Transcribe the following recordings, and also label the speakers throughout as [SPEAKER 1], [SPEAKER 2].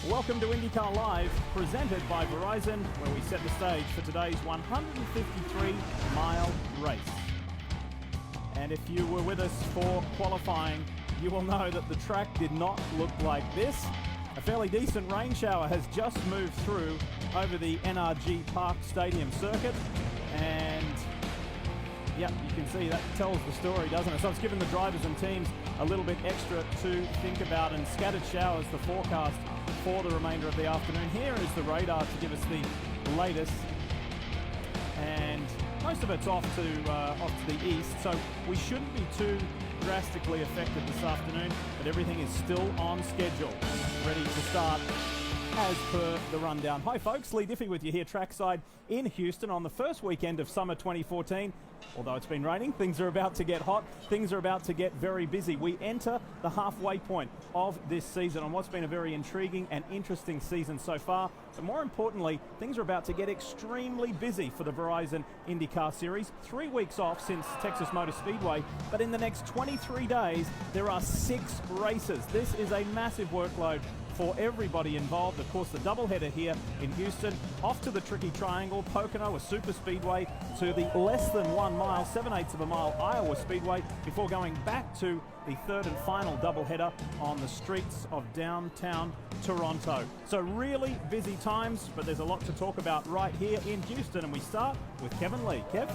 [SPEAKER 1] Welcome to IndyCar Live, presented by Verizon, where we set the stage for today's 153-mile race. And if you were with us for qualifying, you will know that the track did not look like this. A fairly decent rain shower has just moved through over the NRG Park Stadium circuit, and yep, you can see that tells the story, doesn't it? So it's given the drivers and teams a little bit extra to think about, and scattered showers the forecast for the remainder of the afternoon. Here is the radar to give us the latest, and most of it's off to the east, so we shouldn't be too drastically affected this afternoon, but everything is still on schedule, ready to start as per the rundown. Hi folks, Lee Diffie with you here trackside in Houston on the first weekend of summer 2014. Although it's been raining, things are about to get hot, things are about to get very busy. We enter the halfway point of this season on what's been a very intriguing and interesting season so far. But more importantly, things are about to get extremely busy for the Verizon IndyCar Series. 3 weeks off since Texas Motor Speedway, but in the next 23 days, there are 6 races. This is a massive workload for everybody involved. Of course, the doubleheader here in Houston, off to the tricky triangle, Pocono, a super speedway, to the less than 1 mile, 7/8 of a mile Iowa Speedway, before going back to the third and final doubleheader on the streets of downtown Toronto. So really busy times, but there's a lot to talk about right here in Houston, and we start with Kevin Lee. Kev?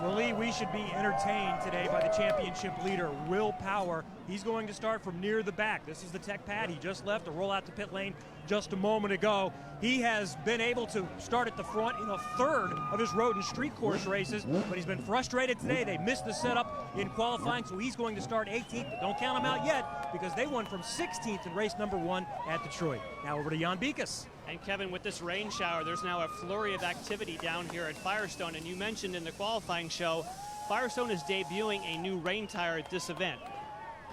[SPEAKER 2] Well, Lee, we should be entertained today by the championship leader, Will Power. He's going to start from near the back. This is the tech pad. He just left to roll out to pit lane just a moment ago. He has been able to start at the front in a third of his road and street course races, but he's been frustrated today. They missed the setup in qualifying, so he's going to start 18th, but don't count him out yet because they won from 16th in race number 1 at Detroit. Now over to Jan Beekes.
[SPEAKER 3] And Kevin, with this rain shower, there's now a flurry of activity down here at Firestone. And you mentioned in the qualifying show, Firestone is debuting a new rain tire at this event.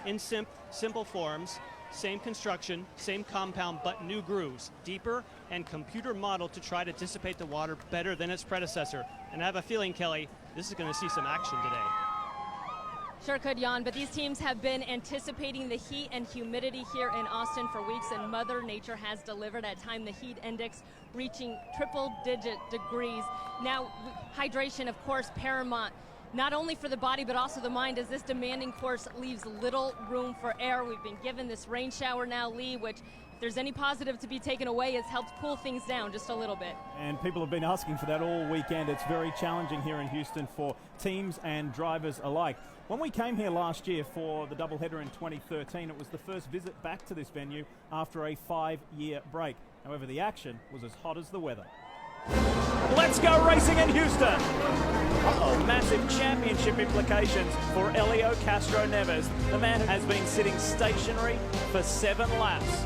[SPEAKER 3] In simple forms, same construction, same compound, but new grooves, deeper and computer modeled to try to dissipate the water better than its predecessor. And I have a feeling, Kelly, this is going to see some action today.
[SPEAKER 4] Sure could, Jan, but these teams have been anticipating the heat and humidity here in Austin for weeks, and Mother Nature has delivered. At time, the heat index reaching triple-digit degrees. Now, hydration, of course, paramount, not only for the body but also the mind, as this demanding course leaves little room for error. We've been given this rain shower now, Lee, which, if there's any positive to be taken away, it's helped cool things down just a little bit.
[SPEAKER 1] And people have been asking for that all weekend. It's very challenging here in Houston for teams and drivers alike. When we came here last year for the doubleheader in 2013, it was the first visit back to this venue after a 5-year break. However, the action was as hot as the weather. Let's go racing in Houston! Uh-oh, massive championship implications for Helio Castro-Neves. The man has been sitting stationary for 7 laps.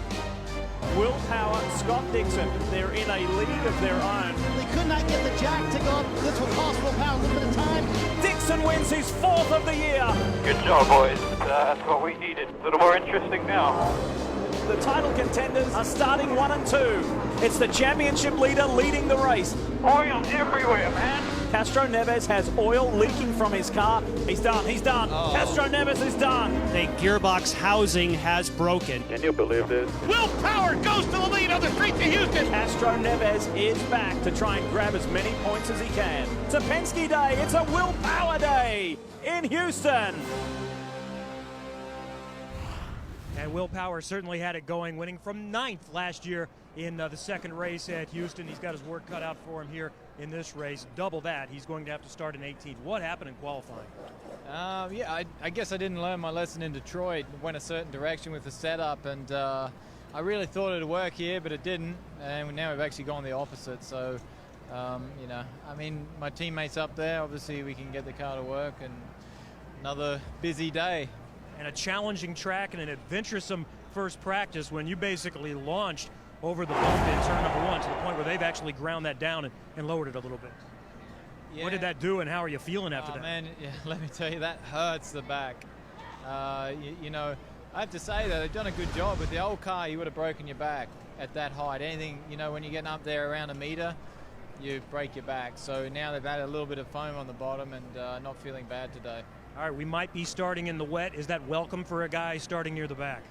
[SPEAKER 1] Will Power, Scott Dixon, they're in a league of their own.
[SPEAKER 5] They could not get the jack to go up. This will cost Will Power a little bit of time.
[SPEAKER 1] Dixon wins his 4th of the year.
[SPEAKER 6] Good job, boys. That's what we needed. A little more interesting now.
[SPEAKER 1] The title contenders are starting 1 and 2. It's the championship leader leading the race.
[SPEAKER 6] Oil everywhere, man.
[SPEAKER 1] Castro-Neves has oil leaking from his car. He's done, he's done. Oh. Castro-Neves is done.
[SPEAKER 3] The gearbox housing has broken.
[SPEAKER 6] Can you believe this?
[SPEAKER 5] Will Power goes to the lead on the streets of Houston.
[SPEAKER 1] Castro-Neves is back to try and grab as many points as he can. It's a Penske day. It's a Will Power day in Houston.
[SPEAKER 2] And Will Power certainly had it going, winning from 9th last year in the second race at Houston. He's got his work cut out for him here in this race. Double that. He's going to have to start in 18th. What happened in qualifying?
[SPEAKER 7] Yeah, I guess I didn't learn my lesson in Detroit. Went a certain direction with the setup, and I really thought it would work here, but it didn't. And now we've actually gone the opposite. So, you know, I mean, my teammates up there, obviously we can get the car to work, and another busy day.
[SPEAKER 2] And a challenging track and an adventuresome first practice when you basically launched over the bump in turn number 1 to the point where they've actually ground that down and lowered it a little bit. Yeah. What did that do, and how are you feeling after that?
[SPEAKER 7] Man, yeah, let me tell you, that hurts the back. You know, I have to say that they've done a good job. With the old car, you would have broken your back at that height. Anything, you know, when you're getting up there around a meter, you break your back. So now they've added a little bit of foam on the bottom, and not feeling bad today.
[SPEAKER 2] All right, we might be starting in the wet. Is that welcome for a guy starting near the back?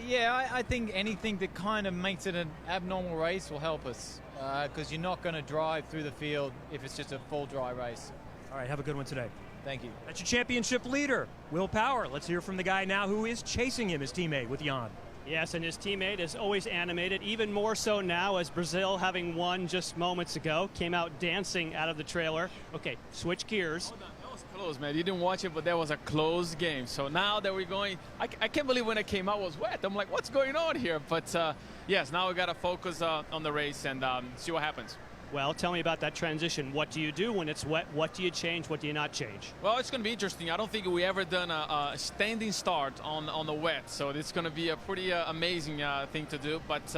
[SPEAKER 7] Yeah, I think anything that kind of makes it an abnormal race will help us, because you're not going to drive through the field if it's just a full dry race.
[SPEAKER 2] All right, have a good one today.
[SPEAKER 7] Thank you.
[SPEAKER 2] That's your championship leader, Will Power. Let's hear from the guy now who is chasing him, his teammate, with Jan.
[SPEAKER 3] Yes, and his teammate is always animated, even more so now as Brazil, having won just moments ago, came out dancing out of the trailer. Okay, switch gears.
[SPEAKER 8] That was close, man. You didn't watch it, but that was a close game. So now that we're going, I can't believe when it came out it was wet. I'm like, what's going on here? But yes, now we got to focus on the race and see what happens.
[SPEAKER 3] Well, tell me about that transition. What do you do when it's wet? What do you change? What do you not change?
[SPEAKER 8] Well, it's going to be interesting. I don't think we ever done a standing start on the wet, so it's going to be a pretty amazing thing to do. But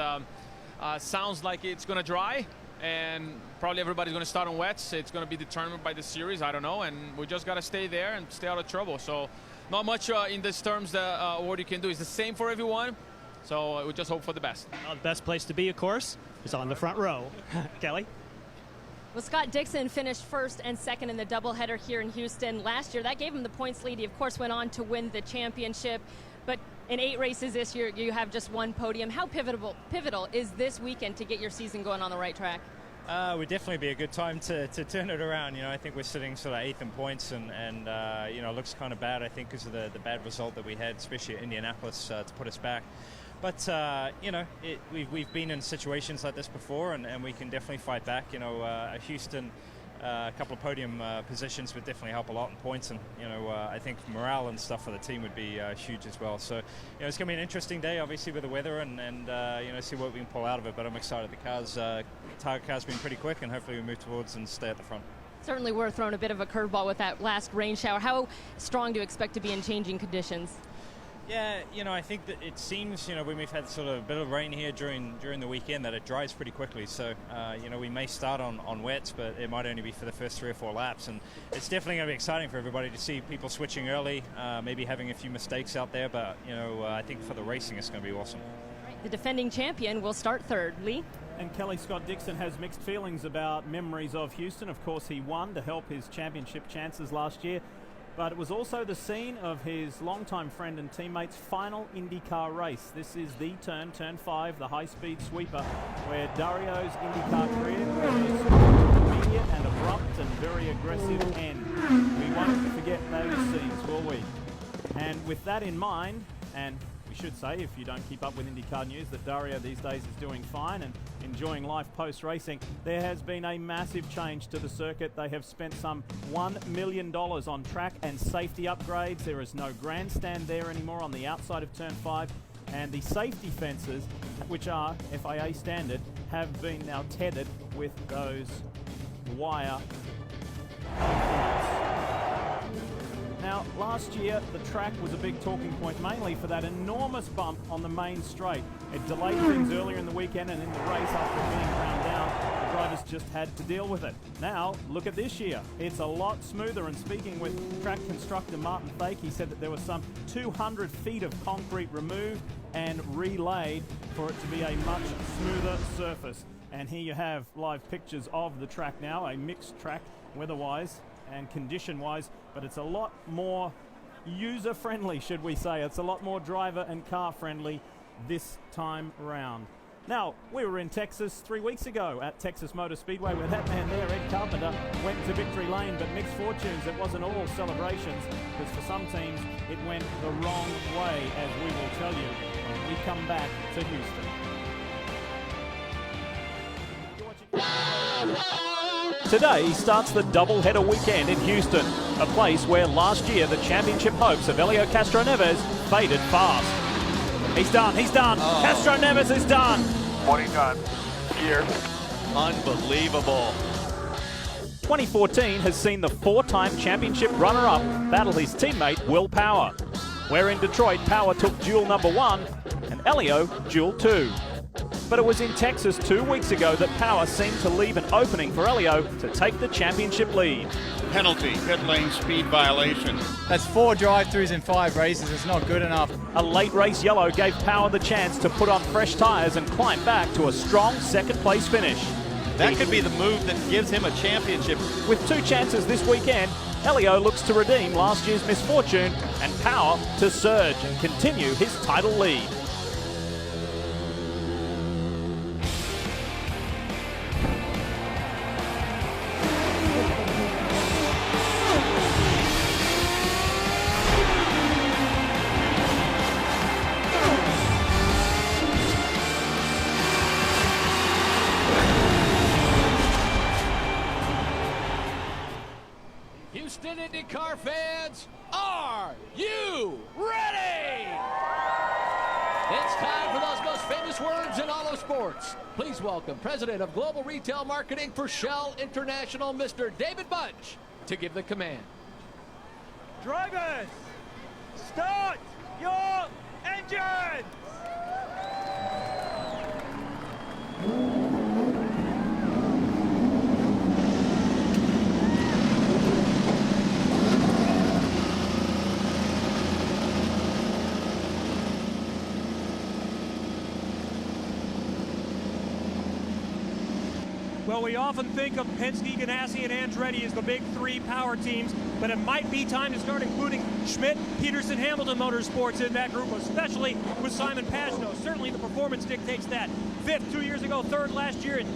[SPEAKER 8] sounds like it's going to dry, and probably everybody's going to start on wets. It's going to be determined by the series. I don't know, and we just got to stay there and stay out of trouble. So not much in these terms what you can do. It's the same for everyone. So we just hope for the best.
[SPEAKER 3] Well, the best place to be, of course, is on the front row. Kelly?
[SPEAKER 4] Well, Scott Dixon finished first and second in the doubleheader here in Houston last year. That gave him the points lead. He, of course, went on to win the championship. But in 8 races this year, you have just 1 podium. How pivotal is this weekend to get your season going on the right track?
[SPEAKER 9] Would definitely be a good time to turn it around. You know, I think we're sitting sort of 8th in points, and you know, it looks kind of bad, I think, because of the bad result that we had, especially at Indianapolis, to put us back. But, you know, we've been in situations like this before, and we can definitely fight back. You know, Houston, a couple of podium positions would definitely help a lot in points, and, you know, I think morale and stuff for the team would be huge as well. So, you know, it's going to be an interesting day, obviously, with the weather, and you know, see what we can pull out of it. But I'm excited. The target car's been pretty quick, and hopefully we move towards and stay at the front.
[SPEAKER 4] Certainly we're throwing a bit of a curveball with that last rain shower. How strong do you expect to be in changing conditions?
[SPEAKER 9] Yeah, you know, I think that it seems, you know, when we've had sort of a bit of rain here during the weekend, that it dries pretty quickly. So, you know, we may start on wets, but it might only be for the first 3 or 4 laps. And it's definitely going to be exciting for everybody to see people switching early, maybe having a few mistakes out there. But, you know, I think for the racing, it's going to be awesome.
[SPEAKER 4] Right, the defending champion will start 3rd. Lee?
[SPEAKER 1] And Kelly, Scott Dixon has mixed feelings about memories of Houston. Of course, he won to help his championship chances last year. But it was also the scene of his longtime friend and teammate's final IndyCar race. This is the turn 5, the high-speed sweeper, where Dario's IndyCar career was an immediate and abrupt and very aggressive end. We won't forget those scenes, will we? And with that in mind, and we should say, if you don't keep up with IndyCar news, that Dario these days is doing fine and enjoying life post-racing. There has been a massive change to the circuit. They have spent some $1 million on track and safety upgrades. There is no grandstand there anymore on the outside of turn 5. And the safety fences, which are FIA standard, have been now tethered with those wire. Now, last year, the track was a big talking point, mainly for that enormous bump on the main straight. It delayed things earlier in the weekend, and in the race, after being ground down, the drivers just had to deal with it. Now, look at this year. It's a lot smoother, and speaking with track constructor Martin Thake, he said that there was some 200 feet of concrete removed and relaid for it to be a much smoother surface. And here you have live pictures of the track now, a mixed track weather-wise and condition-wise, but it's a lot more user-friendly, should we say. It's a lot more driver and car-friendly this time round. Now, we were in Texas 3 weeks ago at Texas Motor Speedway, where that man there, Ed Carpenter, went to victory lane, but mixed fortunes. It wasn't all celebrations, because for some teams it went the wrong way, as we will tell you when we come back to Houston. Today starts the doubleheader weekend in Houston, a place where last year the championship hopes of Helio Castroneves faded fast. He's done. Oh. Castroneves is done.
[SPEAKER 6] What he done here.
[SPEAKER 10] Unbelievable.
[SPEAKER 1] 2014 has seen the 4-time championship runner-up battle his teammate Will Power. Where in Detroit, Power took duel number 1 and Helio duel 2. But it was in Texas 2 weeks ago that Power seemed to leave an opening for Helio to take the championship lead.
[SPEAKER 10] Penalty, pit lane speed violation.
[SPEAKER 7] That's 4 drive-throughs in 5 races. It's not good enough.
[SPEAKER 1] A late race yellow gave Power the chance to put on fresh tyres and climb back to a strong second-place finish.
[SPEAKER 10] That could be the move that gives him a championship.
[SPEAKER 1] With 2 chances this weekend, Elio looks to redeem last year's misfortune and Power to surge and continue his title lead.
[SPEAKER 11] Houston IndyCar fans, are you ready? It's time for those most famous words in all of sports. Please welcome President of Global Retail Marketing for Shell International, Mr. David Bunch, to give the command.
[SPEAKER 2] Drivers, start your engines! Well, we often think of Penske, Ganassi, and Andretti as the big three power teams, but it might be time to start including Schmidt, Peterson, Hamilton Motorsports in that group, especially with Simon Pagenaud. Certainly the performance dictates that. 5th 2 years ago, 3rd last year, and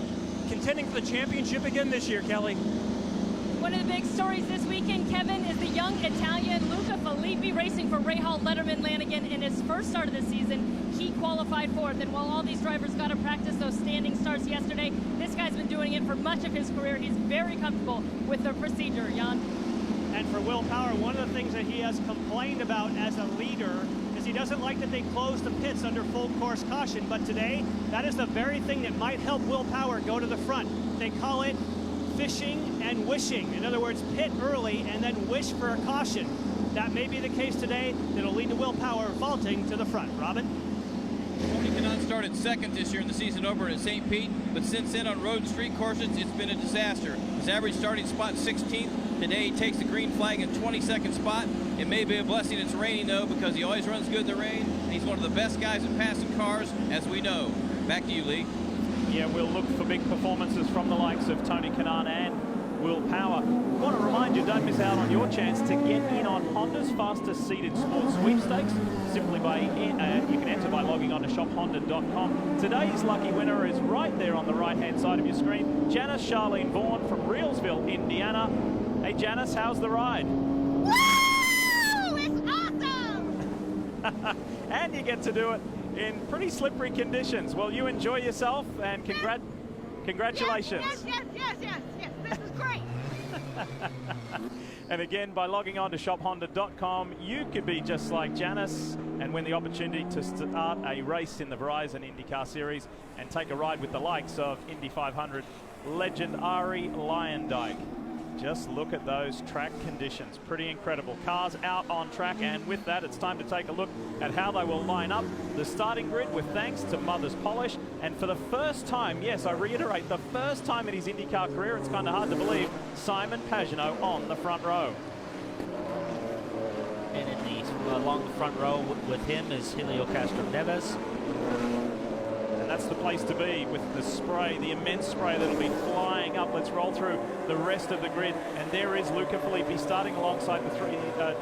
[SPEAKER 2] contending for the championship again this year, Kelly.
[SPEAKER 4] One of the big stories this weekend, Kevin, is the young Italian Luca Filippi racing for Rahal Letterman Lanigan in his first start of the season. He qualified 4th, and while all these drivers got to practice those standing starts yesterday, this guy's been doing it for much of his career. He's very comfortable with the procedure, Jan.
[SPEAKER 3] And for Will Power, one of the things that he has complained about as a leader is he doesn't like that they close the pits under full course caution, but today, that is the very thing that might help Will Power go to the front. They call it fishing and wishing. In other words, pit early and then wish for a caution. That may be the case today. That'll lead to Will Power vaulting to the front. Robin?
[SPEAKER 12] Tony Kanaan started 2nd this year in the season opener at St. Pete, but since then on road and street courses, it's been a disaster. His average starting spot 16th. Today he takes the green flag in 22nd spot. It may be a blessing it's raining though, because he always runs good in the rain. And he's one of the best guys at passing cars, as we know. Back to you, Lee.
[SPEAKER 1] Yeah, we'll look for big performances from the likes of Tony Kanaan and Will Power. I want to remind you, don't miss out on your chance to get in on Honda's fastest seeded sports sweepstakes. Simply by you can enter by logging on to shophonda.com. Today's lucky winner is right there on the right-hand side of your screen. Janice Charlene Vaughan from Reelsville, Indiana. Hey, Janice, how's the ride?
[SPEAKER 13] Woo! It's awesome!
[SPEAKER 1] And you get to do it in pretty slippery conditions. Well, you enjoy yourself, and congratulations.
[SPEAKER 13] Yes. This is great.
[SPEAKER 1] And again, by logging on to shophonda.com, you could be just like Janice and win the opportunity to start a race in the Verizon IndyCar Series and take a ride with the likes of Indy 500 legend Ari Luyendyk. Just look at those track conditions. Pretty incredible. Cars out on track, and with that, it's time to take a look at how they will line up the starting grid with thanks to Mother's Polish. And for the first time, yes, I reiterate, the first time in his IndyCar career, it's kind of hard to believe, Simon Pagenaud on the front row.
[SPEAKER 14] And along the front row with him is Helio Castroneves.
[SPEAKER 1] And that's the place to be with the spray, the immense spray that'll be flying up. Let's roll through the rest of the grid. And there is Luca Filippi starting alongside the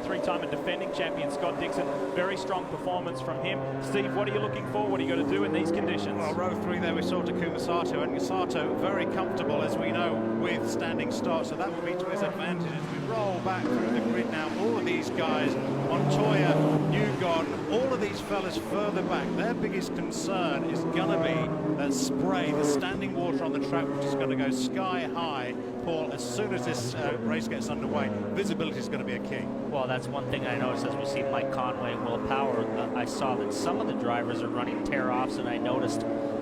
[SPEAKER 1] three-time and defending champion Scott Dixon. Very strong performance from him. Steve, what are you looking for? What are you going to do in these conditions?
[SPEAKER 15] Well, row 3 there we saw Takuma Sato, and Sato very comfortable, as we know, with standing start, so that will be to his advantage. As we roll back through the grid now, all of these guys, Montoya, Newgarden, all of these fellas further back, their biggest concern is going to be that spray, the standing water on the track, which is going to go sky high. Paul, as soon as this race gets underway, visibility is going to be a key.
[SPEAKER 14] Well, that's one thing I noticed as we see Mike Conway and Will Power. I saw that some of the drivers are running tear-offs, and I noticed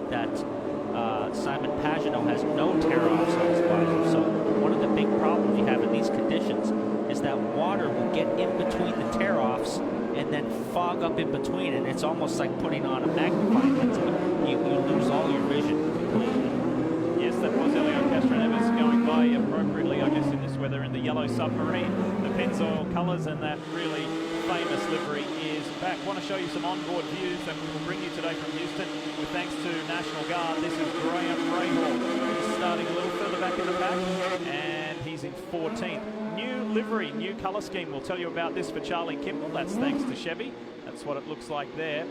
[SPEAKER 14] that Simon Pagenaud has no tear-offs on his visor. So one of the big problems you have in these conditions is that water will get in between the tear-offs and then fog up in between, and it's almost like putting on a magnifying lens. You lose all your vision completely.
[SPEAKER 1] Yes, that was Helio Castroneves going by appropriately, I guess, in this weather in the yellow submarine. The Pennzoil colours and that really famous livery is back. Want to show you some onboard views that we will bring you today from Houston with thanks to National Guard. This is Graham Rahal. He's starting a little further back in the pack, and he's in 14th. new livery, new color scheme. We'll tell you about this for Charlie Kimball. That's thanks to Chevy. That's what it looks like there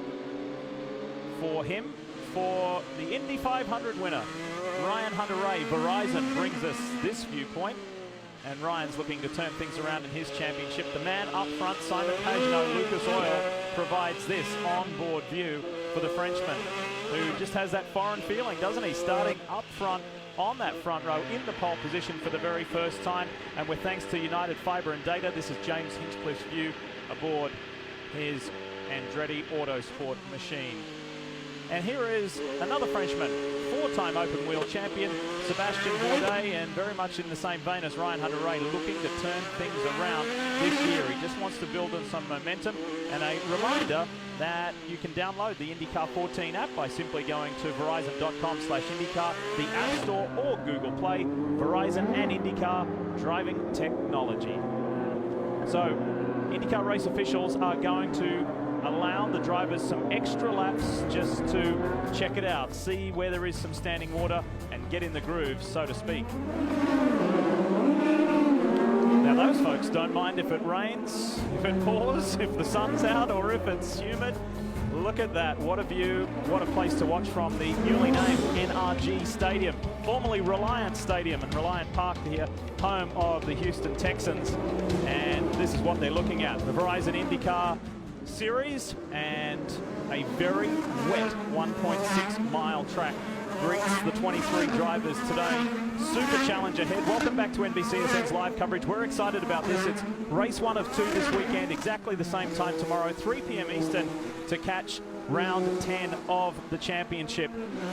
[SPEAKER 1] for him. For the Indy 500 winner, Ryan Hunter-Reay, Verizon brings us this viewpoint. And Ryan's looking to turn things around in his championship. The man up front, Simon Pagenaud, Lucas Oil, provides this onboard view for the Frenchman, who just has that foreign feeling, doesn't he? Starting up front on that front row in the pole position for the very first time. And with thanks to United Fibre and Data, this is James Hinchcliffe's view aboard his Andretti Autosport machine. And here is another Frenchman, four-time open wheel champion, Sébastien Bourdais, and very much in the same vein as Ryan Hunter-Reay, looking to turn things around this year. He just wants to build on some momentum. And a reminder that you can download the IndyCar 14 app by simply going to verizon.com/IndyCar, the App Store or Google Play. Verizon and IndyCar driving technology. So, IndyCar race officials are going to allow the drivers some extra laps just to check it out, see where there is some standing water and get in the groove, so to speak. Now those folks don't mind if it rains, if it pours, if the sun's out, or if it's humid. Look at that, what a view, what a place to watch from the newly named NRG Stadium, formerly Reliant Stadium and Reliant Park here, home of the Houston Texans. And this is what they're looking at, the Verizon IndyCar Series, and a very wet 1.6 mile track greets the 23 drivers today. Super challenge ahead. Welcome back to NBCSN's live coverage. We're excited about this. It's race 1 of 2 this weekend, exactly the same time tomorrow, 3 p.m. Eastern, to catch round 10 of the championship.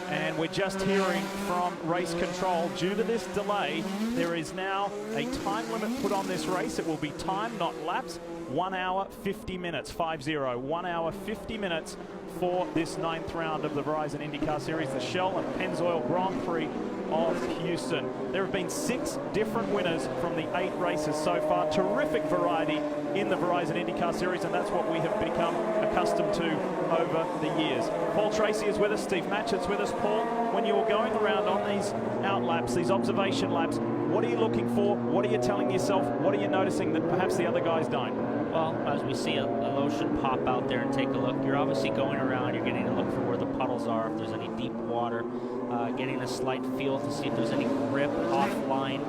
[SPEAKER 1] And we're just hearing from race control, due to this delay, there is now a time limit put on this race. It will be time, not laps. 1 hour, 50 minutes, 5-0. 1 hour, 50 minutes for this 9th round of the Verizon IndyCar Series, the Shell and Pennzoil Grand Prix of Houston. There have been 6 different winners from the 8 races so far. Terrific variety in the Verizon IndyCar Series, and that's what we have become accustomed to over the years. Paul Tracy is with us, Steve Matchett's with us. Paul, when you're going around on these out laps, these observation laps, what are you looking for? What are you telling yourself? What are you noticing that perhaps the other guys don't?
[SPEAKER 14] Well, as we see a lotion pop out there and take a look, you're obviously going around, you're getting a look for where the puddles are, if there's any deep water, getting a slight feel to see if there's any grip offline,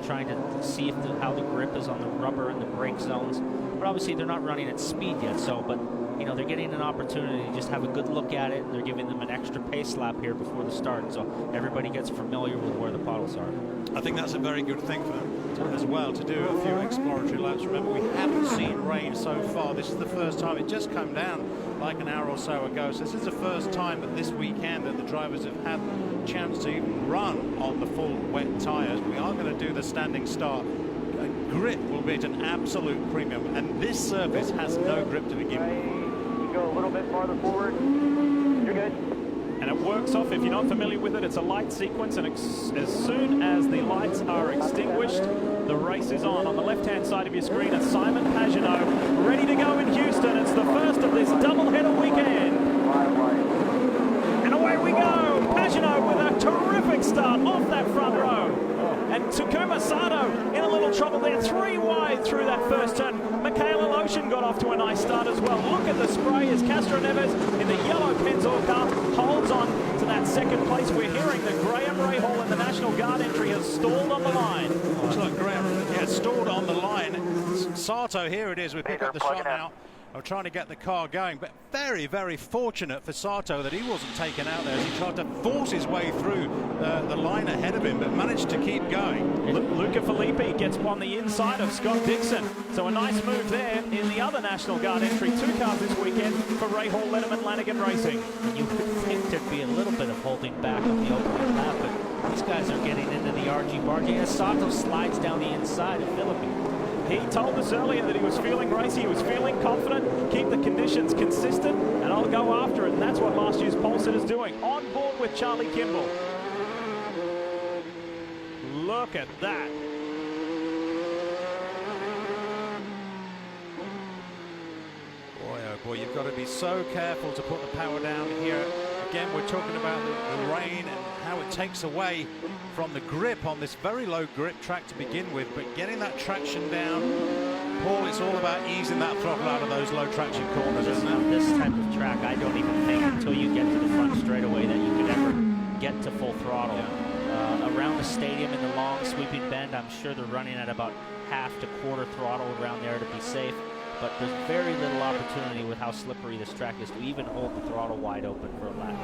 [SPEAKER 14] trying to see if how the grip is on the rubber and the brake zones. But obviously they're not running at speed yet, so, but you know, they're getting an opportunity to just have a good look at it, and they're giving them an extra pace lap here before the start, so everybody gets familiar with where the puddles are.
[SPEAKER 15] I think that's a very good thing for them as well, to do a few exploratory laps. Remember, we haven't seen rain so far. This is the first time. It just came down like an hour or so ago. So this is the first time that this weekend that the drivers have had a chance to even run on the full wet tyres. We are going to do the standing start. Grip will be at an absolute premium, and this surface has no grip to begin with.
[SPEAKER 6] You go a little bit farther forward. You're good.
[SPEAKER 1] And it works off, if you're not familiar with it, it's a light sequence, and as soon as the lights are extinguished, the race is on. On the left-hand side of your screen, it's Simon Pagenaud, ready to go in Houston. It's the first of this doubleheader weekend. And away we go. Pagenaud with a terrific start off that front row. And Takuma Sato in a little trouble there, 3 wide through that first turn. Michaela Lotion got off to a nice start as well. Look at the spray as Castro Neves in the yellow Pennzoil car holds on to that second place. We're hearing that Graham Rahal in the National Guard entry has stalled on the line.
[SPEAKER 15] Looks like Graham has stalled on the line. Sato, here it is. We pick up the shot now of trying to get the car going, but very, very fortunate for Sato that he wasn't taken out there as he tried to force his way through the line ahead of him, but managed to keep going.
[SPEAKER 1] Luca Filippi gets on the inside of Scott Dixon, so a nice move there in the other National Guard entry. 2 cars this weekend for Rahal, Letterman, Lanigan Racing.
[SPEAKER 14] You would think there'd be a little bit of holding back on the opening lap, but these guys are getting into the RG-bargy as Sato slides down the inside of Filippi.
[SPEAKER 1] He told us earlier that he was feeling racy, he was feeling confident, keep the conditions consistent, and I'll go after it. And that's what last year's pole sitter's doing. On board with Charlie Kimball. Look at that.
[SPEAKER 15] Boy, oh boy, you've got to be so careful to put the power down here. Again, we're talking about the rain and how it takes away from the grip on this very low grip track to begin with, but getting that traction down, Paul, it's all about easing that throttle out of those low traction corners, isn't it?
[SPEAKER 14] This type of track, I don't even think until you get to the front straightaway that you could ever get to full throttle. Around the stadium in the long sweeping bend, I'm sure they're running at about half to quarter throttle around there to be safe. But there's very little opportunity with how slippery this track is to even hold the throttle wide open for a lap,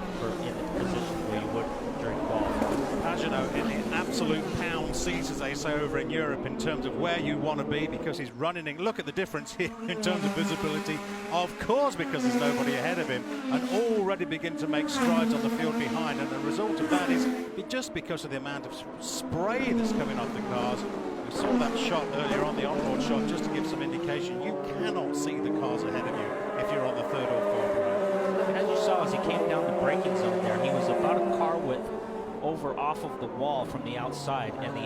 [SPEAKER 14] in the position where you would during qualifying.
[SPEAKER 15] Pagano in the absolute pound seats, as they say over in Europe, in terms of where you want to be, because he's running in. Look at the difference here in terms of visibility. Of course, because there's nobody ahead of him, and already begin to make strides on the field behind. And the result of that is just because of the amount of spray that's coming off the cars. We saw that shot earlier on, the onboard shot, just to give some indication. You cannot see the cars ahead of you if you're on the third or fourth row.
[SPEAKER 14] As you saw, as he came down the braking zone there, he was about a car width over off of the wall from the outside, and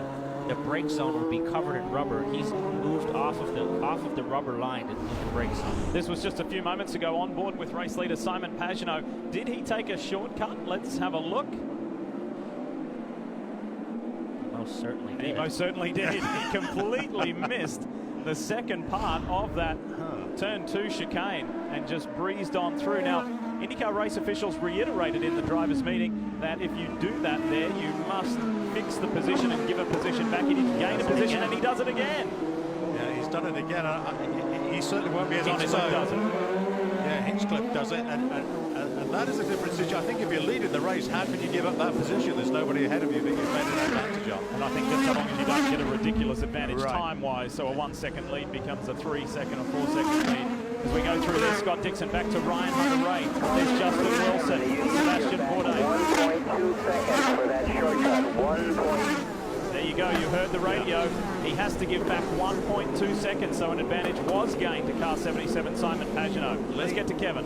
[SPEAKER 14] the brake zone would be covered in rubber. He's moved off of the rubber line in the brake zone.
[SPEAKER 1] This was just a few moments ago on board with race leader Simon Pagano. Did he take a shortcut? Let's have a look.
[SPEAKER 14] Most certainly did.
[SPEAKER 1] He most certainly did. He completely missed the second part of that turn 2 chicane and just breezed on through. Now, IndyCar race officials reiterated in the drivers' meeting that if you do that there, you must fix the position and give a position back. He didn't gain a position, and he does it again.
[SPEAKER 15] Yeah, he's done it again. He certainly won't be as on his own.
[SPEAKER 1] Does it.
[SPEAKER 15] Yeah, Hinchcliffe does it, and that is a different situation. I think if you're leading the race, how can you give up that position? There's nobody ahead of you that you've made an advantage of.
[SPEAKER 1] And I think that's so long as you don't get a ridiculous advantage time-wise. So a 1 second lead becomes a 3 second or 4 second lead. As we go through this, Scott Dixon back to Ryan Hunter-Ray. There's Justin Wilson, Sebastian Bourdais.
[SPEAKER 6] 1.2 seconds for that shortcut. 1.
[SPEAKER 1] There you go, you heard the radio. He has to give back 1.2 seconds, so an advantage was gained to car 77 Simon Pagano. Let's get to Kevin.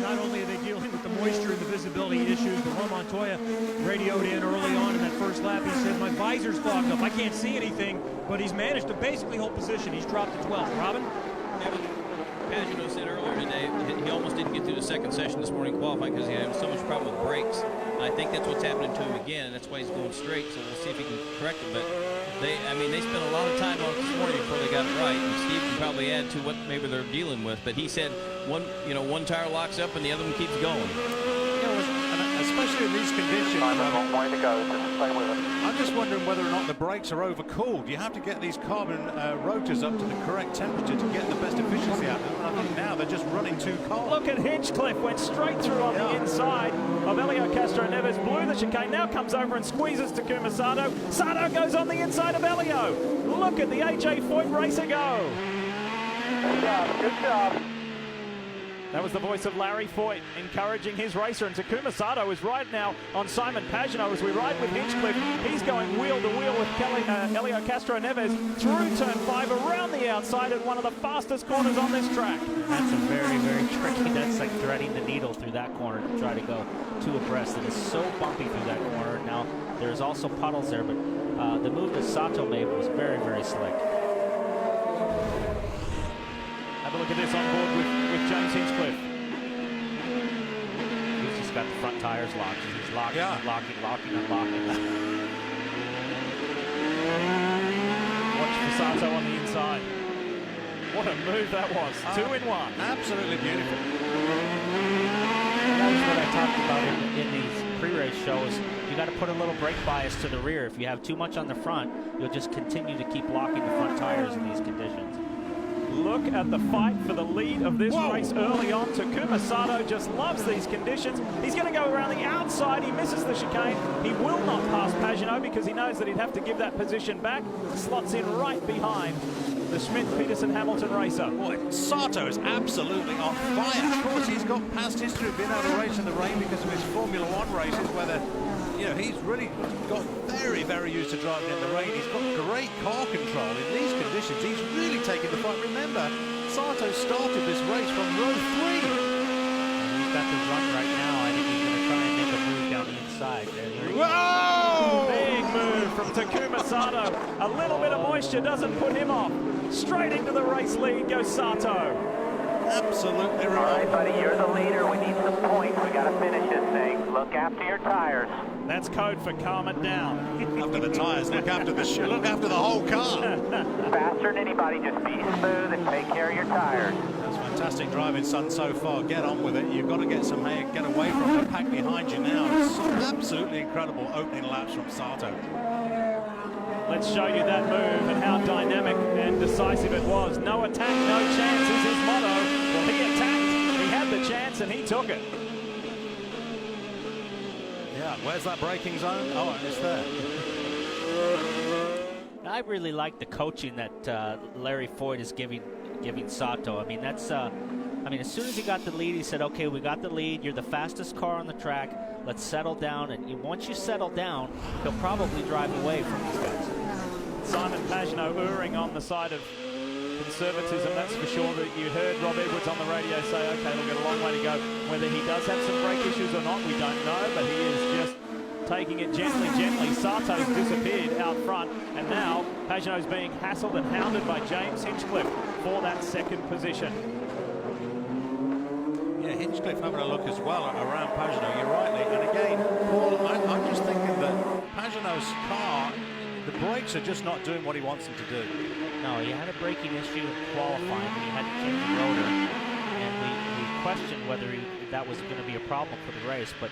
[SPEAKER 2] Not only are they dealing with the moisture and the visibility issues, but Juan Montoya radioed in early on in that first lap. He said, my visor's fogged up. I can't see anything, but he's managed to basically hold position. He's dropped to 12th. Robin?
[SPEAKER 12] Pagano said earlier today he almost didn't get through the second session this morning qualifying because he had so much problem with brakes. I think that's what's happening to him again, and that's why he's going straight. So we'll see if he can correct it. But they spent a lot of time on it this morning before they got it right. And Steve can probably add to what maybe they're dealing with. But he said one tire locks up and the other one keeps going.
[SPEAKER 15] Especially in these conditions.
[SPEAKER 6] I'm a long way to go. Just stay with it.
[SPEAKER 15] I'm just wondering whether or not the brakes are overcooled. You have to get these carbon rotors up to the correct temperature to get the best efficiency out of them. And I think now they're just running too cold.
[SPEAKER 1] Look at Hinchcliffe, went straight through on the inside of Elio Castro Neves, blew the chicane, now comes over and squeezes Takuma Sato. Sato goes on the inside of Elio. Look at the AJ Foyt racer go.
[SPEAKER 6] Good job, good job.
[SPEAKER 1] That was the voice of Larry Foyt encouraging his racer, and Takuma Sato is right now on Simon Pagano as we ride with Hinchcliffe. He's going wheel to wheel with Elio Castro Neves through turn 5 around the outside at one of the fastest corners on this track.
[SPEAKER 14] That's a very, very tricky. That's like threading the needle through that corner to try to go two abreast. It is so bumpy through that corner. Now, there's also puddles there, but the move that Sato made was very, very slick.
[SPEAKER 1] Have a look at this on board with James Hinchcliffe.
[SPEAKER 14] He's just got the front tires locked. He's locking, unlocking.
[SPEAKER 1] Watch for Sato on the inside. What a move that was. 2 in 1.
[SPEAKER 15] Absolutely beautiful.
[SPEAKER 14] And that was what I talked about in these pre-race shows. You got to put a little brake bias to the rear. If you have too much on the front, you'll just continue to keep locking the front tires in these conditions.
[SPEAKER 1] Look at the fight for the lead of this race early on. Takuma Sato just loves these conditions. He's going to go around the outside. He misses the chicane. He will not pass Pagano because he knows that he'd have to give that position back. Slots in right behind the Schmidt-Peterson-Hamilton racer.
[SPEAKER 15] Boy, Sato is absolutely on fire. Of course, he's got past history of being able to race in the rain because of his Formula One races, where he's really got very, very used to driving in the rain. He's got great car control in these conditions. He's really taking the fight. Remember, Sato started this race from row 3.
[SPEAKER 14] He's got the run right now. I think he's going to try and make a move down the inside.
[SPEAKER 1] Whoa! Big move from Takuma Sato. A little bit of moisture doesn't put him off. Straight into the race lead goes Sato.
[SPEAKER 15] Absolutely right.
[SPEAKER 6] All right, buddy, you're the leader. We need some points. We got to finish this thing. Look after your tires.
[SPEAKER 1] That's code for calm it down.
[SPEAKER 15] After the tyres, look after the whole car.
[SPEAKER 6] Faster than anybody, just be smooth and take care of your tires.
[SPEAKER 15] That's fantastic driving, son, so far. Get on with it. You've got to get some hay, get away from the pack behind you now. It's absolutely incredible opening laps from Sato.
[SPEAKER 1] Let's show you that move and how dynamic and decisive it was. No attack, no chance is his motto. Well, he attacked, he had the chance, and he took it.
[SPEAKER 15] Yeah, where's that braking zone? Oh, it's there.
[SPEAKER 14] I really like the coaching that Larry Foyt is giving Sato. I mean, that's as soon as he got the lead, he said, okay, we got the lead. You're the fastest car on the track. Let's settle down. And once you settle down, he'll probably drive away from these guys.
[SPEAKER 1] Simon Pagenaud erring on the side of conservatism, that's for sure. That you heard Rob Edwards on the radio say, okay, we've got a long way to go. Whether he does have some brake issues or not, we don't know, but he is just taking it gently. Sato's disappeared out front, and now Pagenaud's being hassled and hounded by James Hinchcliffe for that second position.
[SPEAKER 15] Yeah, Hinchcliffe having a look as well around Pagenaud, you're rightly. And again, Paul, I'm just thinking that Pagenaud's car, the brakes are just not doing what he wants them to do.
[SPEAKER 14] No, he had a braking issue in qualifying when he had to change the rotor, and we questioned whether that was going to be a problem for the race. But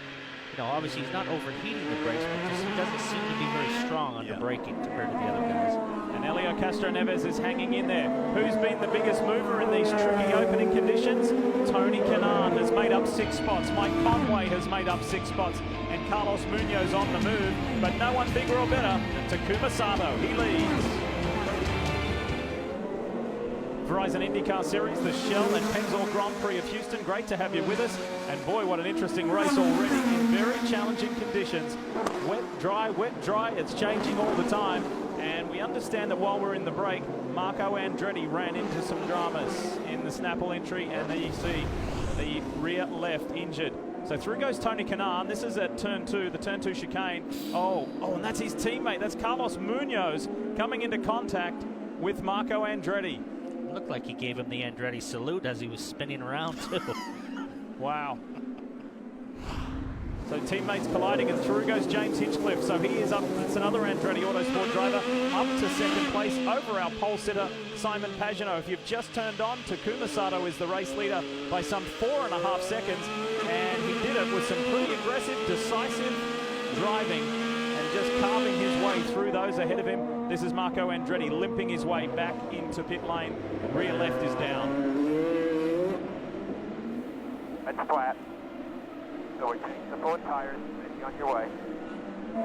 [SPEAKER 14] obviously he's not overheating the brakes, but just he doesn't seem to be very strong under braking compared to the other guys.
[SPEAKER 1] And Helio Castroneves is hanging in there. Who's been the biggest mover in these tricky opening conditions? Tony Kanaan has made up 6 spots. Mike Conway has made up 6 spots. And Carlos Munoz on the move. But no one bigger or better than Takuma Sato. He leads. Verizon IndyCar Series, the Shell and Pennzoil Grand Prix of Houston. Great to have you with us. And boy, what an interesting race already in very challenging conditions. Wet, dry, it's changing all the time. And we understand that while we're in the break, Marco Andretti ran into some dramas in the Snapple entry, and there you see the rear left injured. So through goes Tony Kanaan. This is at turn 2, the turn 2 chicane. Oh, and that's his teammate. That's Carlos Munoz coming into contact with Marco Andretti.
[SPEAKER 14] Looked like he gave him the Andretti salute as he was spinning around too.
[SPEAKER 1] Wow. So teammates colliding, and through goes James Hinchcliffe. So he is up. It's another Andretti Autosport driver up to second place over our pole sitter, Simon Pagenaud. If you've just turned on, Takuma Sato is the race leader by some 4.5 seconds. And he did it with some pretty aggressive, decisive driving and just carving his way through those ahead of him. This is Marco Andretti limping his way back into pit lane. Rear left is down.
[SPEAKER 6] That's flat. So we're changing the 4 tires and on your way.
[SPEAKER 4] We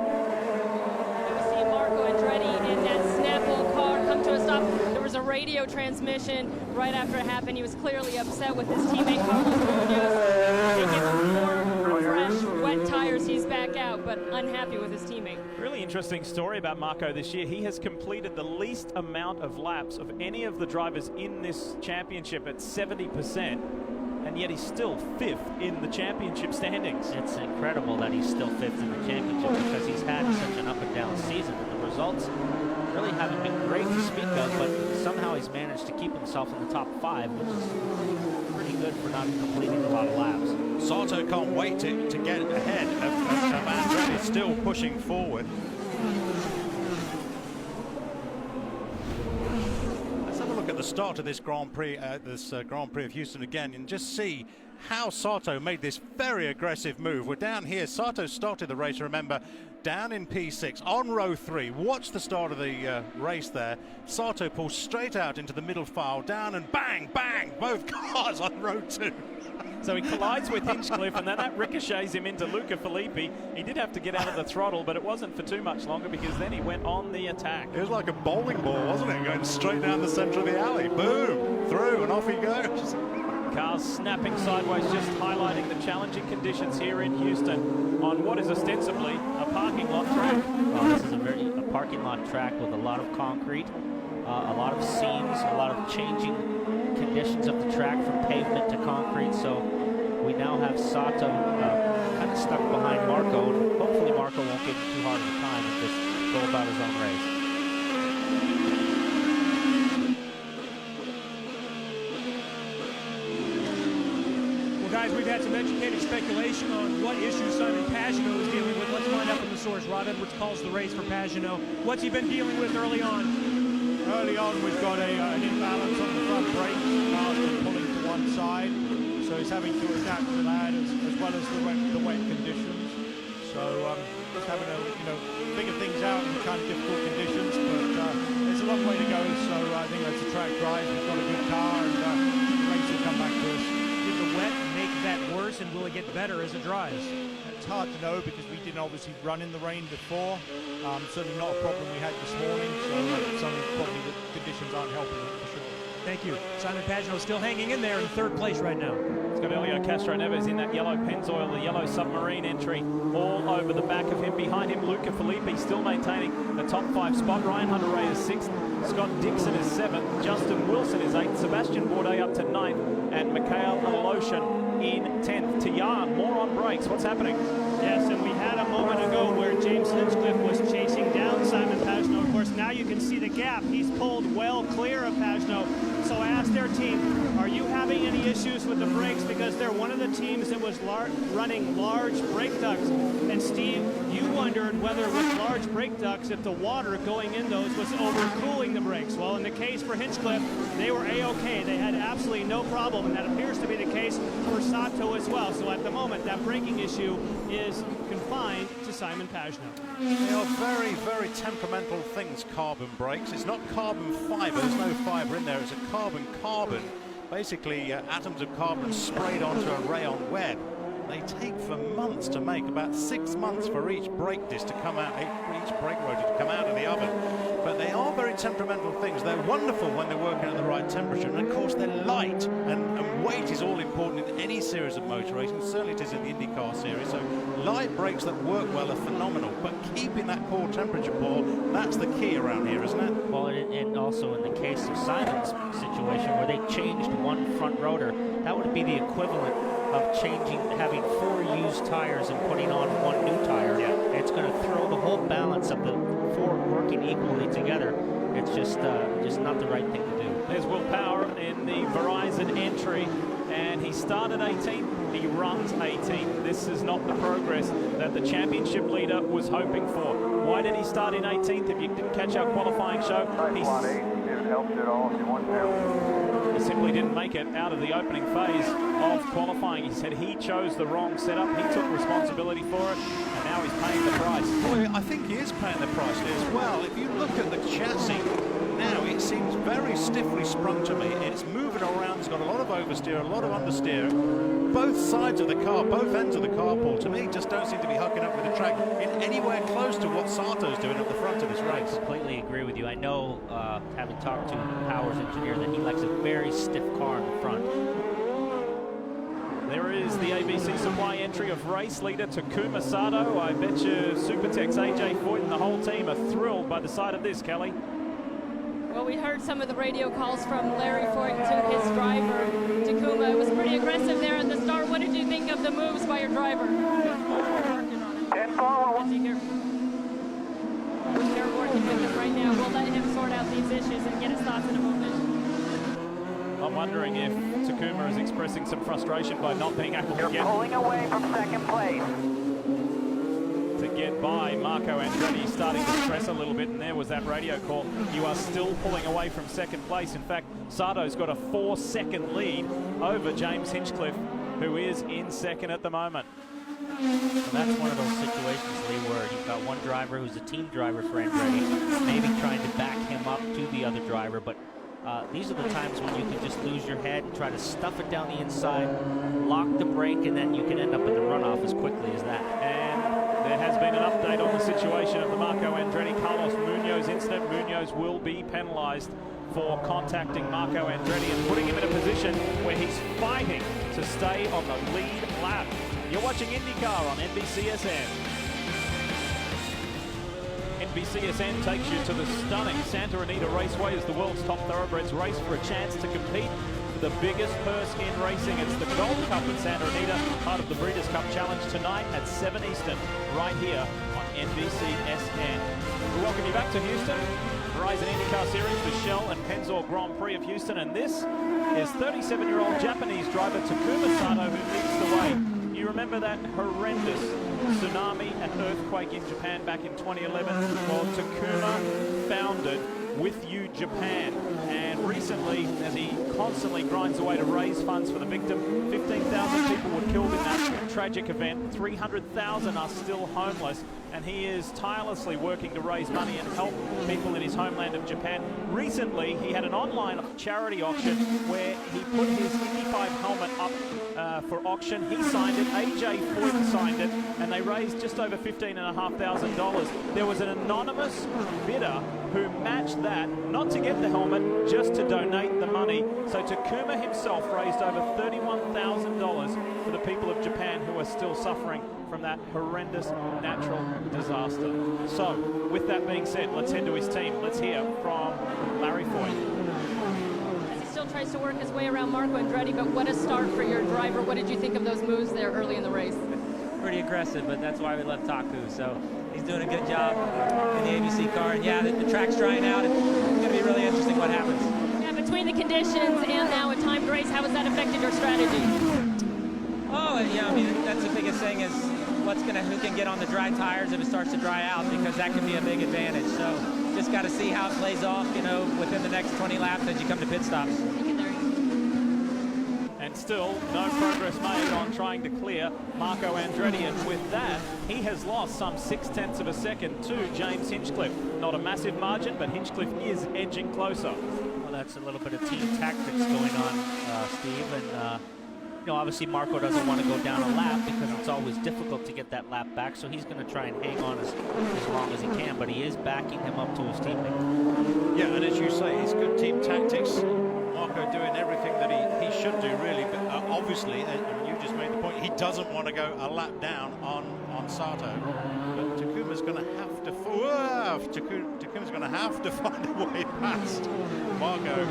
[SPEAKER 4] see Marco Andretti in that Snapple car come to a stop. There was a radio transmission right after it happened. He was clearly upset with his teammate Carlos Munoz. They give him more fresh, wet tires. He's back out, but unhappy with his teammate.
[SPEAKER 1] Really interesting story about Marco this year. He has completed the least amount of laps of any of the drivers in this championship at 70%. And yet he's still 5th in the championship standings.
[SPEAKER 14] It's incredible that he's still 5th in the championship because he's had such an up and down season, and the results really haven't been great to speak of, but somehow he's managed to keep himself in the top 5, which is pretty good for not completing a lot of laps.
[SPEAKER 15] Sato can't wait to get ahead of Andretti, still pushing forward. At the start of this Grand Prix, Grand Prix of Houston again, and just see how Sato made this very aggressive move. We're down here. Sato started the race, remember, down in P6 on row 3. Watch the start of the race there. Sato pulls straight out into the middle file, down and bang, bang, both cars on row 2.
[SPEAKER 1] So he collides with Hinchcliffe, and then that ricochets him into Luca Filippi. He did have to get out of the throttle, but it wasn't for too much longer because then he went on the attack.
[SPEAKER 15] It was like a bowling ball, wasn't it? Going straight down the center of the alley. Boom! Through, and off he goes.
[SPEAKER 1] Cars snapping sideways, just highlighting the challenging conditions here in Houston on what is ostensibly a parking lot track.
[SPEAKER 14] Well, this is a parking lot track with a lot of concrete, a lot of seams, a lot of changing conditions of the track from pavement to concrete. So we now have Sato kind of stuck behind Marco, and hopefully Marco won't give him too hard of a time and just go about his own race.
[SPEAKER 2] Well, guys, we've had some educated speculation on what issues Simon Pagenaud is dealing with. Let's lined up in the source. Rob Edwards calls the race for Pagenaud. What's he been dealing with early on?
[SPEAKER 15] Early on, we've got an imbalance on the front brakes. The car's been pulling to one side, so he's having to adapt to that as well as the wet conditions. So just having to figure things out in kind of difficult conditions, but there's a long way to go. So I think that's a track drive. We've got a good car, and the race will come back to us.
[SPEAKER 2] Did the wet make that worse, and will it get better as it dries?
[SPEAKER 15] It's hard to know because we didn't obviously run in the rain before. Certainly not a problem we had this morning, so some probably the conditions aren't helping it for sure.
[SPEAKER 2] Thank you. Simon Pagenaud still hanging in there in third place right now.
[SPEAKER 1] It's got Elio Castro Neves in that yellow Pennzoil, the yellow submarine entry, all over the back of him. Behind him, Luca Filippi still maintaining the top 5 spot. Ryan Hunter-Reay is 6th. Scott Dixon is 7th. Justin Wilson is 8th. Sebastian Bourdais up to 9th. And Mikhail Aloshin in 10th. Tian, more on brakes. What's happening?
[SPEAKER 3] Yes, and we had a moment ago where James Hinchcliffe was chasing down Simon Pagenaud. Of course, now you can see the gap. He's pulled well clear of Pagenaud. So I asked their team, are you having any issues with the brakes? Because they're one of the teams that was running large brake ducts. And Steve, you wondered whether with large brake ducts, if the water going in those was overcooling the brakes. Well, in the case for Hinchcliffe, they were A-OK. They had absolutely no problem, and that appears to be the case for Sato as well. So at the moment, that braking issue is confined to Simon Pagenaud.
[SPEAKER 15] They are very, very temperamental things, carbon brakes. It's not carbon fiber, there's no fiber in there, it's a carbon. Basically, atoms of carbon sprayed onto a rayon web. They take for months to make, about 6 months for each brake disc to come out, each brake rotor to come out of the oven. But they are very temperamental things. They're wonderful when they're working at the right temperature, and of course they're light, and weight is all important in any series of motor racing. Certainly it is in the IndyCar Series. So light brakes that work well are phenomenal, but keeping that core temperature, Paul, that's the key around here, isn't it?
[SPEAKER 14] Well, and also in the case of Simon's situation, where they changed one front rotor, that would be the equivalent of having 4 used tires and putting on 1 new tire.
[SPEAKER 15] Yeah.
[SPEAKER 14] It's going to throw the whole balance of the 4 working equally together. It's just not the right thing to do.
[SPEAKER 1] There's Will Power in the Verizon entry, and he started 18th, he runs 18th. This is not the progress that the championship leader was hoping for. Why did he start in 18th? If you didn't catch our qualifying show, he simply didn't make it out of the opening phase of qualifying. He said he chose the wrong setup. He took responsibility for it, and now he's paying the price.
[SPEAKER 15] Well, I think he is paying the price as well. If you look at the chassis now, it seems very stiffly sprung to me. It's moving around. It's got a lot of oversteer, a lot of understeer. Both sides of the car, both ends of the car, Paul, to me, just don't seem to be hooking up with the track in anywhere close to what Sato's doing at the front of this race.
[SPEAKER 14] I completely agree with you. I know, having talked to Power's engineer, that he likes a very stiff car in the front.
[SPEAKER 1] There is the ABC Supply entry of race leader Takuma Sato. I bet you Supertech's AJ Foyt and the whole team are thrilled by the sight of this, Kelly.
[SPEAKER 4] Well, we heard some of the radio calls from Larry Foyt to his driver, Takuma. It was pretty aggressive there at the start. What did you think of the moves by your driver?
[SPEAKER 6] Stand forward.
[SPEAKER 4] They're working with him right now. We'll let him sort out these issues and get his thoughts in a moment.
[SPEAKER 1] I'm wondering if Takuma is expressing some frustration by not being able to get...
[SPEAKER 6] Pulling away from second place.
[SPEAKER 1] To get by Marco Andretti, starting to stress a little bit, and there was that radio call. You are still pulling away from second place. In fact, Sato's got a 4-second lead over James Hinchcliffe, who is in second at the moment.
[SPEAKER 14] So that's one of those situations, Lee, where you've got one driver who's a team driver for Andretti, maybe trying to back him up to the other driver, but these are the times when you can just lose your head and try to stuff it down the inside, lock the brake, and then you can end up in the runoff as quickly as that.
[SPEAKER 1] And there has been an update on the situation of the Marco Andretti Carlos Munoz incident. Munoz will be penalized for contacting Marco Andretti and putting him in a position where he's fighting to stay on the lead lap. You're watching IndyCar on NBCSN. NBCSN takes you to the stunning Santa Anita Raceway as the world's top thoroughbreds race for a chance to compete for the biggest purse in racing. It's the Gold Cup at Santa Anita, part of the Breeders' Cup Challenge tonight at 7 Eastern, right here on NBCSN. We welcome you back to Houston. Verizon IndyCar Series, the Shell and Pennzoil Grand Prix of Houston, and this is 37-year-old Japanese driver Takuma Sato, who leads the way. You remember that horrendous tsunami and earthquake in Japan back in 2011. Well, Takuma founded With You Japan, and recently, as he constantly grinds away to raise funds for the victim, 15,000 people were killed in that tragic event, 300,000 are still homeless, and he is tirelessly working to raise money and help people in his homeland of Japan. Recently, he had an online charity auction where he put his Indy 5 helmet up for auction. He signed it, AJ Foyt signed it, and they raised just over $15,500. There was an anonymous bidder who matched that, not to get the helmet, just to donate the money. So Takuma himself raised over $31,000 for the people of Japan who are still suffering from that horrendous natural disaster. So, with that being said, let's head to his team. Let's hear from Larry Foyt.
[SPEAKER 4] As he still tries to work his way around Marco Andretti, but what a start for your driver. What did you think of those moves there early in the race?
[SPEAKER 16] Pretty aggressive, but that's why we left Taku. So he's doing a good job in the ABC car. And yeah, the track's drying out. It's going to be really interesting what happens.
[SPEAKER 4] Yeah, between the conditions and now a timed race, how has that affected your strategy?
[SPEAKER 16] Oh, yeah, I mean, that's the biggest thing is who can get on the dry tires if it starts to dry out, because that can be a big advantage. So just got to see how it plays off, you know, within the next 20 laps as you come to pit stops.
[SPEAKER 1] And still no progress made on trying to clear Marco Andretti, and with that he has lost some 0.6 of a second to James Hinchcliffe. Not a massive margin, but Hinchcliffe is edging closer.
[SPEAKER 14] Well, that's a little bit of team tactics going on, Steve, and you know, obviously Marco doesn't want to go down a lap because it's always difficult to get that lap back, so he's going to try and hang on as long as he can, but he is backing him up to his teammate.
[SPEAKER 15] Yeah, and as you say, it's good team tactics. Marco doing everything that he should do, really, but obviously, and you just made the point, he doesn't want to go a lap down on Sato. But Takuma's going to have to Takuma's going to have to find a way past Marco.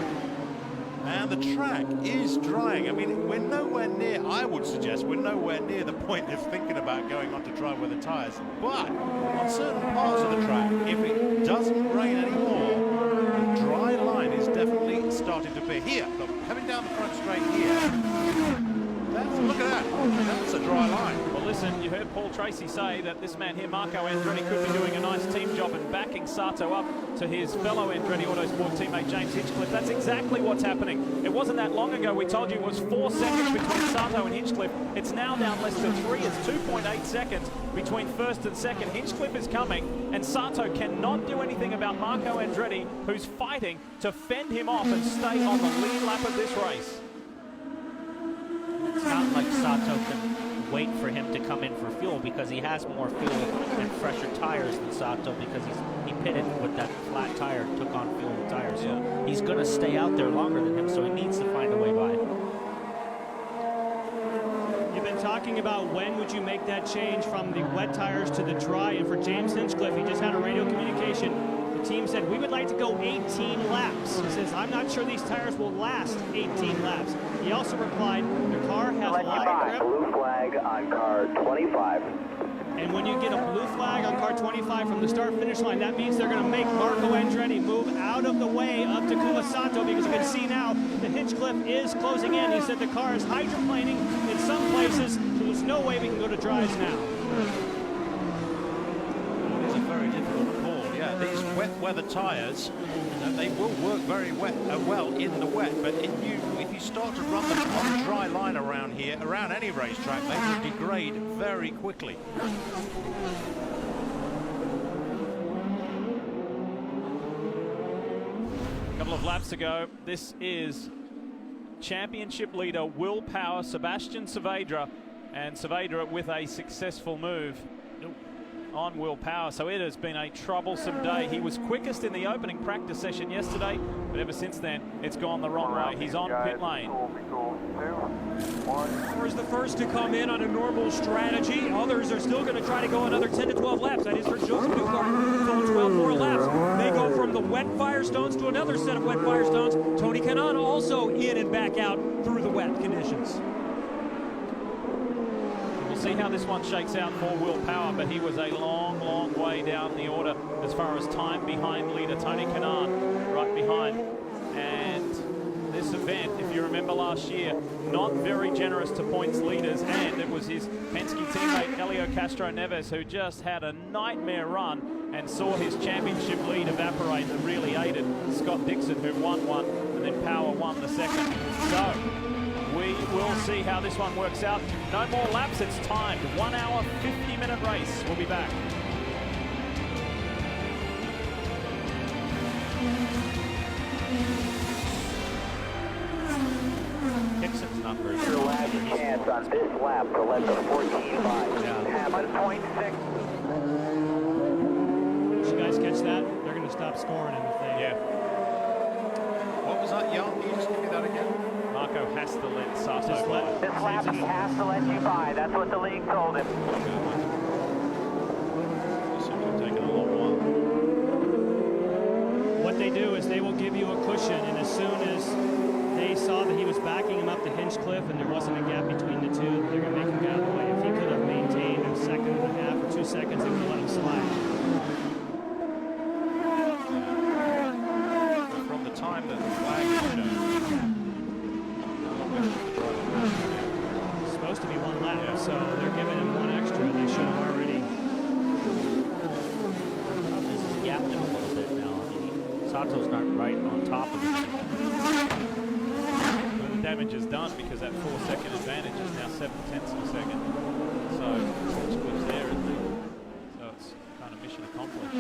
[SPEAKER 15] And the track is drying. I mean, we're nowhere near, I would suggest, we're nowhere near the point of thinking about going on to dry weather tires. But on certain parts of the track, if it doesn't rain anymore, the dry line is definitely starting to appear. Here, look, coming down the front straight here. Look at that. That's a dry line.
[SPEAKER 1] Well, listen, you heard Paul Tracy say that this man here, Marco Andretti, could be doing a nice team job and backing Sato up to his fellow Andretti Autosport teammate James Hinchcliffe. That's exactly what's happening. It wasn't that long ago we told you it was 4 seconds between Sato and Hinchcliffe. It's now down less than 3. It's 2.8 seconds between first and second. Hinchcliffe is coming, and Sato cannot do anything about Marco Andretti, who's fighting to fend him off and stay on the lead lap of this race.
[SPEAKER 14] It's not like Sato can wait for him to come in for fuel, because he has more fuel and fresher tires than Sato, because he pitted with that flat tire, took on fuel and tires. So he's going to stay out there longer than him, so he needs to find a way by.
[SPEAKER 3] You've been talking about when would you make that change from the wet tires to the dry, and for James Hinchcliffe, he just had a radio communication. The team said, we would like to go 18 laps. He says, I'm not sure these tires will last 18 laps. He also replied, the car has live grip.
[SPEAKER 6] Blue flag on car 25.
[SPEAKER 3] And when you get a blue flag on car 25 from the start-finish line, that means they're going to make Marco Andretti move out of the way of Takuma Sato, because you can see now the Hinchcliffe is closing in. He said the car is hydroplaning in some places, so there's no way we can go to dries now.
[SPEAKER 15] It is a very difficult call. Yeah, these wet weather tires, they will work very well in the wet, but if you start to run them on a dry line around here, around any racetrack, they will degrade very quickly.
[SPEAKER 1] A couple of laps ago, this is championship leader Will Power, Sebastian Saavedra, and Saavedra with a successful move on Will Power. So it has been a troublesome day. He was quickest in the opening practice session yesterday, but ever since then it's gone the wrong way. He's on pit lane.
[SPEAKER 2] Power is the first to come in on a normal strategy. Others are still going to try to go another 10 to 12 laps. That is for Joseph Newgarden, going 12 more laps. They go from the wet Firestones to another set of wet Firestones. Tony Kanaan also in and back out through the wet conditions.
[SPEAKER 1] See how this one shakes out for Will Power, but he was a long way down the order as far as time behind leader Tony Kanaan, right behind. And this event. If you remember last year, not very generous to points leaders, and it was his Penske teammate Helio Castro-Neves who just had a nightmare run and saw his championship lead evaporate. That really aided Scott Dixon, who won one, and then Power won the second. So we will see how this one works out. No more laps, it's timed. 1 hour, 50-minute race. We'll be back.
[SPEAKER 14] Dixon's not very good.
[SPEAKER 6] Your last chance on this lap to let the 14.5 happen. 1.6.
[SPEAKER 2] Did you guys catch that? They're going to stop scoring in the thing.
[SPEAKER 15] Yeah. What was that, Jan? Can you just give me that again?
[SPEAKER 1] Marco has to let Sato by.
[SPEAKER 6] This lap he has to let you by. That's what the league told him.
[SPEAKER 15] This would have taken a long while.
[SPEAKER 2] What they do is they will give you a cushion, and as soon as they saw that he was backing him up to Hinchcliffe and there wasn't a gap between the two, they're going to make him get out of the way. If he could have maintained a second and a half or 2 seconds, they would have let him slide.
[SPEAKER 15] From the time that the flag is shown.
[SPEAKER 2] It's supposed to be 1 lap, so they're giving him 1 extra. They should have already.
[SPEAKER 14] This is gapped him a little bit now. I mean, Sato's not right on top of him.
[SPEAKER 1] The damage is done because that 4-second advantage is now 7/10 of a second. So Hinchcliffe's there, isn't he? So it's kind of mission accomplished.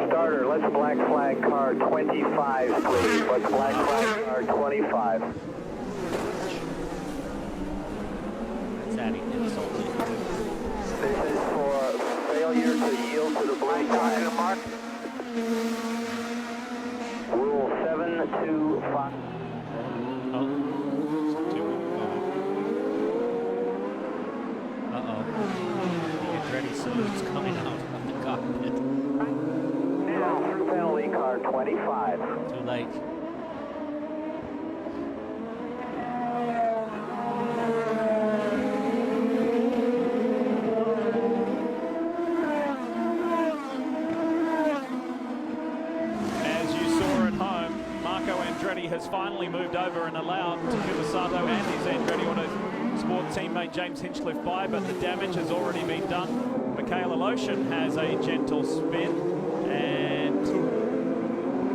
[SPEAKER 6] Starter, let's black flag car 25, please. Let's black flag car 25.
[SPEAKER 14] That's adding insult.
[SPEAKER 6] This is for failure to yield to the blue flag. Mark. Rule 725.
[SPEAKER 14] Uh-oh. Get ready, salutes coming out of the cockpit.
[SPEAKER 6] Now through penalty car 25.
[SPEAKER 14] Too late.
[SPEAKER 1] Has finally moved over and allowed Takuma Sato and his Andretti Auto Sport teammate James Hinchcliffe by, but the damage has already been done. Michaela Lotion has a gentle spin, and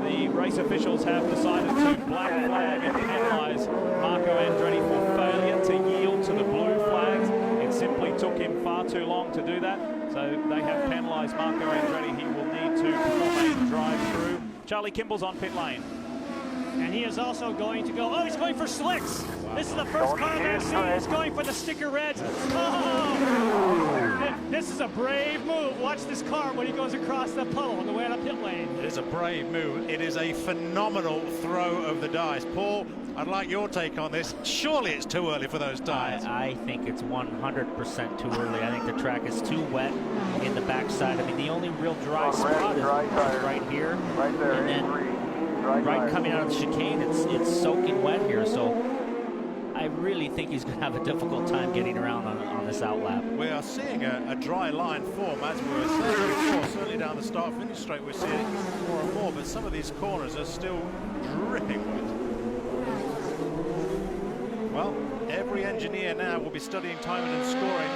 [SPEAKER 1] the race officials have decided to black flag and penalise Marco Andretti for failure to yield to the blue flags. It simply took him far too long to do that, so they have penalised Marco Andretti. He will need to perform a drive-through. Charlie Kimball's on pit lane.
[SPEAKER 2] And he is also going to go, oh, he's going for slicks. Wow. This is the first car I've seen. He's going for the sticker reds. Oh, this is a brave move. Watch this car when he goes across the puddle on the way out of pit lane.
[SPEAKER 15] It is a brave move. It is a phenomenal throw of the dice. Paul, I'd like your take on this. Surely it's too early for those tires.
[SPEAKER 14] I think it's 100% too early. I think the track is too wet in the backside. I mean, the only real dry spot is right here.
[SPEAKER 6] Right there,
[SPEAKER 14] and then right coming out of the chicane, it's soaking wet here, so I really think he's going to have a difficult time getting around on this outlap.
[SPEAKER 15] We are seeing a dry line form, as we were saying before. Certainly down the start-finish straight, we're seeing it more and more, but some of these corners are still dripping wet. Well, every engineer now will be studying timing and scoring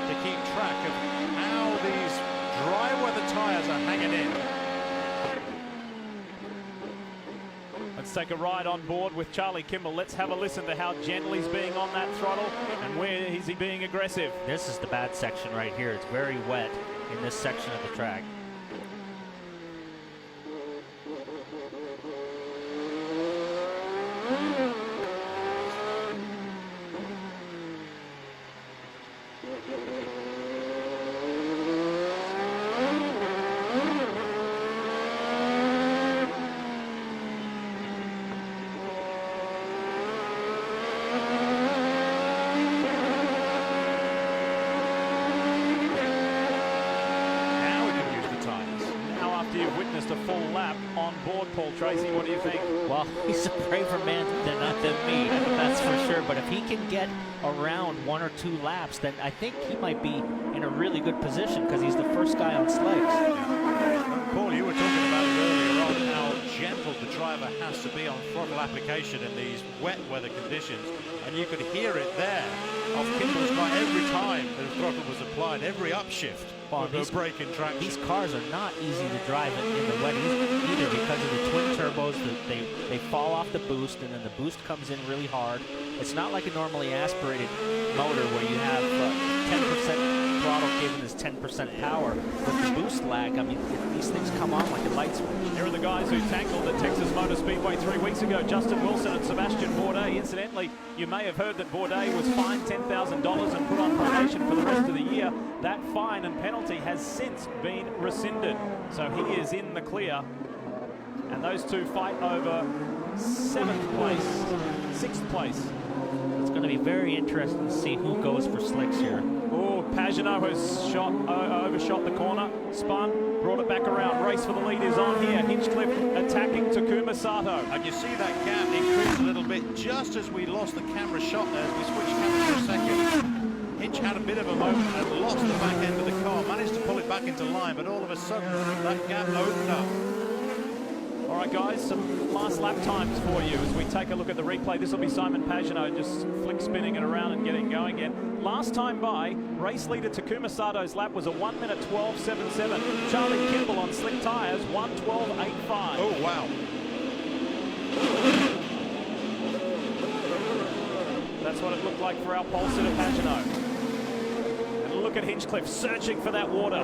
[SPEAKER 15] to keep track of how these dry weather tires are hanging in.
[SPEAKER 1] Let's take a ride on board with Charlie Kimball. Let's have a listen to how gentle he's being on that throttle and where is he being aggressive.
[SPEAKER 14] This is the bad section right here. It's very wet in this section of the track.
[SPEAKER 1] A full lap on board, Paul Tracy. What do you think?
[SPEAKER 14] Well, he's a braver man than me, that's for sure. But if he can get around 1 or 2 laps, then I think he might be in a really good position because he's the first guy on slicks.
[SPEAKER 15] Paul, you were talking about it earlier on how gentle driver has to be on throttle application in these wet weather conditions, and you could hear it there off Kimball's car every time the throttle was applied, every upshift.
[SPEAKER 14] Well,
[SPEAKER 15] these braking traction.
[SPEAKER 14] These cars are not easy to drive in the wet either because of the twin turbos. They fall off the boost, and then the boost comes in really hard. It's not like a normally aspirated motor where you have 10% throttle given as 10% power. With the boost lag, I mean, these things come on like a light switch.
[SPEAKER 1] Here are the guys who tackled at Texas Motor Speedway 3 weeks ago, Justin Wilson and Sebastian Bourdais. Incidentally, you may have heard that Bourdais was fined $10,000 and put on probation for the rest of the year. That fine and penalty has since been rescinded. So he is in the clear. And those two fight over 7th place, 6th place.
[SPEAKER 14] It's going to be very interesting to see who goes for slicks here.
[SPEAKER 1] Oh, Pagenaud has overshot the corner, spun, brought it back around. Race for the lead is on here. Hinchcliffe attacking Takuma Sato.
[SPEAKER 15] And you see that gap increase a little bit just as we lost the camera shot there, as we switched cameras for a second. Hinch had a bit of a moment and lost the back end of the car, managed to pull it back into line, but all of a sudden that gap opened up.
[SPEAKER 1] All right, guys, some last lap times for you as we take a look at the replay. This will be Simon Pagenaud just flick spinning it around and getting going again. Last time by, race leader Takuma Sato's lap was a 1 minute 12.77. Charlie Kimball on slick tyres, 1:12.85.
[SPEAKER 15] Oh, wow.
[SPEAKER 1] That's what it looked like for our pole sitter Pagenaud. And look at Hinchcliffe searching for that water.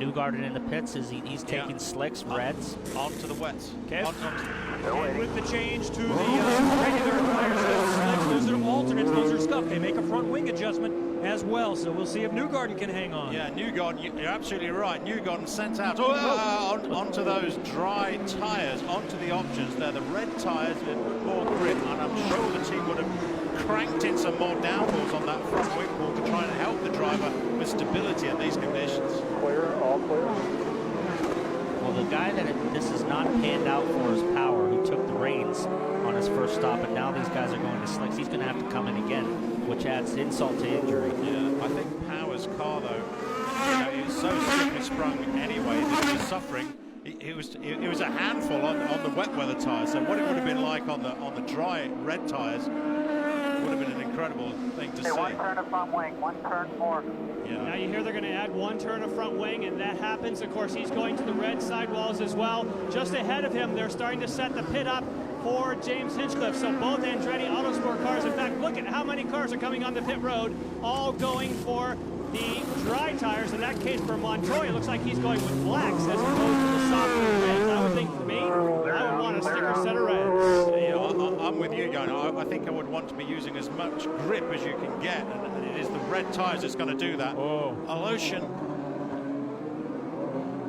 [SPEAKER 14] Newgarden in the pits as he's taking slicks, reds.
[SPEAKER 15] On to the wets.
[SPEAKER 2] And with the change to the regular tires, those are alternates, those are scuffed. They make a front wing adjustment as well, so we'll see if Newgarden can hang on.
[SPEAKER 15] Yeah, Newgarden, you're absolutely right. Newgarden sent out onto those dry tires, onto the options there. The red tires with more grip, and I'm sure the team would have cranked in some more downforce on that front wing ball to try and help the driver with stability in these conditions.
[SPEAKER 6] Clear, all clear.
[SPEAKER 14] Well, the guy that this is not panned out for his power, who took the reins on his first stop, and now these guys are going to slicks, he's going to have to come in again, which adds insult to injury.
[SPEAKER 15] Yeah, I think Power's car, though, is so sickly sprung anyway that he was suffering. It was a handful on the wet weather tyres, so what it would have been like on the dry red tyres would have been an incredible thing to see.
[SPEAKER 6] One turn of front wing, one turn more.
[SPEAKER 15] Yeah.
[SPEAKER 3] Now you hear they're going to add one turn of front wing, and that happens. Of course, he's going to the red sidewalls as well. Just ahead of him, they're starting to set the pit up for James Hinchcliffe. So both Andretti Autosport cars, in fact, look at how many cars are coming on the pit road, all going for the dry tires. In that case, for Montoya, it looks like he's going with blacks as opposed to the soft reds. I would think for me, I would want a sticker set of reds.
[SPEAKER 15] Yeah, I'm with you, Guy. I think I would want to be using as much grip as you can get, and it is the red tyres that's going to do that.
[SPEAKER 1] Oh.
[SPEAKER 15] Alosian.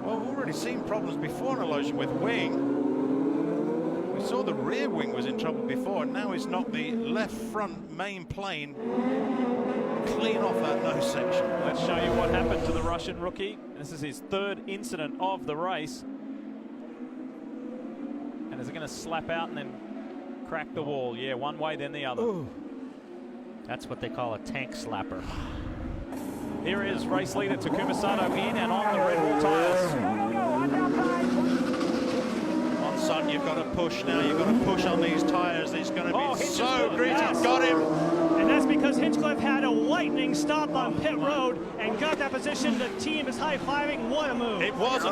[SPEAKER 15] Well, we've already seen problems before in Alosian with wing. We saw the rear wing was in trouble before, and now he's knocked the left front main plane clean off that nose section.
[SPEAKER 1] Let's show you what happened to the Russian rookie. This is his third incident of the race. And is it going to slap out and then crack the wall? Yeah, one way, then the other.
[SPEAKER 14] Ooh. That's what they call a tank slapper.
[SPEAKER 1] Here is race leader Takuma Sato in and on the red wall tyres.
[SPEAKER 15] On Son, you've got to push now. You've got to push on these tyres. It's going to be so gritty.
[SPEAKER 3] Yes.
[SPEAKER 15] Got him.
[SPEAKER 3] And that's because Hinchcliffe had a lightning stop on pit road and got that position. The team is high-fiving. What a move.
[SPEAKER 15] It was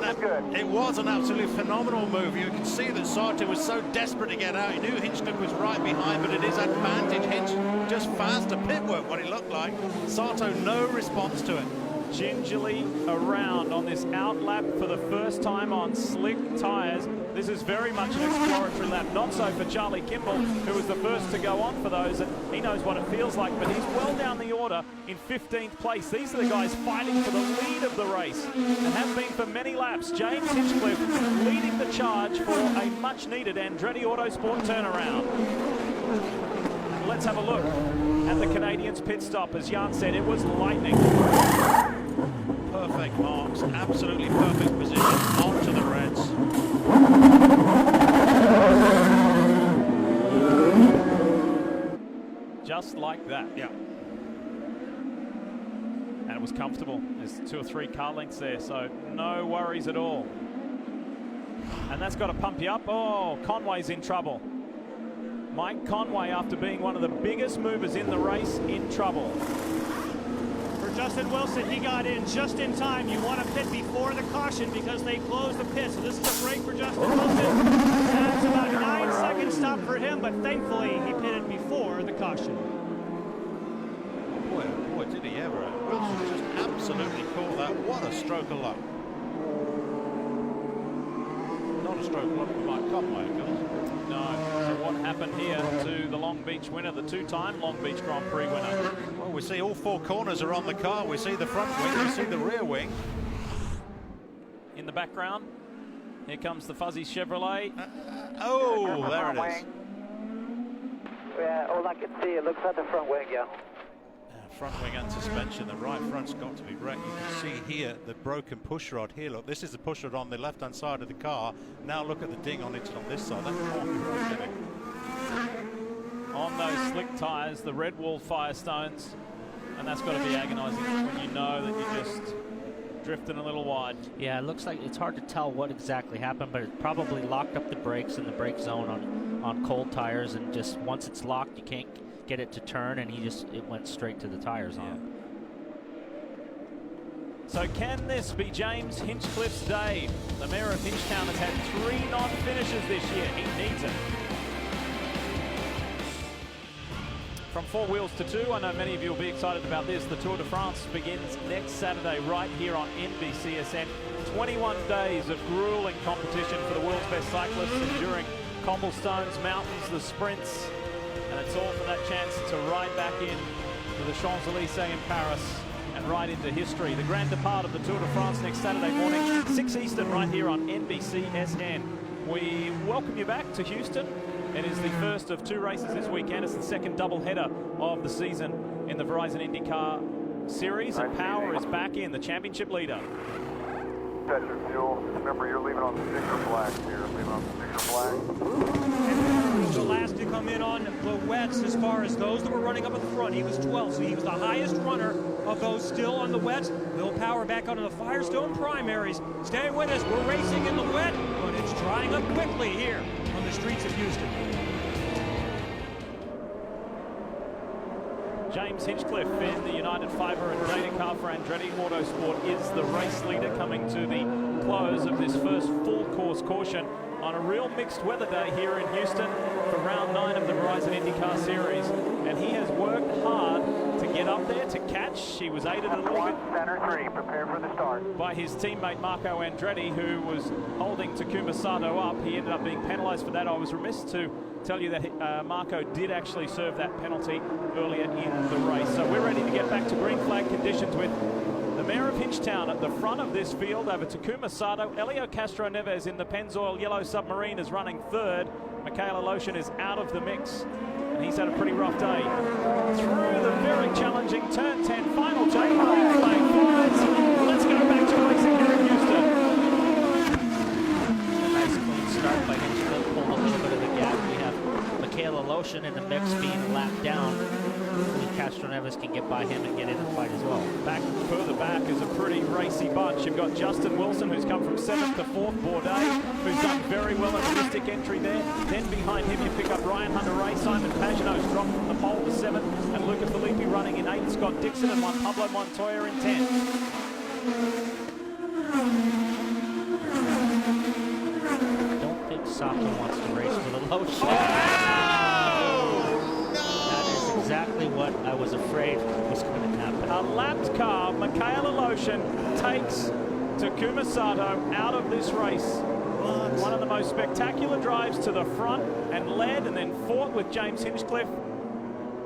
[SPEAKER 15] an absolutely phenomenal move. You can see that Sato was so desperate to get out. He knew Hinchcliffe was right behind, but it is advantage. Hinch just faster pit work, what it looked like. Sato, no response to it.
[SPEAKER 1] Gingerly around on this out lap for the first time on slick tyres. This is very much an exploratory lap. Not so for Charlie Kimball, who was the first to go on for those, and he knows what it feels like, but he's well down the order in 15th place. These are the guys fighting for the lead of the race and have been for many laps. James Hinchcliffe leading the charge for a much-needed Andretti Autosport turnaround. Let's have a look at the Canadians' pit stop. As Jan said, it was lightning.
[SPEAKER 15] Perfect marks, absolutely perfect position onto the reds.
[SPEAKER 1] Just like that.
[SPEAKER 15] Yeah.
[SPEAKER 1] And it was comfortable. There's 2 or 3 car lengths there, so no worries at all. And that's got to pump you up. Oh, Conway's in trouble. Mike Conway, after being one of the biggest movers in the race, in trouble.
[SPEAKER 2] For Justin Wilson, he got in just in time. You want to pit before the caution because they close the pit. So this is a break for Justin Wilson. That's about a 9-second stop for him, but thankfully he pitted before the caution.
[SPEAKER 15] Boy, oh boy, did he ever. Wilson just absolutely caught that. What a stroke of luck. Not a stroke of luck for Mike Conway, of course.
[SPEAKER 1] No. So what happened here to the Long Beach winner, the two-time Long Beach Grand Prix winner?
[SPEAKER 15] Well, we see all four corners are on the car. We see the front wing, we see the rear wing.
[SPEAKER 1] In the background, here comes the fuzzy Chevrolet.
[SPEAKER 15] Oh, there it is.
[SPEAKER 6] Yeah, all I can see, it looks like the front wing, yeah.
[SPEAKER 15] Front wing and suspension, the right front's got to be wrecked. You can see here the broken push rod here. Look, this is the push rod on the left-hand side of the car. Now look at the ding on it on this side. That can't be right, can it?
[SPEAKER 1] On those slick tyres, the red wall Firestones, and that's got to be agonising when you know that you're just drifting a little wide.
[SPEAKER 14] Yeah, it looks like it's hard to tell what exactly happened, but it probably locked up the brakes in the brake zone on cold tires, and just once it's locked, you can't get it to turn, and it went straight to the tires on him.
[SPEAKER 1] So can this be James Hinchcliffe's day? The mayor of Hinchtown has had 3 non-finishes this year. He needs it. From 4 wheels to 2, I know many of you will be excited about this. The Tour de France begins next Saturday right here on NBCSN. 21 days of grueling competition for the world's best cyclists, enduring cobblestones, mountains, the sprints, and it's all for that chance to ride back in to the Champs-Élysées in Paris and ride into history. The grand depart of the Tour de France next Saturday morning, 6 Eastern, right here on NBCSN. We welcome you back to Houston. It is the first of 2 races this weekend. It's the second doubleheader of the season in the Verizon IndyCar Series, and Power is back in, the championship leader.
[SPEAKER 17] That's your fuel. Remember, you're leaving on sticker black here. Leaving on sticker black.
[SPEAKER 2] The last to come in on the wets, as far as those that were running up at the front, he was 12, so he was the highest runner of those still on the wets. Will Power back onto the Firestone primaries. Stay with us. We're racing in the wet, but it's drying up quickly here on the streets of Houston.
[SPEAKER 1] James Hinchcliffe in the United Fiber and Data car for Andretti Autosport is the race leader, coming to the close of this first full course caution on a real mixed weather day here in Houston for round 9 of the Verizon IndyCar Series. And he has worked hard to get up there to catch. He was aided a little bit
[SPEAKER 6] Center 3, prepare for the start.
[SPEAKER 1] by his teammate Marco Andretti, who was holding Takuma Sato up. He ended up being penalised for that. I was remiss to tell you that Marco did actually serve that penalty earlier in the race. So we're ready to get back to green flag conditions with the mayor of Hinchtown at the front of this field over Takuma Sato. Elio Castro Neves in the Pennzoil Yellow Submarine is running 3rd. Michaela Lotion is out of the mix, and he's had a pretty rough day. Through the very challenging turn 10 final take, green flag flies. Let's go back to racing here in Houston.
[SPEAKER 14] A nice clean start by Hinchcliffe, pulled a little bit of a gap. We have Michaela Lotion in the mix being lapped down. Castro Neves can get by him and get in the fight as well.
[SPEAKER 1] Further back is a pretty racy bunch. You've got Justin Wilson, who's come from 7th to 4th, Bourdais, who's done very well in the mystic entry there. Then behind him you pick up Ryan Hunter-Ray, Simon Pagenaud's dropped from the pole to 7th, and Luca Filippi running in 8th, Scott Dixon and Juan Pablo Montoya in 10th.
[SPEAKER 14] I don't think Sato wants to race with a Lotion. Exactly what I was afraid was going to happen.
[SPEAKER 1] A lapped car, Michaela Lotion takes Takuma Sato out of this race. One of the most spectacular drives to the front, and led and then fought with James Hinchcliffe,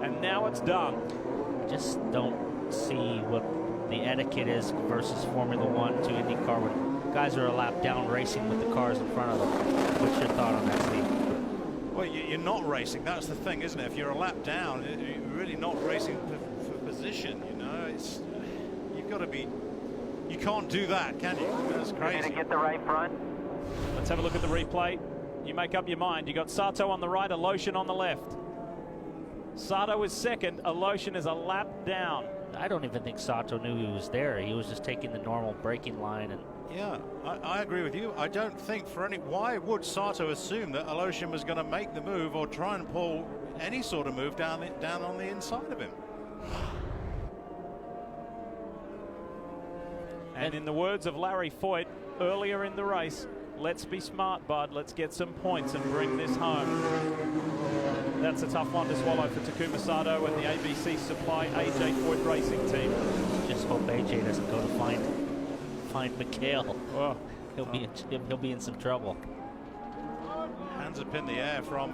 [SPEAKER 1] and now it's done.
[SPEAKER 14] Just don't see what the etiquette is versus Formula 1 to IndyCar when guys are a lap down racing with the cars in front of them. What's your thought on that, Steve?
[SPEAKER 15] Well, you're not racing. That's the thing, isn't it? If you're a lap down, you're really not racing for position, you know. You've got to be... You can't do that, can you? That's crazy.
[SPEAKER 6] To get the right front.
[SPEAKER 1] Let's have a look at the replay. You make up your mind. You got Sato on the right, a Lotion on the left. Sato is second. Aloshin is a lap down.
[SPEAKER 14] I don't even think Sato knew he was there. He was just taking the normal braking line. And
[SPEAKER 15] yeah, I agree with you. I don't think why would Sato assume that Aloshin was going to make the move or try and pull any sort of move down on the inside of him?
[SPEAKER 1] And in the words of Larry Foyt earlier in the race, let's be smart, bud. Let's get some points and bring this home. That's a tough one to swallow for Takuma Sato and the ABC Supply AJ Foyt Racing team.
[SPEAKER 14] Just hope AJ doesn't go to find Mikhail.
[SPEAKER 1] Oh.
[SPEAKER 14] He'll be in some trouble.
[SPEAKER 15] Hands up in the air from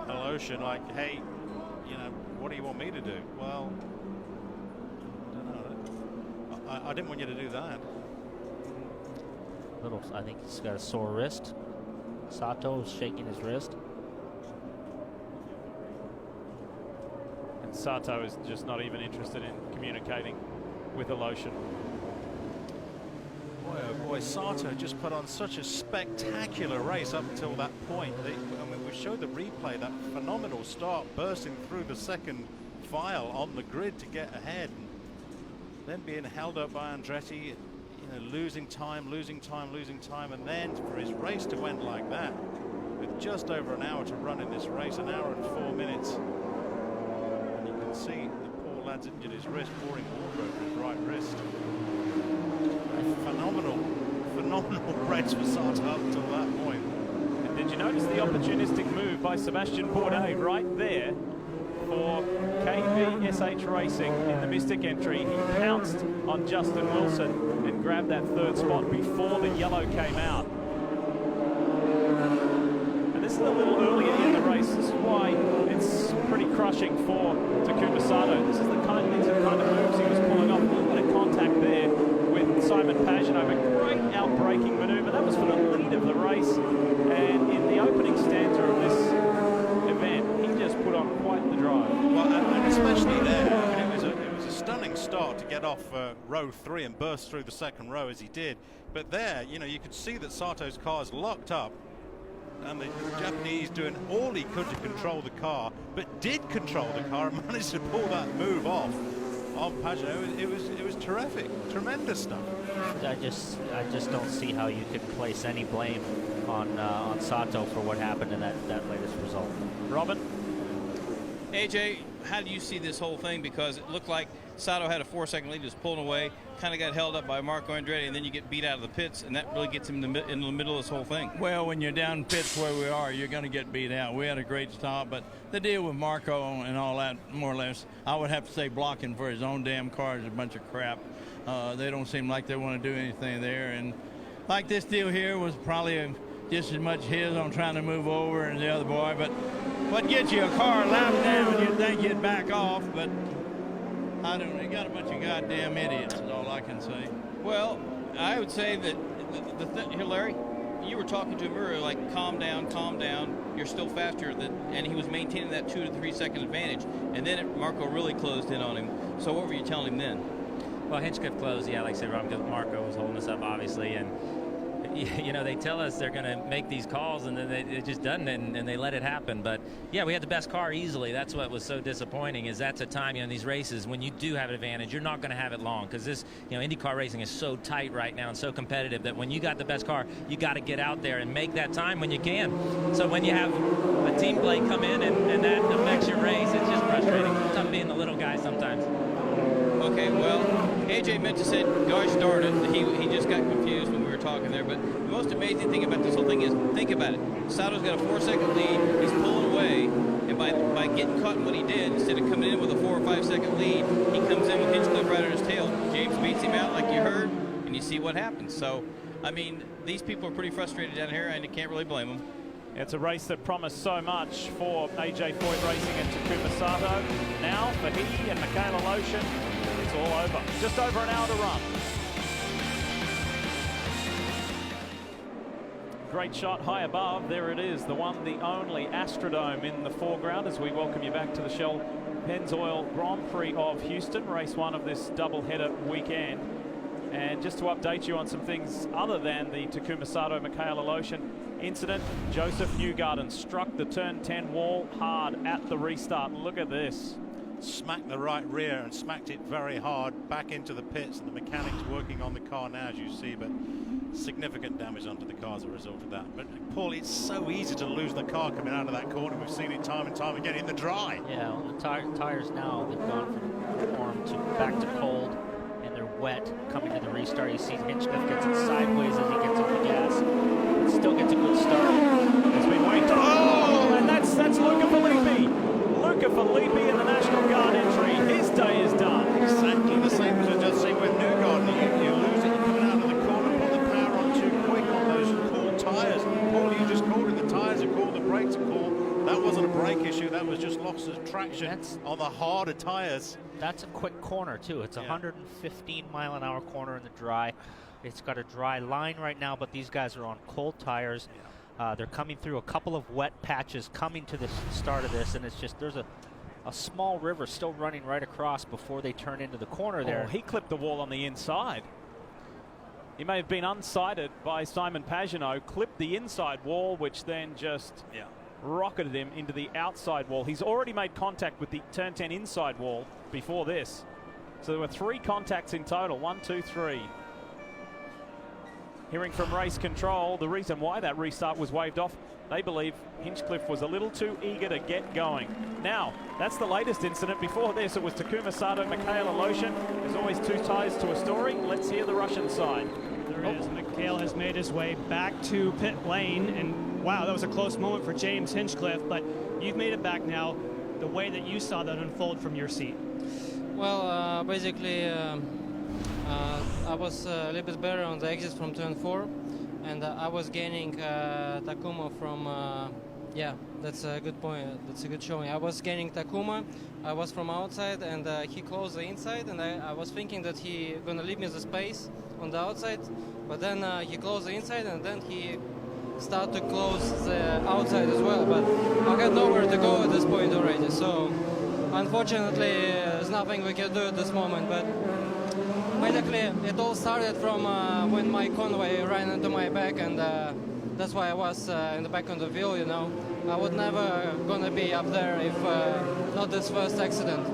[SPEAKER 15] Aloshin, like, hey, you know, what do you want me to do? Well, I don't know. I didn't want you to do that.
[SPEAKER 14] I think he's got a sore wrist. Sato is shaking his wrist.
[SPEAKER 1] And Sato is just not even interested in communicating with Aloshin.
[SPEAKER 15] Boy, oh boy, Sato just put on such a spectacular race up until that point. I mean, we showed the replay, that phenomenal start, bursting through the second file on the grid to get ahead. And then being held up by Andretti, losing time, and then for his race to end like that, with just over an hour to run in this race, an hour and 4 minutes. And you can see the poor lad's injured his wrist, pouring water over his right wrist. A phenomenal race for Sato up until that point.
[SPEAKER 1] And did you notice the opportunistic move by Sebastian Bourdais right there for KVSH Racing in the Mystic entry? He pounced on Justin Wilson and grabbed that third spot before the yellow came out. And this is a little earlier in the race. This is why it's pretty crushing for Takuma Sato. These are the kind of moves he was pulling off. A little bit of contact there with Simon Pagenaud, but great out-braking maneuver. That was for the lead of the race. And in the opening stanza of this event, he just put on quite the drive.
[SPEAKER 15] Well, and especially there, I mean, it was a stunning start to get off row 3 and burst through the second row as he did. But there, you could see that Sato's car's locked up, and the Japanese doing all he could to control the car, but did control the car and managed to pull that move off on Pagenaud. It was terrific, tremendous stuff.
[SPEAKER 14] I just don't see how you could place any blame on Sato for what happened in that latest result.
[SPEAKER 1] Robin?
[SPEAKER 12] AJ, how do you see this whole thing? Because it looked like Sato had a 4-second lead, just pulling away, kind of got held up by Marco Andretti, and then you get beat out of the pits, and that really gets him in the middle of this whole thing.
[SPEAKER 18] Well, when you're down pits where we are, you're going to get beat out. We had a great stop, but the deal with Marco and all that, more or less, I would have to say blocking for his own damn car is a bunch of crap. They don't seem like they want to do anything there, and like this deal here was probably just as much his on trying to move over and the other boy, but what gets you a car lap down, you'd think you'd back off, but I don't know. You got a bunch of goddamn idiots is all I can say.
[SPEAKER 12] Well, I would say that here, Larry, you were talking to him earlier, like, calm down, you're still faster, and he was maintaining that 2 to 3 second advantage, and then Marco really closed in on him. So what were you telling him then?
[SPEAKER 16] Well, Hinchcliffe closed, yeah, like I said, Rob, because Marco was holding us up, obviously, and they tell us they're going to make these calls, and then it just doesn't, and they let it happen. But yeah, we had the best car easily. That's what was so disappointing. Is that's a time in these races when you do have an advantage, you're not going to have it long, because this IndyCar racing is so tight right now and so competitive that when you got the best car, you got to get out there and make that time when you can. So when you have a team blade come in and that affects your race, it's just frustrating. It's tough being the little guy sometimes.
[SPEAKER 12] Okay, well, AJ meant to say, gosh darn it, he just got confused when we were talking there, but the most amazing thing about this whole thing is, think about it, Sato's got a 4-second lead, he's pulling away, and by getting caught in what he did, instead of coming in with a 4 or 5 second lead, he comes in with Hinchcliffe right on his tail. James beats him out like you heard, and you see what happens. So, I mean, these people are pretty frustrated down here, and you can't really blame them.
[SPEAKER 1] It's a race that promised so much for AJ Foyt Racing and Takuma Sato. Now, for he and Mikhail Aloshin, it's all over. Just over an hour to run. Great shot high above. There it is, the one, the only Astrodome in the foreground as we welcome you back to the Shell Pennzoil Grand Prix of Houston, race 1 of this doubleheader weekend. And just to update you on some things other than the Takuma Sato, Mikhail Aloshin, incident. Joseph Newgarden struck the turn 10 wall hard at the restart. Look at this.
[SPEAKER 15] Smacked the right rear and smacked it very hard back into the pits, and the mechanics working on the car now, as you see, but significant damage onto the car as a result of that. But Paul, it's so easy to lose the car coming out of that corner. We've seen it time and time again in the dry.
[SPEAKER 14] Yeah, well, the tires now, they've gone from warm to back to cold, and they're wet coming to the restart. You see Hinchcliffe gets it sideways as he gets on the gas. But still gets a good start.
[SPEAKER 1] It's been waiting. Oh, and that's Luca Filippi. Luca Filippi in the National Guard entry. His day is done.
[SPEAKER 15] Exactly the same as we just seen with Newgarden. You lose it, you're coming out of the corner, put the power on too quick on those cool tyres. Paul, you just called it. The tyres are cool, the brakes are cool. That wasn't a brake issue, that was just loss of traction on the harder tyres.
[SPEAKER 14] That's a quick corner, too. It's a 115-mile-an-hour corner in the dry. It's got a dry line right now, but these guys are on cold tires. They're coming through a couple of wet patches coming to the start of this, and it's just there's a small river still running right across before they turn into the corner there.
[SPEAKER 1] Oh, he clipped the wall on the inside. He may have been unsighted by Simon Pagenaud, clipped the inside wall, which then just rocketed him into the outside wall. He's already made contact with the turn 10 inside wall before this. So there were 3 contacts in total, 1, 2, 3. Hearing from race control, the reason why that restart was waved off, they believe Hinchcliffe was a little too eager to get going. Now, that's the latest incident. Before this, it was Takuma Sato, Mikhail Aloshin. There's always 2 ties to a story. Let's hear the Russian side.
[SPEAKER 3] There is. Mikhail has made his way back to pit lane, and wow, that was a close moment for James Hinchcliffe, but you've made it back now. The way that you saw that unfold from your seat.
[SPEAKER 19] Well, basically, I was a little bit better on the exit from turn 4, and I was gaining Takuma from, yeah, that's a good point, that's a good showing. I was gaining Takuma, I was from outside, and he closed the inside, and I was thinking that he gonna leave me the space on the outside, but then he closed the inside, and then he started to close the outside as well, but I had nowhere to go at this point already, so unfortunately there's nothing we can do at this moment, but basically, it all started from when my Conway ran into my back, and that's why I was in the back of the wheel, you know. I would never gonna be up there if not this first accident.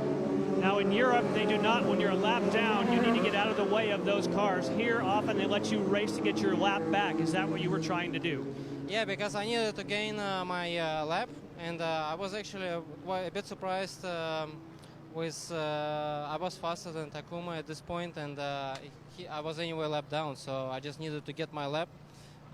[SPEAKER 3] Now in Europe, they do not, when you're a lap down, you need to get out of the way of those cars. Here, often they let you race to get your lap back. Is that what you were trying to do?
[SPEAKER 19] Yeah, because I needed to gain my lap, and I was actually a bit surprised I was faster than Takuma at this point, and I was anyway lap down, so I just needed to get my lap,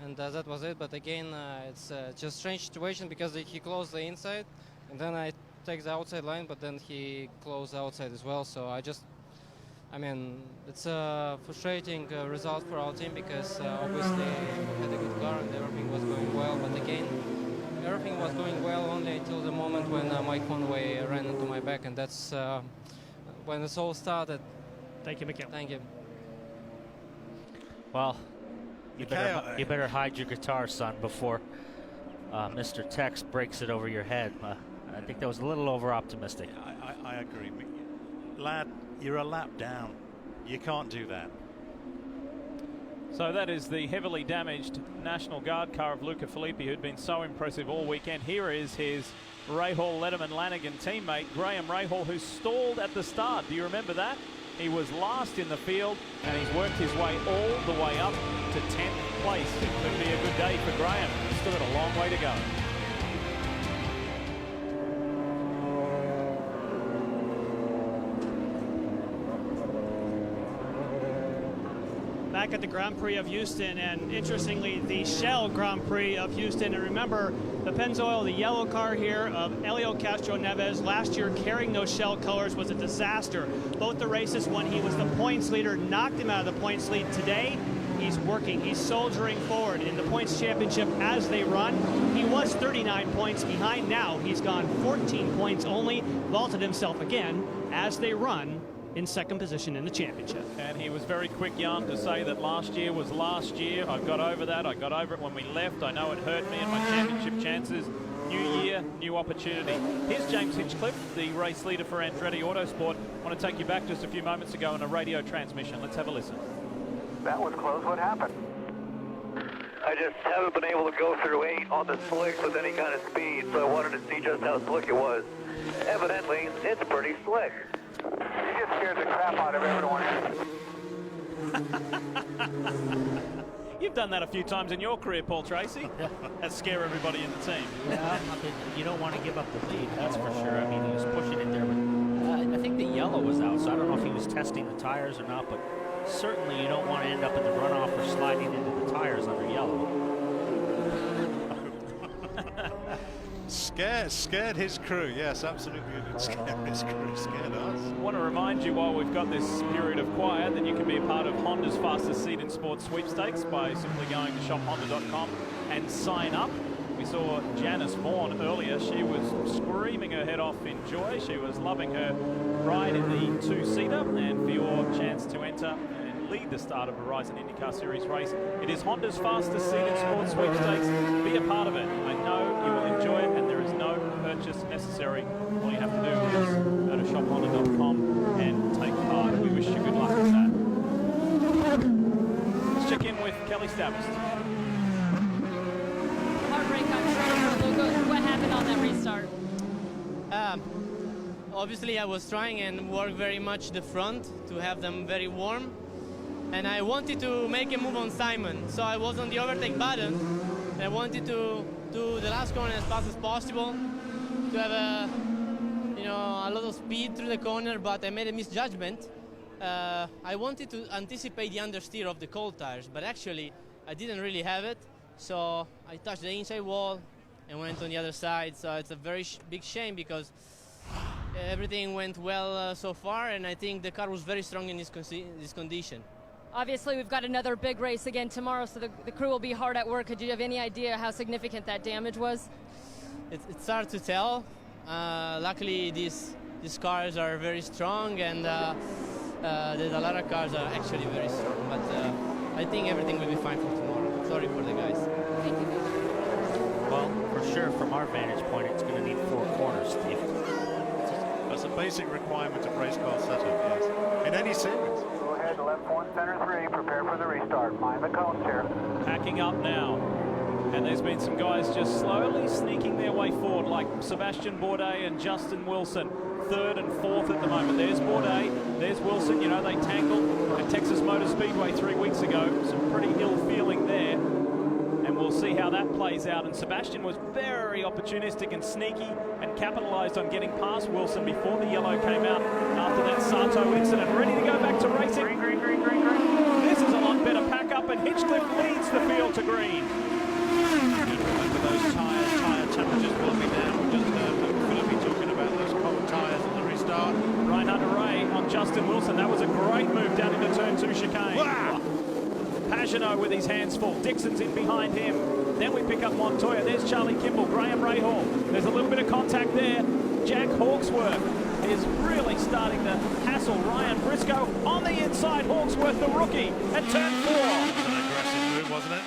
[SPEAKER 19] and that was it. But again, it's just a strange situation because he closed the inside, and then I take the outside line, but then he closed the outside as well. So I mean, it's a frustrating result for our team because obviously we had a good car and everything was going well, but again, everything was going well only until the moment when Mike Conway ran into my back, and that's when this all started.
[SPEAKER 3] Thank you, Mikhail.
[SPEAKER 19] Thank you.
[SPEAKER 14] Well, you better hide your guitar, son, before Mr. Tex breaks it over your head. I think that was a little over-optimistic.
[SPEAKER 15] I agree. Lad, you're a lap down. You can't do that.
[SPEAKER 1] So that is the heavily damaged National Guard car of Luca Filippi, who'd been so impressive all weekend. Here is his Rahal Letterman-Lanigan teammate, Graham Rahal, who stalled at the start. Do you remember that? He was last in the field, and he's worked his way all the way up to 10th place. It could be a good day for Graham. He's still got a long way to go.
[SPEAKER 3] Back at the Grand Prix of Houston, and interestingly, the Shell Grand Prix of Houston. And remember, the Pennzoil, the yellow car here of Helio Castro Neves, last year carrying those Shell colors was a disaster. Both the races when he was the points leader knocked him out of the points lead. Today, he's working, he's soldiering forward in the points championship as they run. He was 39 points behind. Now he's gone 14 points only, vaulted himself again as they run in second position in the championship.
[SPEAKER 1] And he was very quick, Jan, to say that last year was last year. I got over that. I got over it when we left. I know it hurt me and my championship chances. New year, new opportunity. Here's James Hinchcliffe, the race leader for Andretti Autosport. I want to take you back just a few moments ago in a radio transmission. Let's have a listen.
[SPEAKER 17] That was close. What happened?
[SPEAKER 6] I just haven't been able to go through 8 on the slicks with any kind of speed, so I wanted to see just how slick it was. Evidently, it's pretty slick.
[SPEAKER 17] You just scared the crap out of everyone.
[SPEAKER 1] You've done that a few times in your career, Paul Tracy. That scare everybody in the team.
[SPEAKER 14] Yeah, you don't want to give up the lead, that's for sure. I mean, he was pushing it there, but I think the yellow was out, so I don't know if he was testing the tires or not, but certainly you don't want to end up in the runoff or sliding into the tires under yellow.
[SPEAKER 15] Scared his crew, yes, absolutely. Scared his crew, scared us.
[SPEAKER 1] I want to remind you, while we've got this period of quiet, that you can be a part of Honda's fastest seat in sports sweepstakes by simply going to shophonda.com and sign up. We saw Janice Vaughan earlier. She was screaming her head off in joy. She was loving her ride in the two-seater. And for your chance to enter and lead the start of a Horizon IndyCar Series race, it is Honda's fastest seat in sports sweepstakes. Be a part of it. I know you will enjoy it, and there is no purchase necessary. All you have to do is go to shophonda.com and take part. We wish you good luck with that. Let's check in with Kelly Stavist.
[SPEAKER 4] Heartbreak, I'm sure. What happened on that restart?
[SPEAKER 19] Obviously, I was trying and work very much the front to have them very warm. And I wanted to make a move on Simon. So I was on the overtake button. And I wanted to do the last corner as fast as possible, to have a lot of speed through the corner, but I made a misjudgment. I wanted to anticipate the understeer of the cold tires, but actually I didn't really have it. So I touched the inside wall and went on the other side. So it's a very big shame, because everything went well so far, and I think the car was very strong in this condition.
[SPEAKER 4] Obviously, we've got another big race again tomorrow, so the crew will be hard at work. Did you have any idea how significant that damage was?
[SPEAKER 19] It's hard to tell. Luckily, these cars are very strong, and there's a lot of cars are actually very strong. But I think everything will be fine for tomorrow. Sorry for the guys.
[SPEAKER 4] Thank you.
[SPEAKER 14] Well, for sure, from our vantage point, it's going to need 4 corners, Steve.
[SPEAKER 15] That's a basic requirement of race car setup, yes. In any series.
[SPEAKER 17] Go ahead, left 1, center 3, prepare for the restart. Mind the cones here.
[SPEAKER 1] Packing up now. And there's been some guys just slowly sneaking their way forward, like Sebastian Bourdais and Justin Wilson, 3rd and 4th at the moment. There's Bourdais, there's Wilson. You know, they tangled at Texas Motor Speedway 3 weeks ago. Some pretty ill feeling there. And we'll see how that plays out. And Sebastian was very opportunistic and sneaky and capitalized on getting past Wilson before the yellow came out after that Sato incident. Ready to go back to racing.
[SPEAKER 17] Green.
[SPEAKER 1] This is a lot better pack up, and Hinchcliffe leads the field to green.
[SPEAKER 15] Remember those tyre temperatures will be down. We've just heard Philippi talking about those cold tyres at the restart.
[SPEAKER 1] Reinhard Ray on Justin Wilson. That was a great move down into turn 2 chicane.
[SPEAKER 15] Wow.
[SPEAKER 1] Pagenaud with his hands full. Dixon's in behind him. Then we pick up Montoya. There's Charlie Kimball, Graham Rahal. There's a little bit of contact there. Jack Hawksworth is really starting to hassle Ryan Briscoe on the inside. Hawksworth, the rookie, at turn 4.
[SPEAKER 15] An aggressive move, wasn't it?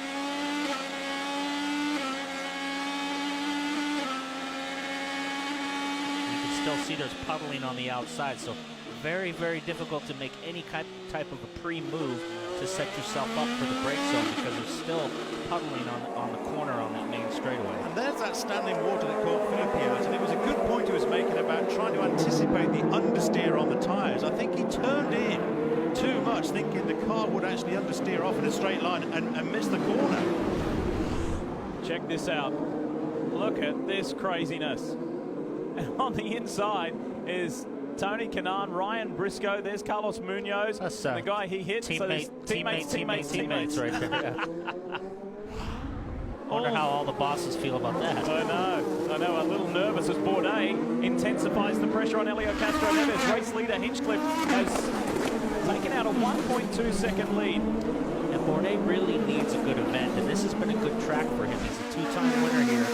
[SPEAKER 14] You can still see there's puddling on the outside, so very, very difficult to make any type of a pre-move to set yourself up for the brake zone, because there's still puddling on the corner on that main straightaway.
[SPEAKER 15] And there's that standing water that caught Philippi out, and it was a good point he was making about trying to anticipate the understeer on the tyres. I think he turned in too much, thinking the car would actually understeer off in a straight line and miss the corner.
[SPEAKER 1] Check this out. Look at this craziness. And on the inside is Tony Kanaan, Ryan Briscoe. There's Carlos Munoz, the guy he hit.
[SPEAKER 14] Teammates right there. Yeah.
[SPEAKER 1] Oh.
[SPEAKER 14] Wonder how all the bosses feel about that.
[SPEAKER 1] I know. A little nervous as Bourdais intensifies the pressure on Helio Castroneves. Race leader Hinchcliffe has taken out a 1.2 second lead.
[SPEAKER 14] And Bourdais really needs a good event, and this has been a good track for him. He's a 2-time winner here.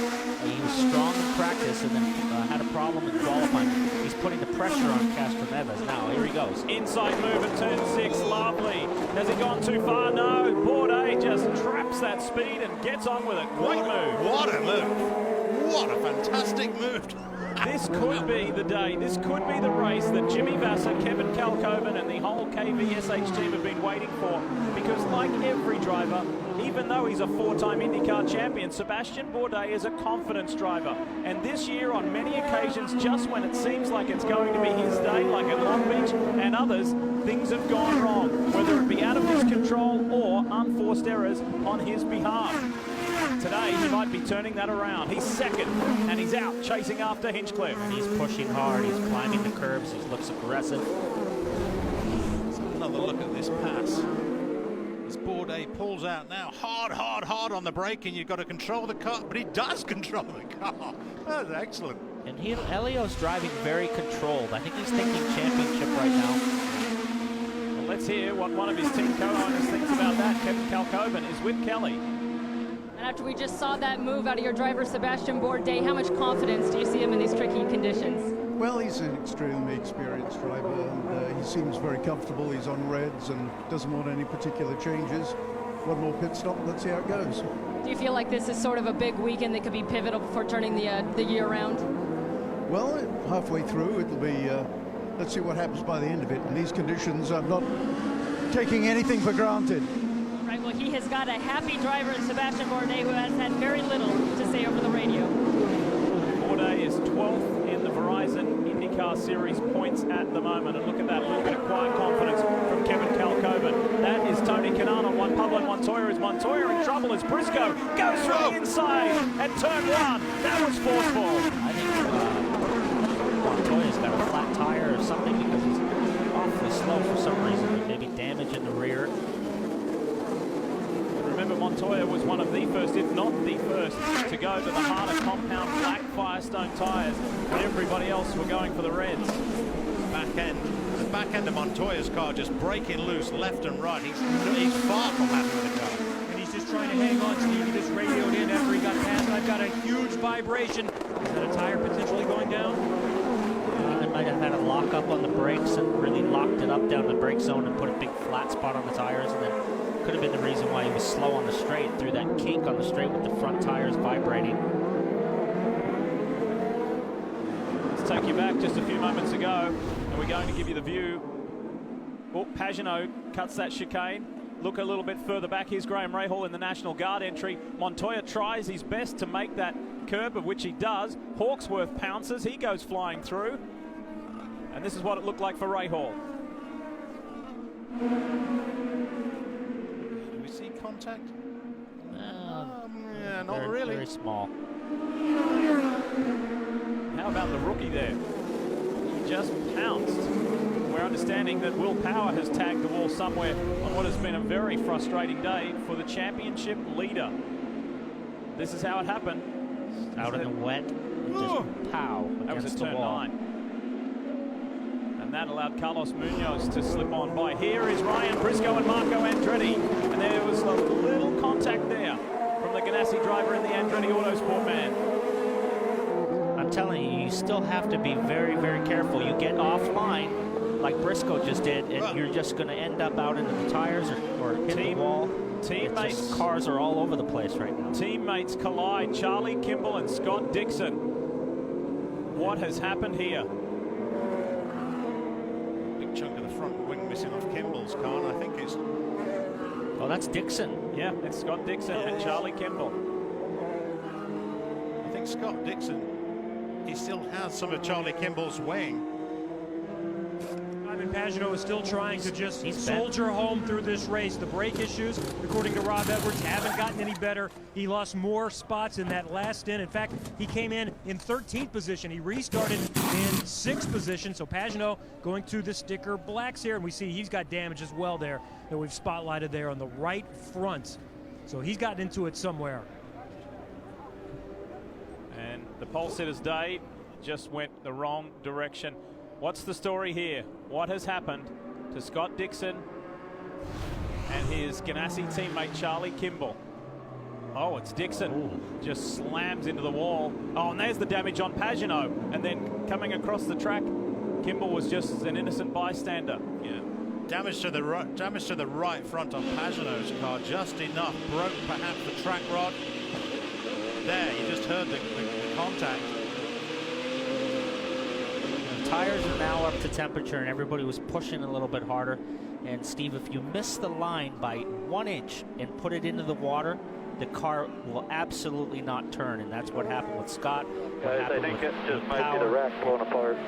[SPEAKER 14] He was strong in practice and then had a problem in qualifying. He's putting the pressure on Castroneves. Now, here he goes.
[SPEAKER 1] Inside move at turn 6, lovely. Has he gone too far? No. Bourdais just traps that speed and gets on with it. Great move.
[SPEAKER 15] What a move. What a fantastic move.
[SPEAKER 1] This could be the day, this could be the race that Jimmy Vasser, Kevin Kalkoven and the whole KVSH team have been waiting for, because like every driver, even though he's a 4-time IndyCar champion, Sebastian Bourdais is a confidence driver. And this year, on many occasions, just when it seems like it's going to be his day, like at Long Beach and others, things have gone wrong, whether it be out of his control or unforced errors on his behalf. Today, he might be turning that around. He's second, and he's out chasing after Hinchcliffe.
[SPEAKER 14] And he's pushing hard, he's climbing the curbs, he looks aggressive.
[SPEAKER 15] Let's have another look at this pass. As Bourdais pulls out now, hard on the brake, and you've got to control the car, but he does control the car. That's excellent.
[SPEAKER 14] And Elio's driving very controlled. I think he's thinking championship right now.
[SPEAKER 1] Well, let's hear what one of his team co-owners thinks about that. Kevin Kalkoven is with Kelly.
[SPEAKER 4] And after we just saw that move out of your driver, Sebastian Bourdais, how much confidence do you see him in these tricky conditions?
[SPEAKER 20] Well, he's an extremely experienced driver, and he seems very comfortable. He's on reds and doesn't want any particular changes. One more pit stop, let's see how it goes.
[SPEAKER 4] Do you feel like this is sort of a big weekend that could be pivotal for turning the year around?
[SPEAKER 20] Well, halfway through, it'll be, let's see what happens by the end of it. In these conditions, I'm not taking anything for granted.
[SPEAKER 4] Right, well, he has got a happy driver in Sebastian Bourdais, who has had very little to say over the radio.
[SPEAKER 1] Bourdais is 12th in the Verizon IndyCar Series points at the moment. And look at that, a little bit of quiet confidence from Kevin Kalkoven. That is Tony Kanaan on one. Pablo Montoya is Montoya in trouble as Briscoe goes through the inside and turn one. That was forceful.
[SPEAKER 14] I think Montoya's got a flat tire or something, because he's awfully slow for some reason. Maybe damage in the rear.
[SPEAKER 1] Remember, Montoya was one of the first, if not the first, to go to the harder compound black Firestone tyres when everybody else were going for the reds. The back end of Montoya's car just breaking loose left and right. He's far from happy with the car.
[SPEAKER 2] And he's just trying to hang on, Steve. He just radioed in after he got past. I've got a huge vibration. Is that a tire potentially going down?
[SPEAKER 14] It might have had a lock up on the brakes and really locked it up down the brake zone and put a big flat spot on the tires, and then could have been the reason why he was slow on the straight, through that kink on the straight with the front tires vibrating.
[SPEAKER 1] Let's take you back just a few moments ago, and we're going to give you the view. Oh, Pagenaud cuts that chicane. Look a little bit further back. Here's Graham Rahal in the National Guard entry. Montoya tries his best to make that curb, of which he does. Hawksworth pounces. He goes flying through. And this is what it looked like for Rahal. Do we see contact? Yeah, not really.
[SPEAKER 14] Very small.
[SPEAKER 1] How about the rookie there? He just pounced. We're understanding that Will Power has tagged the wall somewhere on what has been a very frustrating day for the championship leader. This is how it happened.
[SPEAKER 14] Out in the wet, and just pow
[SPEAKER 1] That was
[SPEAKER 14] against
[SPEAKER 1] a
[SPEAKER 14] the
[SPEAKER 1] turn
[SPEAKER 14] wall.
[SPEAKER 1] 9. And that allowed Carlos Munoz to slip on by. Here is Ryan Briscoe and Marco Andretti. And there was a little contact there from the Ganassi driver and the Andretti Autosport man.
[SPEAKER 14] I'm telling you, you still have to be very, very careful. You get offline, like Briscoe just did, and you're just going to end up out into the tires or hit the wall.
[SPEAKER 1] Teammates,
[SPEAKER 14] cars are all over the place right now.
[SPEAKER 1] Teammates collide. Charlie Kimball and Scott Dixon. What has happened here? Big chunk of the front wing missing off Kimball's car, and I think it's...
[SPEAKER 14] Oh, that's Dixon.
[SPEAKER 1] Yeah, it's Scott Dixon and Charlie Kimball. I think Scott Dixon, he still has some of Charlie Kimball's wing.
[SPEAKER 2] Pagenaud is still trying to just soldier home through this race. The brake issues, according to Rob Edwards, haven't gotten any better. He lost more spots in that last stint. In fact, he came in 13th position. He restarted in 6th position. So Pagenaud going to the sticker blacks here, and we see he's got damage as well there that we've spotlighted there on the right front. So he's gotten into it somewhere.
[SPEAKER 1] And the pole sitters' day just went the wrong direction. What's the story here? What has happened to Scott Dixon and his Ganassi teammate Charlie Kimball? Oh, it's Dixon. Ooh. Just slams into the wall. Oh, and there's the damage on Pagenaud. And then coming across the track, Kimball was just an innocent bystander. Yeah. Damage to the right front on Pagenaud's car, just enough. Broke perhaps the track rod. There, you just heard the contact.
[SPEAKER 14] tires are now up to temperature, and everybody was pushing a little bit harder. And Steve, if you miss the line by 1 inch and put it into the water, the car will absolutely not turn, and that's what happened with Scott.
[SPEAKER 6] Guys, I think it just might be the rack blown apart.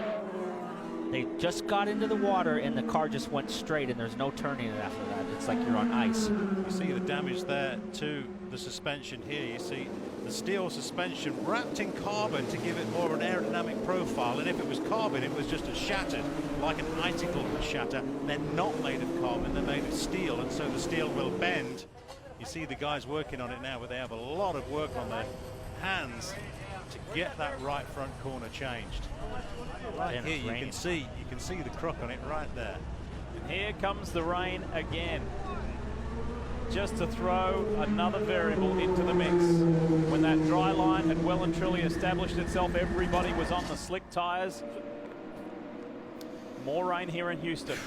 [SPEAKER 14] They just got into the water, and the car just went straight, and there's no turning it after that. It's like you're on ice.
[SPEAKER 15] You see the damage there to the suspension here. You see the steel suspension wrapped in carbon to give it more of an aerodynamic profile, and if it was carbon, it was just a shattered, like an icicle shatter. They're not made of carbon, they're made of steel, and so the steel will bend. You see the guys working on it now, but they have a lot of work on their hands to get that right front corner changed. Right here, you can see the crook on it right there.
[SPEAKER 1] And here comes the rain again, just to throw another variable into the mix. When that dry line had well and truly established itself, everybody was on the slick tires. More rain here in Houston.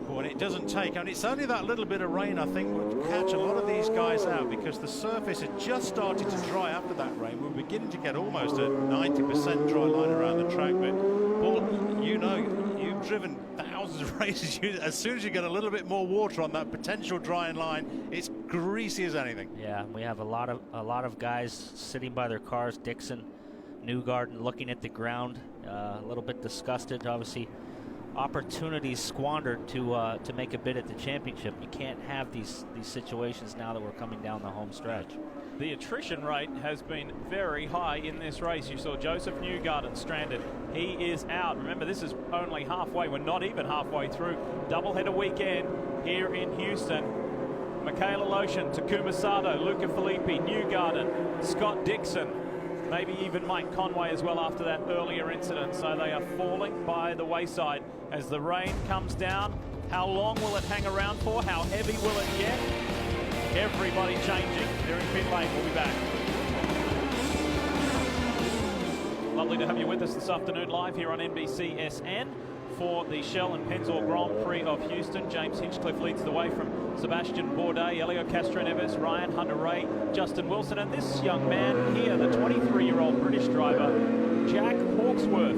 [SPEAKER 15] Boy, it doesn't take, and it's only that little bit of rain I think would catch a lot of these guys out, because the surface had just started to dry after that rain. We're beginning to get almost a 90% dry line around the track, but Paul, you know, you've driven thousands of races. As soon as you get a little bit more water on that potential drying line, it's greasy as anything.
[SPEAKER 14] Yeah, we have a lot of guys sitting by their cars. Dixon, Newgarden looking at the ground, a little bit disgusted. Obviously, opportunities squandered to make a bid at the championship. You can't have these situations now that we're coming down the home stretch.
[SPEAKER 1] The attrition rate has been very high in this race. You saw Joseph Newgarden stranded. He is out. Remember, this is only halfway. We're not even halfway through. Doubleheader weekend here in Houston. Michaela Lotion, Takuma Sato, Luca Filippi, Newgarden, Scott Dixon, maybe even Mike Conway as well after that earlier incident. So they are falling by the wayside as the rain comes down. How long will it hang around for? How heavy will it get? Everybody changing. They're in pit lane. We'll be back. Lovely to have you with us this afternoon live here on NBCSN for the Shell and Pennzoil Grand Prix of Houston. James Hinchcliffe leads the way from Sebastian Bourdais, Elio Castro-Neves, Ryan Hunter-Ray, Justin Wilson, and this young man here, the 23-year-old British driver, Jack Hawksworth.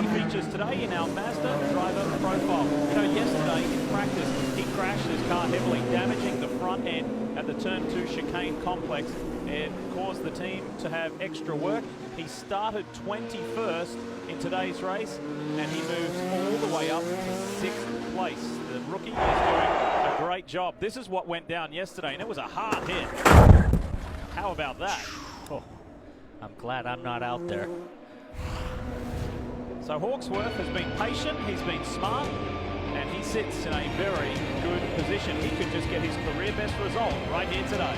[SPEAKER 1] He features today in our Mazda driver profile. You know, yesterday in practice, he crashed his car heavily, damaging the front end at the Turn 2 chicane complex. It caused the team to have extra work. He started 21st in today's race, and he moves all the way up to 6th place. The rookie is doing a great job. This is what went down yesterday, and it was a hard hit. How about that?
[SPEAKER 14] Oh, I'm glad I'm not out there.
[SPEAKER 1] So Hawksworth has been patient, he's been smart, and he sits in a very good position. He could just get his career best result right here today.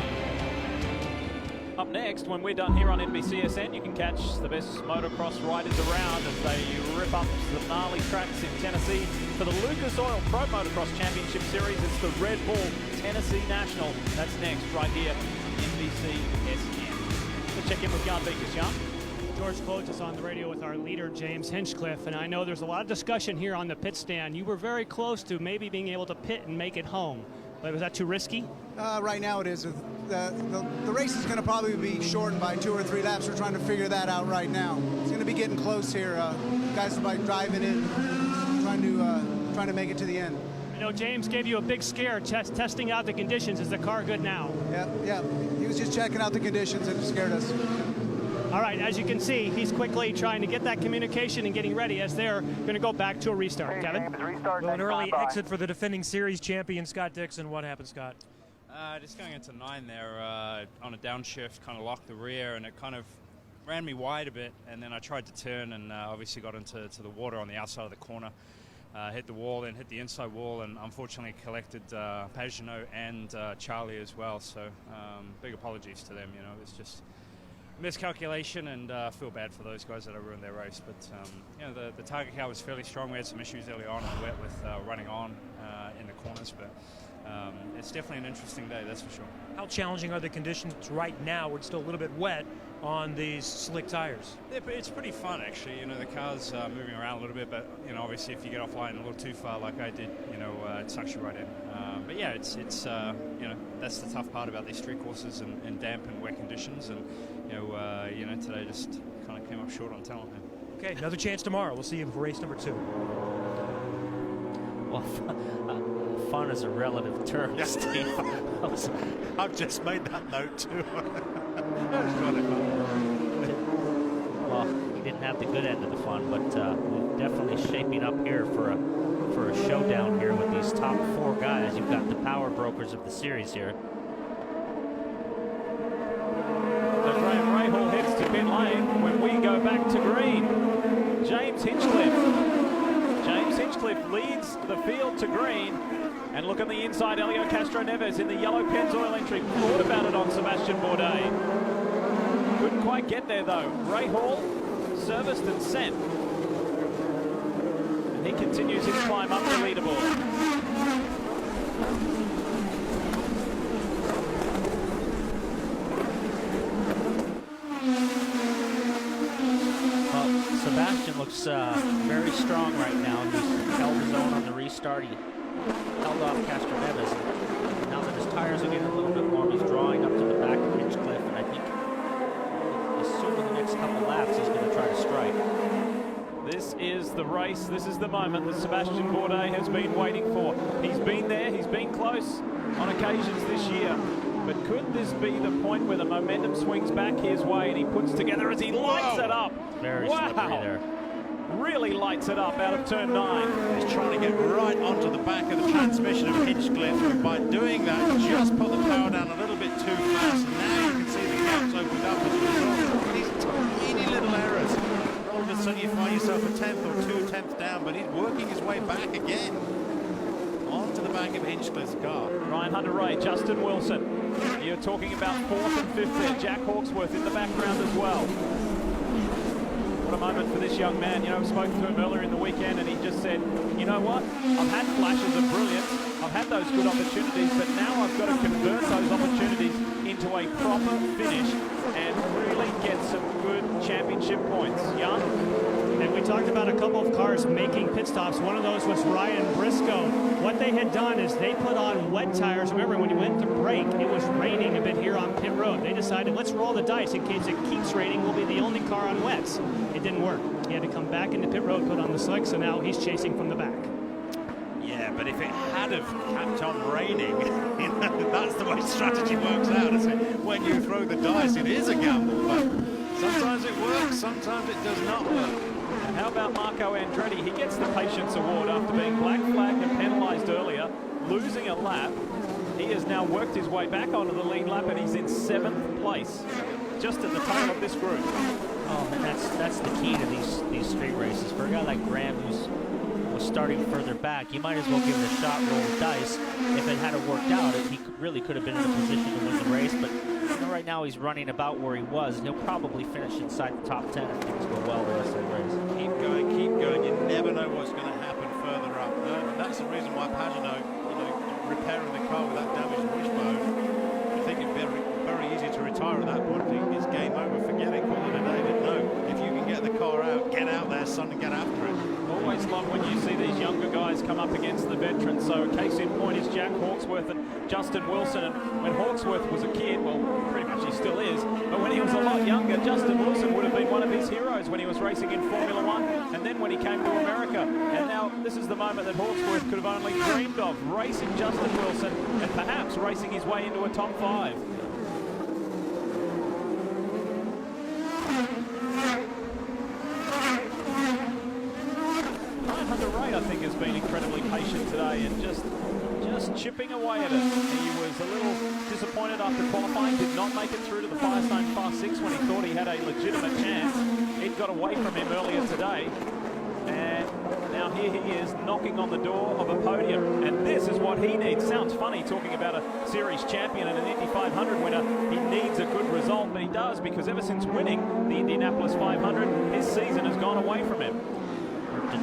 [SPEAKER 1] Up next, when we're done here on NBCSN, you can catch the best motocross riders around as they rip up the gnarly tracks in Tennessee. For the Lucas Oil Pro Motocross Championship Series, it's the Red Bull Tennessee National. That's next, right here on NBCSN. Let's check in with Jan Beekers. Jan?
[SPEAKER 2] George Clotis on the radio with our leader, James Hinchcliffe, and I know there's a lot of discussion here on the pit stand. You were very close to maybe being able to pit and make it home, but was that too risky?
[SPEAKER 21] Right now it is. The race is going to probably be shortened by 2 or 3 laps. We're trying to figure that out right now. It's going to be getting close here. Guys are driving in, trying to make it to the end.
[SPEAKER 2] I know James gave you a big scare testing out the conditions. Is the car good now?
[SPEAKER 21] Yeah. He was just checking out the conditions and it scared us.
[SPEAKER 2] All right, as you can see, he's quickly trying to get that communication and getting ready as they're going to go back to a restart. Kevin?
[SPEAKER 17] Restart,
[SPEAKER 2] an early exit for the defending series champion, Scott Dixon. What happened, Scott?
[SPEAKER 9] Just going into 9 there on a downshift, kind of locked the rear, and it kind of ran me wide a bit, and then I tried to turn and obviously got into the water on the outside of the corner. Hit the wall, then hit the inside wall, and unfortunately collected Pagenaud and Charlie as well, so big apologies to them. You know, it's just miscalculation, and feel bad for those guys that I ruined their race. But you know, the target car was fairly strong. We had some issues early on in the wet with running on in the corners, but it's definitely an interesting day, that's for sure.
[SPEAKER 2] How challenging are the conditions right now? We're still a little bit wet on these slick tires.
[SPEAKER 9] It's pretty fun, actually. You know, the car's moving around a little bit, but you know, obviously if you get offline a little too far like I did, you know, it sucks you right in. But yeah, it's you know, that's the tough part about these street courses and damp and wet conditions, and you know, today just kind of came up short on talent.
[SPEAKER 2] Okay, another chance tomorrow. We'll see you for race number 2.
[SPEAKER 14] Well, fun is a relative term,
[SPEAKER 15] Yes.
[SPEAKER 14] Steve.
[SPEAKER 15] I've just made that note too. That was kind of fun.
[SPEAKER 14] Well, he didn't have the good end of the fun, but we're definitely shaping up here for a showdown here with these top 4 guys. You've got the power brokers of the series here.
[SPEAKER 1] As Graham Rahal heads to pit lane when we go back to green. James Hinchcliffe leads the field to green. And look on the inside, Elio Castro Neves in the yellow Pennzoil entry. Thought about it on Sebastian Bourdais. Couldn't quite get there though. Rahal serviced and sent. And he continues his climb up the leaderboard.
[SPEAKER 14] Sebastian looks very strong right now. He's held his own on the restart. He held off Castro Neves. And now that his tires are getting a little bit warm, he's drawing up to the back of Hinchcliffe. And I think as soon as the next couple laps, he's going to try to strike.
[SPEAKER 1] This is the race. This is the moment that Sebastian Bourdais has been waiting for. He's been there. He's been close on occasions this year. But could this be the point where the momentum swings back his way and he puts together as he lights it up?
[SPEAKER 14] Very slippery there.
[SPEAKER 1] Really lights it up out of turn 9.
[SPEAKER 15] He's trying to get right onto the back of the transmission of Hinchcliffe, and by doing that, just put the power down a little bit too fast. And now you can see the gaps opened up as a result of these tiny little errors. All of a sudden you find yourself a 10th or 2 tenths down, but he's working his way back again onto the back of Hinchcliffe's car.
[SPEAKER 1] Ryan Hunter-Reay, Justin Wilson. You're talking about 4th and 5th there. Jack Hawksworth in the background as well. What a moment for this young man. You know, I've spoken to him earlier in the weekend and he just said, you know what, I've had flashes of brilliance, I've had those good opportunities, but now I've got to convert those opportunities into a proper finish and really get some good championship points. Young?
[SPEAKER 2] And we talked about a couple of cars making pit stops. One of those was Ryan Briscoe. What they had done is they put on wet tires. Remember, when you went to brake, it was raining a bit here on pit road. They decided, let's roll the dice in case it keeps raining. We'll be the only car on wets. It didn't work. He had to come back into pit road, put on the slick, so now he's chasing from the back.
[SPEAKER 15] Yeah, but if it had have kept on raining, that's the way strategy works out, isn't it? When you throw the dice, it is a gamble, but sometimes it works, sometimes it does not work.
[SPEAKER 1] And how about Marco Andretti? He gets the Patience Award after being black flagged and penalised earlier, losing a lap. He has now worked his way back onto the lead lap and he's in 7th place, just at the tail of this group.
[SPEAKER 14] Oh, and that's the key to these street races. For a guy like Graham, who's was starting further back, you might as well give it a shot, roll the dice. If it had worked out, he really could have been in a position to win the race, but you know, right now he's running about where he was, and he'll probably finish inside the top 10 if things go well the rest of the race.
[SPEAKER 15] Keep going, keep going. You never know what's going to happen further up. And that's the reason why Pagenaud, you know, repairing the car with that damaged wishbone, I think it'd be very easy to retire at that point. I think it's game over, forget it, call it a day. But no, if you can get the car out, get out there, son, and get after it.
[SPEAKER 1] Always love when you see these younger guys come up against the veterans. So a case in point is Jack Hawksworth and Justin Wilson. And when Hawksworth was a kid, well, pretty much he still is, but when he was a lot younger, Justin Wilson would have been one of his heroes when he was racing in Formula 1, and then when he came to America. And now this is the moment that Hawksworth could have only dreamed of, racing Justin Wilson and perhaps racing his way into a top 5. Hunter-Reay, I think, has been incredibly patient today and just chipping away at it. He was a little disappointed after qualifying, did not make it through to the Firestone Fast 6 when he thought he had a legitimate chance. It got away from him earlier today, and now here he is knocking on the door of a podium, and this is what he needs. Sounds funny talking about a series champion and an Indy 500 winner. He needs a good result, but he does, because ever since winning the Indianapolis 500, his season has gone away from him.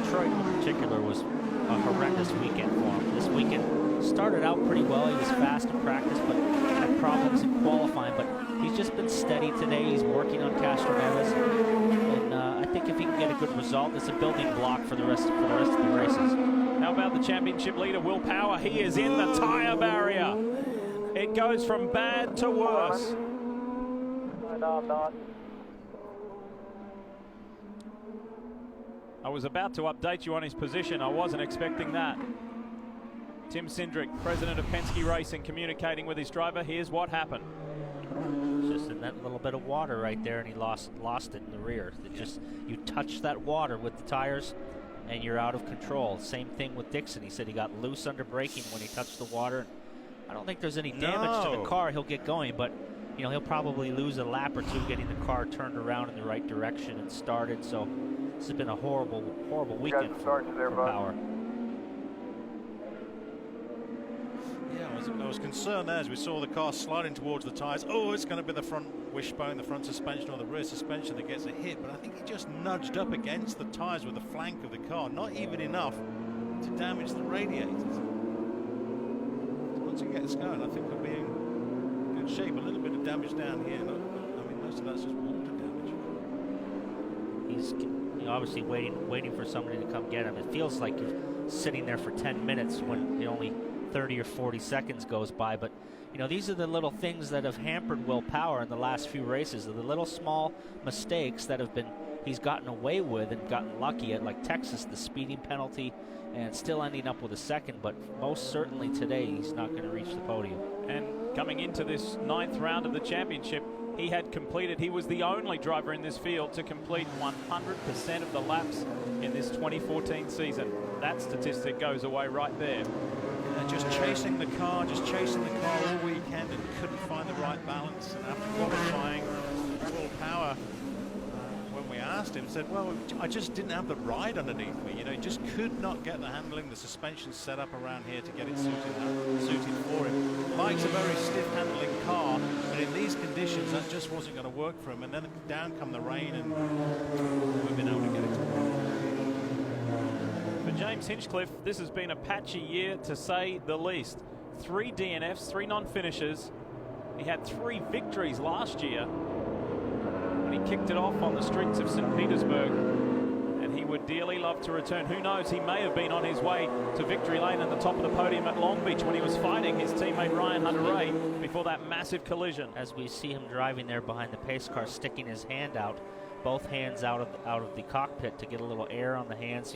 [SPEAKER 14] Detroit in particular was a horrendous weekend for him. This weekend started out pretty well. He was fast in practice, but had problems in qualifying. But he's just been steady today. He's working on Castro Neves, and I think if he can get a good result, it's a building block for the rest of the races.
[SPEAKER 1] How about the championship leader, Will Power? He is in the tire barrier. It goes from bad to worse. I was about to update you on his position. I wasn't expecting that. Tim Cindric, president of Penske Racing, communicating with his driver. Here's what happened.
[SPEAKER 14] Just in that little bit of water right there, and he lost it in the rear. It just, you touch that water with the tires, and you're out of control. Same thing with Dixon. He said he got loose under braking when he touched the water. I don't think there's any damage to the car. He'll get going, but you know, he'll probably lose a lap or two getting the car turned around in the right direction and started. So this has been a horrible weekend for Power.
[SPEAKER 15] Yeah, I was concerned there as we saw the car sliding towards the tyres. Oh, it's going to be the front wishbone, the front suspension, or the rear suspension that gets a hit. But I think he just nudged up against the tyres with the flank of the car, not even enough to damage the radiators. Once he gets going, I think we'll be in good shape. A little bit of damage down here. I mean, most of that's just water damage.
[SPEAKER 14] He's obviously waiting for somebody to come get him. It feels like you're sitting there for 10 minutes when only 30 or 40 seconds goes by, but you know, these are the little things that have hampered Will Power in the last few races. The little small mistakes that he's gotten away with and gotten lucky at, like Texas, the speeding penalty, and still ending up with a second. But most certainly today, he's not going to reach the podium.
[SPEAKER 1] And coming into this 9th round of the championship, he was the only driver in this field to complete 100% of the laps in this 2014 season. That statistic goes away right there.
[SPEAKER 15] Just chasing the car all weekend and couldn't find the right balance. And after qualifying, Will Power, when we asked him, said, well, I just didn't have the ride underneath me. You know, he just could not get the handling, the suspension set up around here to get it suited for him. Likes a very stiff handling car, but in these conditions, that just wasn't going to work for him. And then down come the rain, and we've been able to get it to work.
[SPEAKER 1] For James Hinchcliffe, this has been a patchy year, to say the least. 3 DNFs, 3 non-finishes. He had 3 victories last year when he kicked it off on the streets of St. Petersburg, and he would dearly love to return. Who knows, he may have been on his way to victory lane at the top of the podium at Long Beach when he was fighting his teammate Ryan Hunter-Reay before that massive collision.
[SPEAKER 14] As we see him driving there behind the pace car, sticking his hand out, both hands out of the cockpit to get a little air on the hands.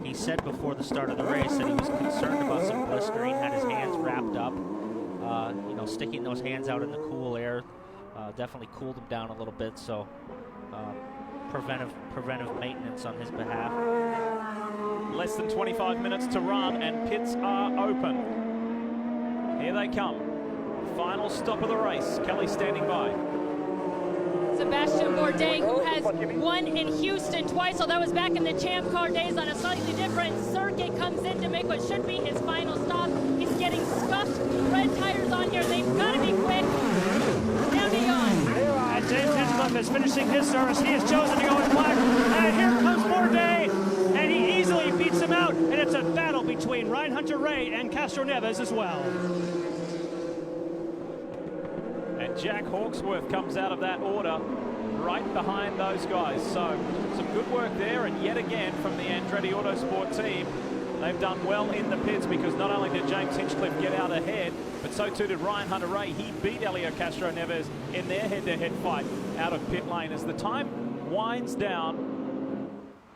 [SPEAKER 14] He said before the start of the race that he was concerned about some blistering, had his hands wrapped up. You know, sticking those hands out in the cool air definitely cooled him down a little bit, so preventive maintenance on his behalf.
[SPEAKER 1] Less than 25 minutes to run, and pits are open. Here they come. Final stop of the race. Kelly standing by.
[SPEAKER 4] Sebastian Bourdais, who has won in Houston twice, although that was back in the Champ Car days on a slightly different circuit, comes in to make what should be his final stop. He's getting scuffed. Red tires on here. They've got to be quick. Down to Jan.
[SPEAKER 2] And James Hinchcliffe is finishing his service. He has chosen to go in black. And here comes Bourdais, and he easily beats him out. And it's a battle between Ryan Hunter-Reay and Castro Neves as well.
[SPEAKER 1] Jack Hawksworth comes out of that order right behind those guys. So some good work there, and yet again from the Andretti Autosport team, they've done well in the pits, because not only did James Hinchcliffe get out ahead, but so too did Ryan Hunter-Reay. He beat Helio Castro Neves in their head-to-head fight out of pit lane as the time winds down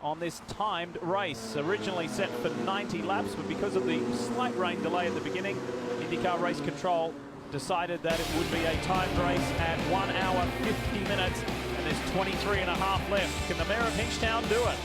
[SPEAKER 1] on this timed race. Originally set for 90 laps, but because of the slight rain delay at the beginning, IndyCar Race Control decided that it would be a timed race at 1 hour 50 minutes, and there's 23 and a half left. Can the mayor of Hinchtown do it?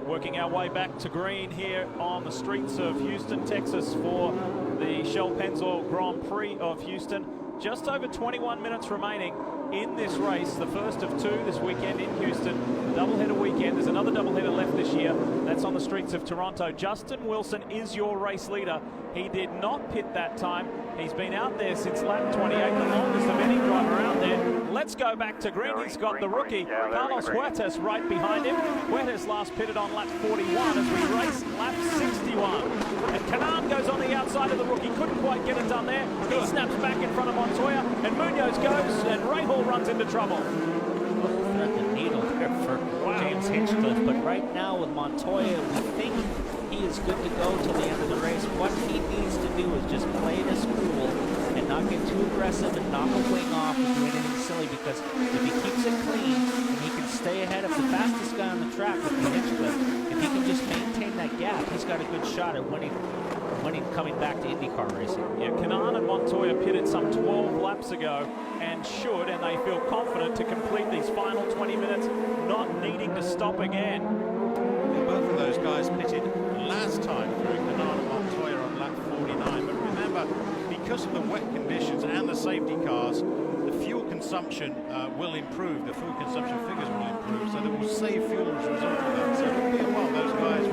[SPEAKER 1] Working our way back to green here on the streets of Houston, Texas, for the Shell Pennzoil Grand Prix of Houston. Just over 21 minutes remaining in this race, the first of 2 this weekend in Houston. Doubleheader weekend. There's another doubleheader left this year. That's on the streets of Toronto. Justin Wilson is your race leader. He did not pit that time. He's been out there since lap 28, the longest of any driver out there. Let's go back to green. He's got the rookie, Carlos Huertas, right behind him. Huertas last pitted on lap 41 as we race lap 61. And Canan goes on the outside of the rookie. Couldn't quite get it done there. He snaps back in front of Montoya, and Munoz goes, and Rahal runs into trouble.
[SPEAKER 14] Thread the needle there for James Hinchcliffe, but right now with Montoya, we think he is good to go till the end of the race. What he needs to do is just play this cool and and not get too aggressive and knock a wing off and do anything silly, because if he keeps it clean and he can stay ahead of the fastest guy on the track with the Hinchcliffe, if he can just maintain that gap, he's got a good shot at winning coming back to IndyCar racing.
[SPEAKER 1] Yeah, Canan and Montoya pitted some 12 laps ago and they feel confident to complete these final 20 minutes, not needing to stop again.
[SPEAKER 15] Yeah, both of those guys pitted last time through, Canan and Montoya on lap 49. But remember, because of the wet conditions and the safety cars, the fuel consumption will improve. The fuel consumption figures will improve, so they will save fuel as a result of that. So it'll be a while those guys,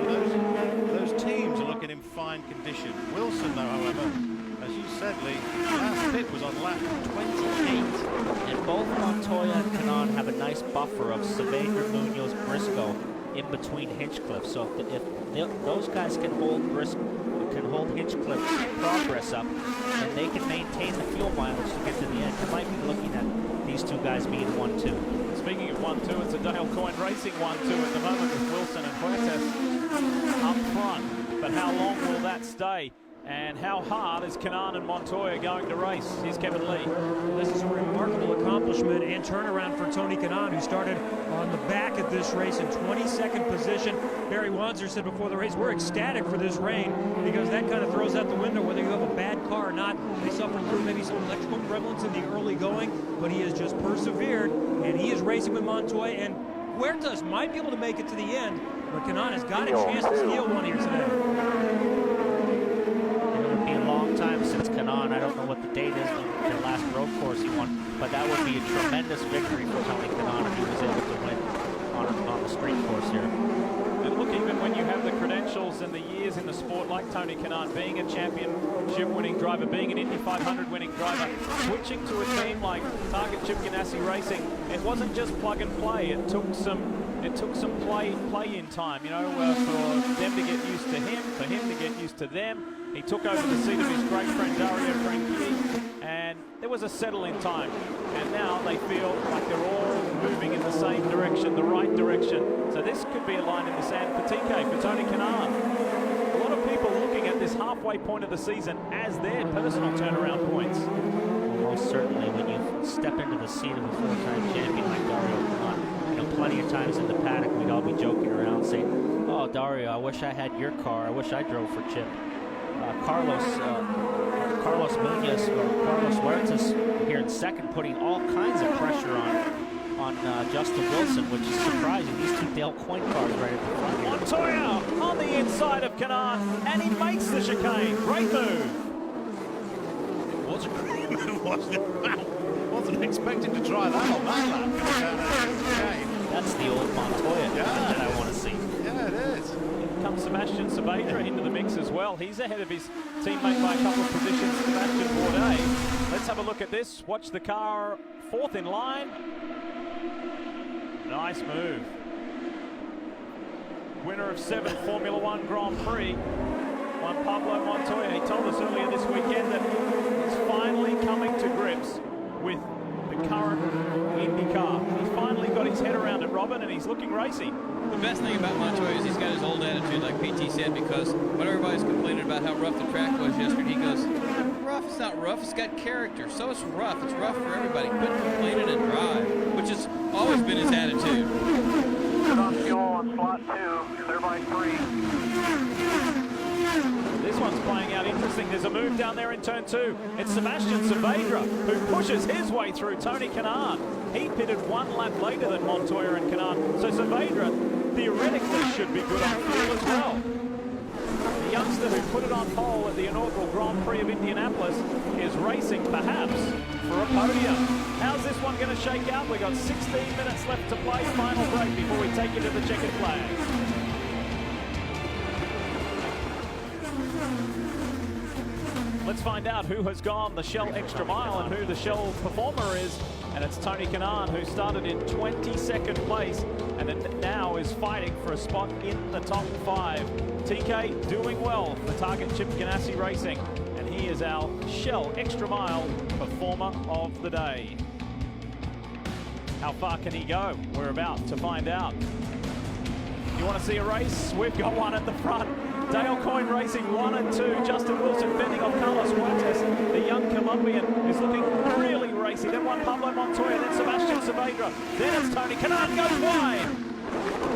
[SPEAKER 15] those teams are looking in fine condition. Wilson, though, however, as you said, Lee, last pit was on lap 28.
[SPEAKER 14] And both Montoya and Canan have a nice buffer of Saavedra, Munoz, Briscoe in between Hinchcliffe. So if those guys can hold Hinchcliffe's progress up, and they can maintain the fuel mileage to get to the end, you might be looking at these two guys being 1-2.
[SPEAKER 1] Speaking of 1-2, it's a Dale Coyne Racing 1-2 at the moment with Wilson and Huertas up front. But how long will that stay? And how hard is Canan and Montoya going to race? Here's Kevin Lee.
[SPEAKER 2] This is a remarkable accomplishment and turnaround for Tony Canan, who started on the back of this race in 22nd position. Barry Wanzer said before the race, we're ecstatic for this rain, because that kind of throws out the window whether you have a bad car or not. They suffered through maybe some electrical prevalence in the early going, but he has just persevered, and he is racing with Montoya, and Huertas might be able to make it to the end, but Canan has got a chance to steal one here today.
[SPEAKER 14] Time since Canan, I don't know what the date is, the last road course he won, but that would be a tremendous victory for Tony Canan if he was able to win on the street course here.
[SPEAKER 1] And look, even when you have the credentials and the years in the sport like Tony Canan, being a championship winning driver, being an Indy 500 winning driver, switching to a team like Target Chip Ganassi Racing, it wasn't just plug and play. It took some play-in time, you know, for them to get used to him, for him to get used to them. He took over the seat of his great friend Dario Franchitti, and there was a settle-in time. And now they feel like they're all moving in the same direction, the right direction. So this could be a line in the sand for TK, for Tony Canan. A lot of people looking at this halfway point of the season as their personal turnaround points.
[SPEAKER 14] Well, most certainly, when you step into the seat of a four-time champion like Dario Canan, you know, plenty of times in the paddock we'd all be joking around saying, "Oh, Dario, I wish I had your car. I wish I drove for Chip." Carlos Munoz or Carlos Huertas here in second, putting all kinds of pressure on Justin Wilson, which is surprising. These two Dale Coyne cars right at the front here.
[SPEAKER 1] Montoya on the inside of Canan, and he makes the chicane. Great move.
[SPEAKER 15] It was a great move, wasn't it? Wasn't expecting to try that on that lap.
[SPEAKER 14] That's the old Montoya that I want to see.
[SPEAKER 15] Yeah, it is.
[SPEAKER 1] Here comes Sebastian Saavedra into the mix as well. He's ahead of his teammate by a couple of positions, Sebastian Bourdais. Let's have a look at this. Watch the car, fourth in line. Nice move. Winner of 7 Formula One Grand Prix, Juan Pablo Montoya. He told us earlier this weekend that he's finally coming to grips with the current IndyCar. He's finally got his head around it, Robin, and he's looking racy.
[SPEAKER 12] The best thing about Montoya is he's got his old attitude, like PT said, because when everybody's complaining about how rough the track was yesterday, he goes, rough, it's not rough, it's got character. So it's rough for everybody. Quit complaining and drive, which has always been his attitude.
[SPEAKER 6] Get on fuel on slot 2, clear by 3.
[SPEAKER 1] This one's playing out interesting. There's a move down there in turn 2. It's Sebastian Saavedra who pushes his way through Tony Canan. He pitted 1 lap later than Montoya and Canan. So Saavedra theoretically should be good on fuel as well. The youngster who put it on pole at the inaugural Grand Prix of Indianapolis is racing perhaps for a podium. How's this one going to shake out? We've got 16 minutes left to play. Final break before we take you to the checkered flag. Let's find out who has gone the Shell extra mile and who the Shell performer is. And it's Tony Canan, who started in 22nd place and now is fighting for a spot in the top 5. TK doing well for Target Chip Ganassi Racing, and he is our Shell extra mile performer of the day. How far can he go? We're about to find out. You want to see a race? We've got one at the front. Dale Coyne racing 1 and 2. Justin Wilson fending off Carlos Huertas. The young Colombian is looking really racy. Then Juan Pablo Montoya, then Sebastian Saavedra. Then it's Tony Kanaan goes wide.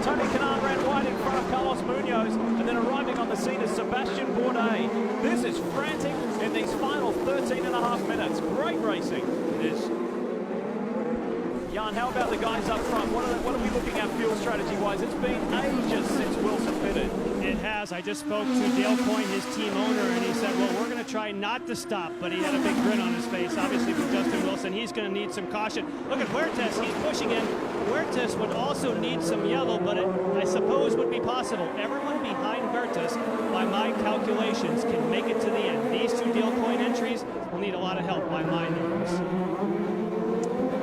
[SPEAKER 1] Tony Kanaan ran wide in front of Carlos Munoz, and then arriving on the scene is Sebastian Bourdais. This is frantic in these final 13.5 minutes. Great racing. It is. Jan, how about the guys up front? What are we looking at fuel strategy-wise? It's been ages since Wilson pitted.
[SPEAKER 3] It has. I just spoke to Dale Coyne, his team owner, and he said, well, we're going to try not to stop, but he had a big grin on his face. Obviously, for Justin Wilson, he's going to need some caution. Look at Huertas. He's pushing in. Huertas would also need some yellow, but it, I suppose, would be possible. Everyone behind Huertas, by my calculations, can make it to the end. These two Dale Coyne entries will need a lot of help by my numbers.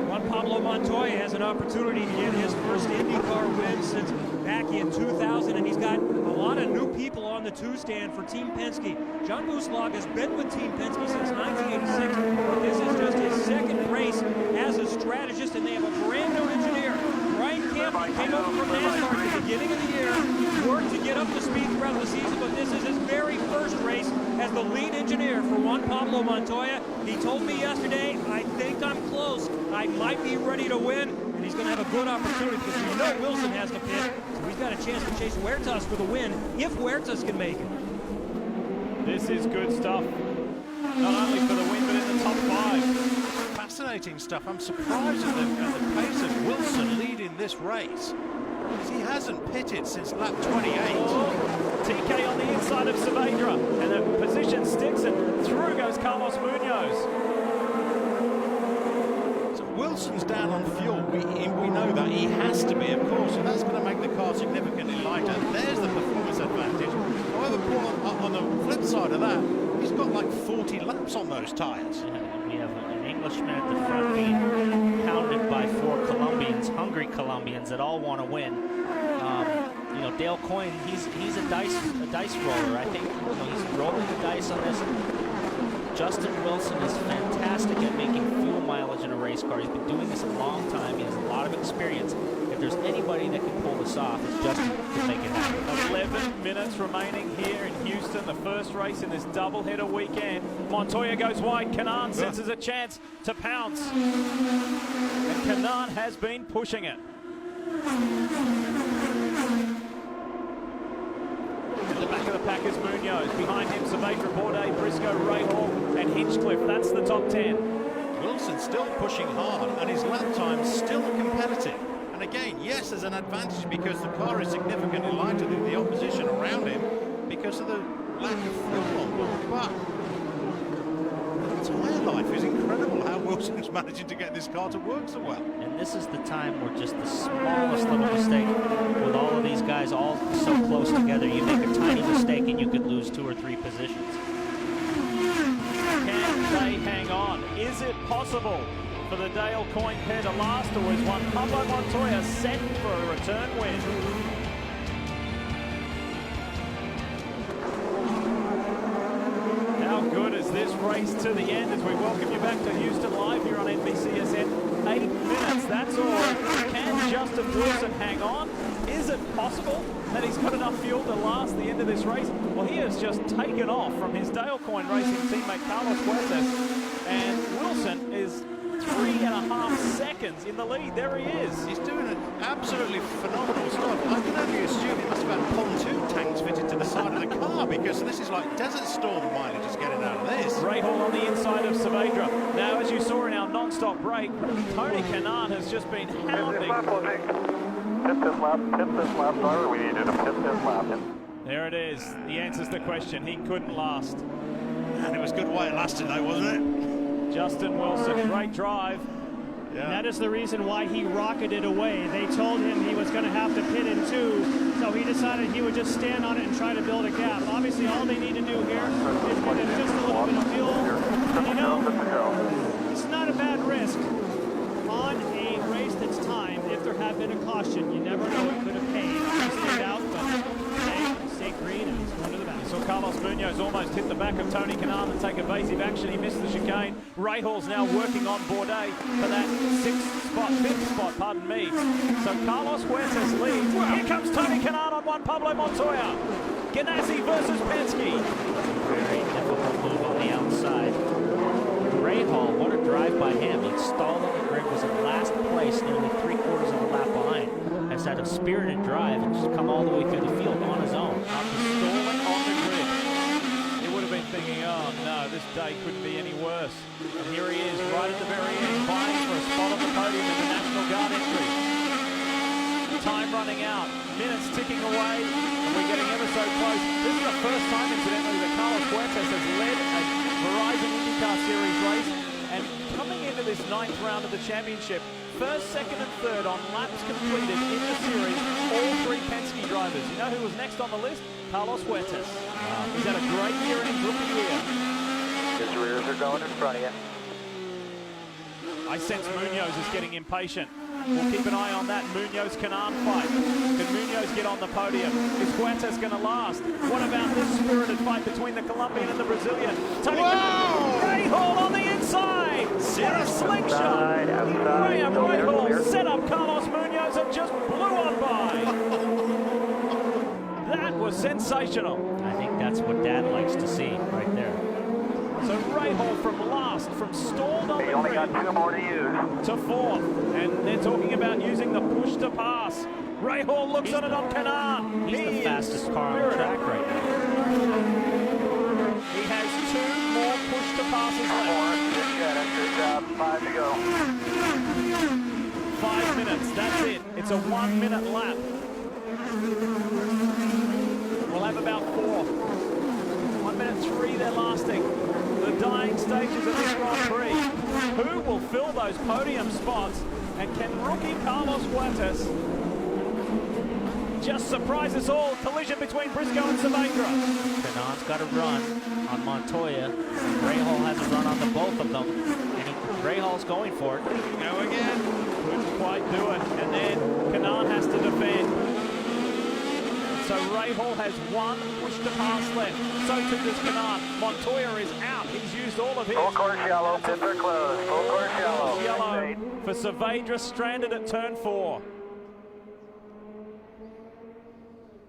[SPEAKER 2] Juan Pablo Montoya has an opportunity to get his first IndyCar win since back in 2000, and he's got a lot of new people on the 2 stand for Team Penske. John Buslog has been with Team Penske since 1986, but this is just his second race as a strategist, and they have a brand new engineer. Brian Campbell came over from NASCAR at the beginning of the year, worked to get up to speed throughout the season, but this is his very first race as the lead engineer for Juan Pablo Montoya. He told me yesterday, I think I'm close. I might be ready to win, and he's going to have a good opportunity because we know Wilson has to pit, so he's got a chance to chase Huertas for the win if Huertas can make it.
[SPEAKER 1] This is good stuff, not only for the win, but in the top 5.
[SPEAKER 15] Fascinating stuff. I'm surprised at the pace of Wilson leading this race. He hasn't pitted since lap 28.
[SPEAKER 1] TK on the inside of Saavedra, and the position sticks, and through goes Carlos Munoz.
[SPEAKER 15] So Wilson's down on fuel. We know that. He has to be, of course, and that's going to make the car significantly lighter. There's the performance advantage. However, on the flip side of that, he's got like 40 laps on those tyres.
[SPEAKER 14] Yeah, we have an Englishman at the front being pounded by 4 Colombians, hungry Colombians that all want to win. You know, Dale Coyne, he's a dice roller. I think he's rolling the dice on this. Justin Wilson is fantastic at making fuel mileage in a race car. He's been doing this a long time. He has a lot of experience. If there's anybody that can pull this off, it's Justin to make it happen.
[SPEAKER 1] 11 minutes remaining here in Houston, the first race in this doubleheader weekend. Montoya goes wide. Kanaan senses a chance to pounce. And Kanaan has been pushing it. In the back of the pack is Munoz. Behind him, Saavedra, Bourdais, Briscoe, Rahal, and Hinchcliffe. That's the top 10.
[SPEAKER 15] Wilson's still pushing hard, and his lap time's still competitive. And again, yes, there's an advantage because the car is significantly lighter than the opposition around him because of the lack of fuel on board. But the tyre life is incredible how Wilson's managing to get this car to work so well.
[SPEAKER 14] And this is the time where just the smallest little mistake, with all of these guys all so close together, you make a tiny mistake and you could lose 2 or 3 positions.
[SPEAKER 1] Can they hang on? Is it possible for the Dale Coyne pair to last, or is Juan Pablo Montoya set for a return win? How good is this race to the end as we welcome you back to Houston Live here on NBCSN. 8 minutes, that's all. Can Justin Wilson hang on? Is it possible that he's got enough fuel to last the end of this race? Well, he has just taken off from his Dale Coyne Racing teammate Carlos Huertas, and Wilson is 3.5 seconds in the lead. There he is.
[SPEAKER 15] He's doing an absolutely phenomenal stuff. I can only assume he must have had pontoon tanks fitted to the side of the car because this is like Desert Storm mileage is getting out of this.
[SPEAKER 1] Rahal on the inside of Saavedra. Now, as you saw in our non-stop break, Tony Kanaan has just been hounding.
[SPEAKER 17] Pit this lap, driver. We need you to pit this lap.
[SPEAKER 1] There it is. The answer's the question. He couldn't last.
[SPEAKER 15] And it was good while it lasted though, wasn't it?
[SPEAKER 1] Justin Wilson, great drive.
[SPEAKER 3] Yeah. That is the reason why he rocketed away. They told him he was going to have to pit in 2, so he decided he would just stand on it and try to build a gap. Obviously, all they need to do here is put in just a little bit of fuel. And you know, it's not a bad risk on a race that's timed. If there had been a caution, you never know, it could have paid. He stayed out, but stay green and he's going to the back.
[SPEAKER 1] So Carlos Munoz almost hit the back of Tony Kanaan and take evasive action. He missed the chicane. Rahal's now working on Bourdais for that 5th spot, pardon me. So Carlos Huertas leads. Here comes Tony Kanaan on Juan Pablo Montoya. Ganassi versus Penske.
[SPEAKER 14] Very difficult move on the outside. Rahal, what a drive by him. He stalled on the grid, was in last place, nearly 3/4 of a lap behind. Has had a spirited drive and just come all the way through the field on his own.
[SPEAKER 1] After stalling on the grid. He would have been thinking, oh no, this day couldn't be any worse. And here he is, right at the very end, vying for a spot on the podium in the National Guard entry. Time running out, minutes ticking away, and we're getting ever so close. This is the first time, incidentally, that Carlos Huertas has led a Verizon IndyCar Series race, and coming into this 9th round of the championship, first, second, and third on laps completed in the series, all 3 Penske drivers. You know who was next on the list? Carlos Huertas. He's had a great year in his rookie year.
[SPEAKER 6] His rears are going in front of you.
[SPEAKER 1] I sense Munoz is getting impatient. We'll keep an eye on that Munoz-Canan fight. Can Munoz get on the podium? Is Huertas going to last? What about this spirited fight between the Colombian and the Brazilian? Rahal on the inside! What a slingshot! Graham Rahal set up Carlos Munoz and just blew on by. That was sensational.
[SPEAKER 14] I think that's what Dad likes to see right there.
[SPEAKER 1] So Rahal from last, from stalled on the
[SPEAKER 6] only
[SPEAKER 1] grid
[SPEAKER 6] got 2 more to use.
[SPEAKER 1] to 4th, and they're talking about using the push to pass. Rahal looks at it on Canan.
[SPEAKER 14] He's the fastest car on the track right now.
[SPEAKER 1] He has 2 more push to passes left.
[SPEAKER 6] Good job. 5 to go.
[SPEAKER 1] 5 minutes, that's it. It's a 1-minute lap. We'll have about 4. 1 minute 3 they're lasting. The dying stages of this Grand Prix. Who will fill those podium spots? And can rookie Carlos Huertas just surprise us all? Collision between Briscoe and Saavedra.
[SPEAKER 14] Canan's got a run on Montoya. Rahal has a run on the both of them. And Rahal's going for it.
[SPEAKER 1] Go again. Couldn't quite do it. And then Canan has to defend. So Rahal has 1 push to pass left. So too does Canan. Montoya is out. He's used all of his.
[SPEAKER 6] Full course yellow. Pits are closed. Full course yellow.
[SPEAKER 1] Yellow for Saavedra, stranded at turn 4.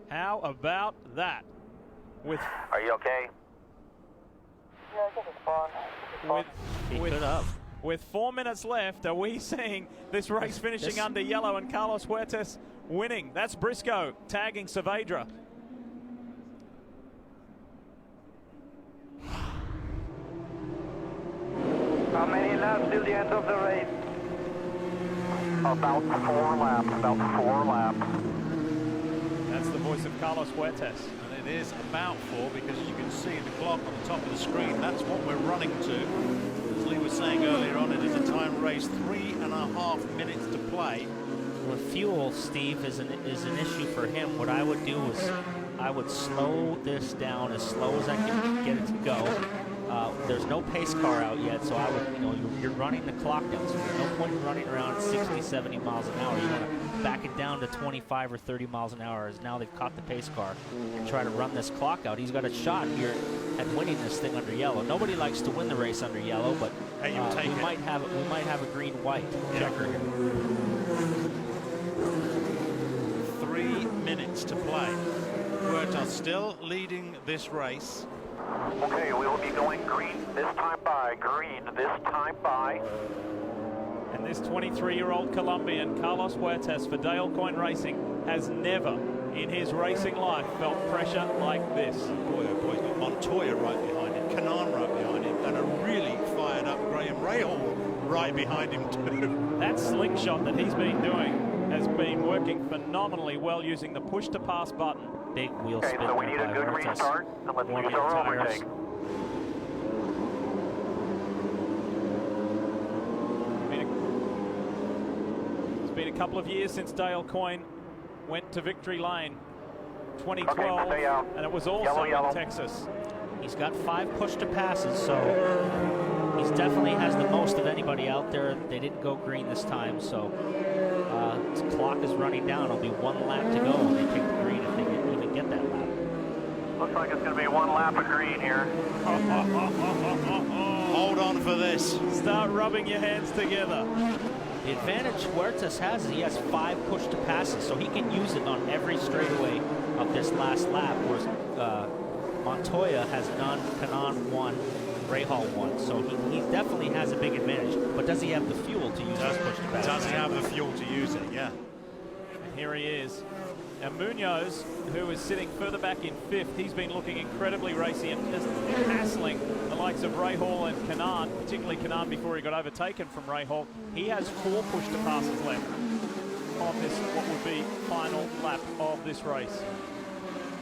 [SPEAKER 1] How about that?
[SPEAKER 6] Are you okay? Yeah, I think it's fine.
[SPEAKER 1] With 4 minutes left, are we seeing this race finishing under yellow and Carlos Huertas winning? That's Briscoe tagging Saavedra.
[SPEAKER 6] How many laps till the end of the race? About 4 laps. About 4 laps.
[SPEAKER 1] That's the voice of Carlos Huertas.
[SPEAKER 15] And it is about 4 because as you can see the clock on the top of the screen, that's what we're running to. As Lee was saying earlier on, it is a time race, 3.5 minutes to play.
[SPEAKER 14] Well, fuel, Steve, is an issue for him. What I would do is I would slow this down as slow as I can get it to go. There's no pace car out yet, so I would, you're running the clock down, so there's no point in running around at 60, 70 miles an hour. You want to back it down to 25 or 30 miles an hour, as now they've caught the pace car and try to run this clock out. He's got a shot here at winning this thing under yellow. Nobody likes to win the race under yellow, but we might have a green-white checker here.
[SPEAKER 15] 3 minutes to play. Huertas still leading this race.
[SPEAKER 6] Okay, we will be going green this time by. Green this time by.
[SPEAKER 1] And this 23-year-old Colombian, Carlos Huertas, for Dale Coyne Racing, has never in his racing life felt pressure like this.
[SPEAKER 15] Boy, oh boy, he's got Montoya right behind him, Canan right behind him, and a really fired up Graham Rahal right behind him too.
[SPEAKER 1] That slingshot that he's been doing has been working phenomenally well using the push-to-pass button.
[SPEAKER 14] Big wheel
[SPEAKER 6] spin. Okay, so we need a good restart, and let's use our overtake.
[SPEAKER 1] It's been a couple of years since Dale Coyne went to victory lane. 2012, and it was also in Texas.
[SPEAKER 14] He's got 5 push-to-passes, so he definitely has the most of anybody out there. They didn't go green this time, so the clock is running down. It'll be 1 lap to go when they take the green if they even get that lap.
[SPEAKER 6] Looks like it's going to be 1 lap of green here.
[SPEAKER 15] Hold on for this.
[SPEAKER 1] Start rubbing your hands together.
[SPEAKER 14] The advantage Huertas has is he has 5 push-to-passes, so he can use it on every straightaway of this last lap, whereas Montoya has none, Canan won, Rahal won. So he definitely has a big advantage. But does he have the fuel to use his push to pass?
[SPEAKER 15] Does he have the fuel to use it? Yeah. And here he is. Now Munoz, who is sitting further back in 5th, he's been looking incredibly racy and just hassling the likes of Rahal and Canan, particularly Canan before he got overtaken from Rahal. He has 4 push to passes left on this, what would be final lap of this race.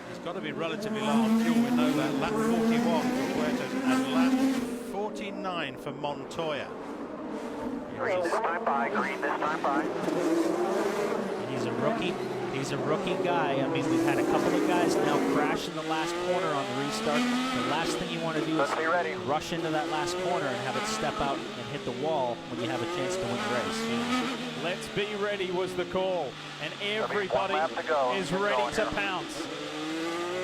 [SPEAKER 5] He's got to be relatively low on fuel. We know that. Lap 41 for Huertas and lap 49 for Montoya.
[SPEAKER 6] Green this time by, green this time by.
[SPEAKER 14] He's a rookie. He's a rookie guy. I mean, we've had a couple of guys now crash in the last corner on the restart. The last thing you want to do is rush into that last corner and have it step out and hit the wall when you have a chance to win the race.
[SPEAKER 1] Let's be ready was the call, and everybody is ready to pounce.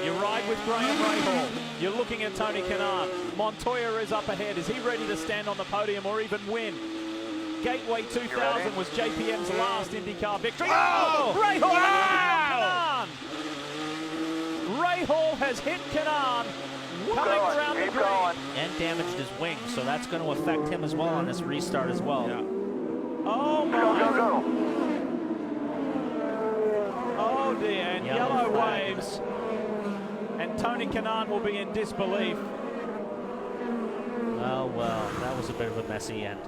[SPEAKER 1] You ride with Graham Rahal. You're looking at Tony Canan. Montoya is up ahead. Is he ready to stand on the podium or even win? Gateway 2000 was JPM's last IndyCar victory. Oh! Rahal! Wow! Rahal has hit Canan coming around the green.
[SPEAKER 14] And damaged his wing, so that's going to affect him as well on this restart as well.
[SPEAKER 1] Yeah. Oh my! Oh dear, and yellow waves. And Tony Canan will be in disbelief.
[SPEAKER 14] Oh well, that was a bit of a messy end.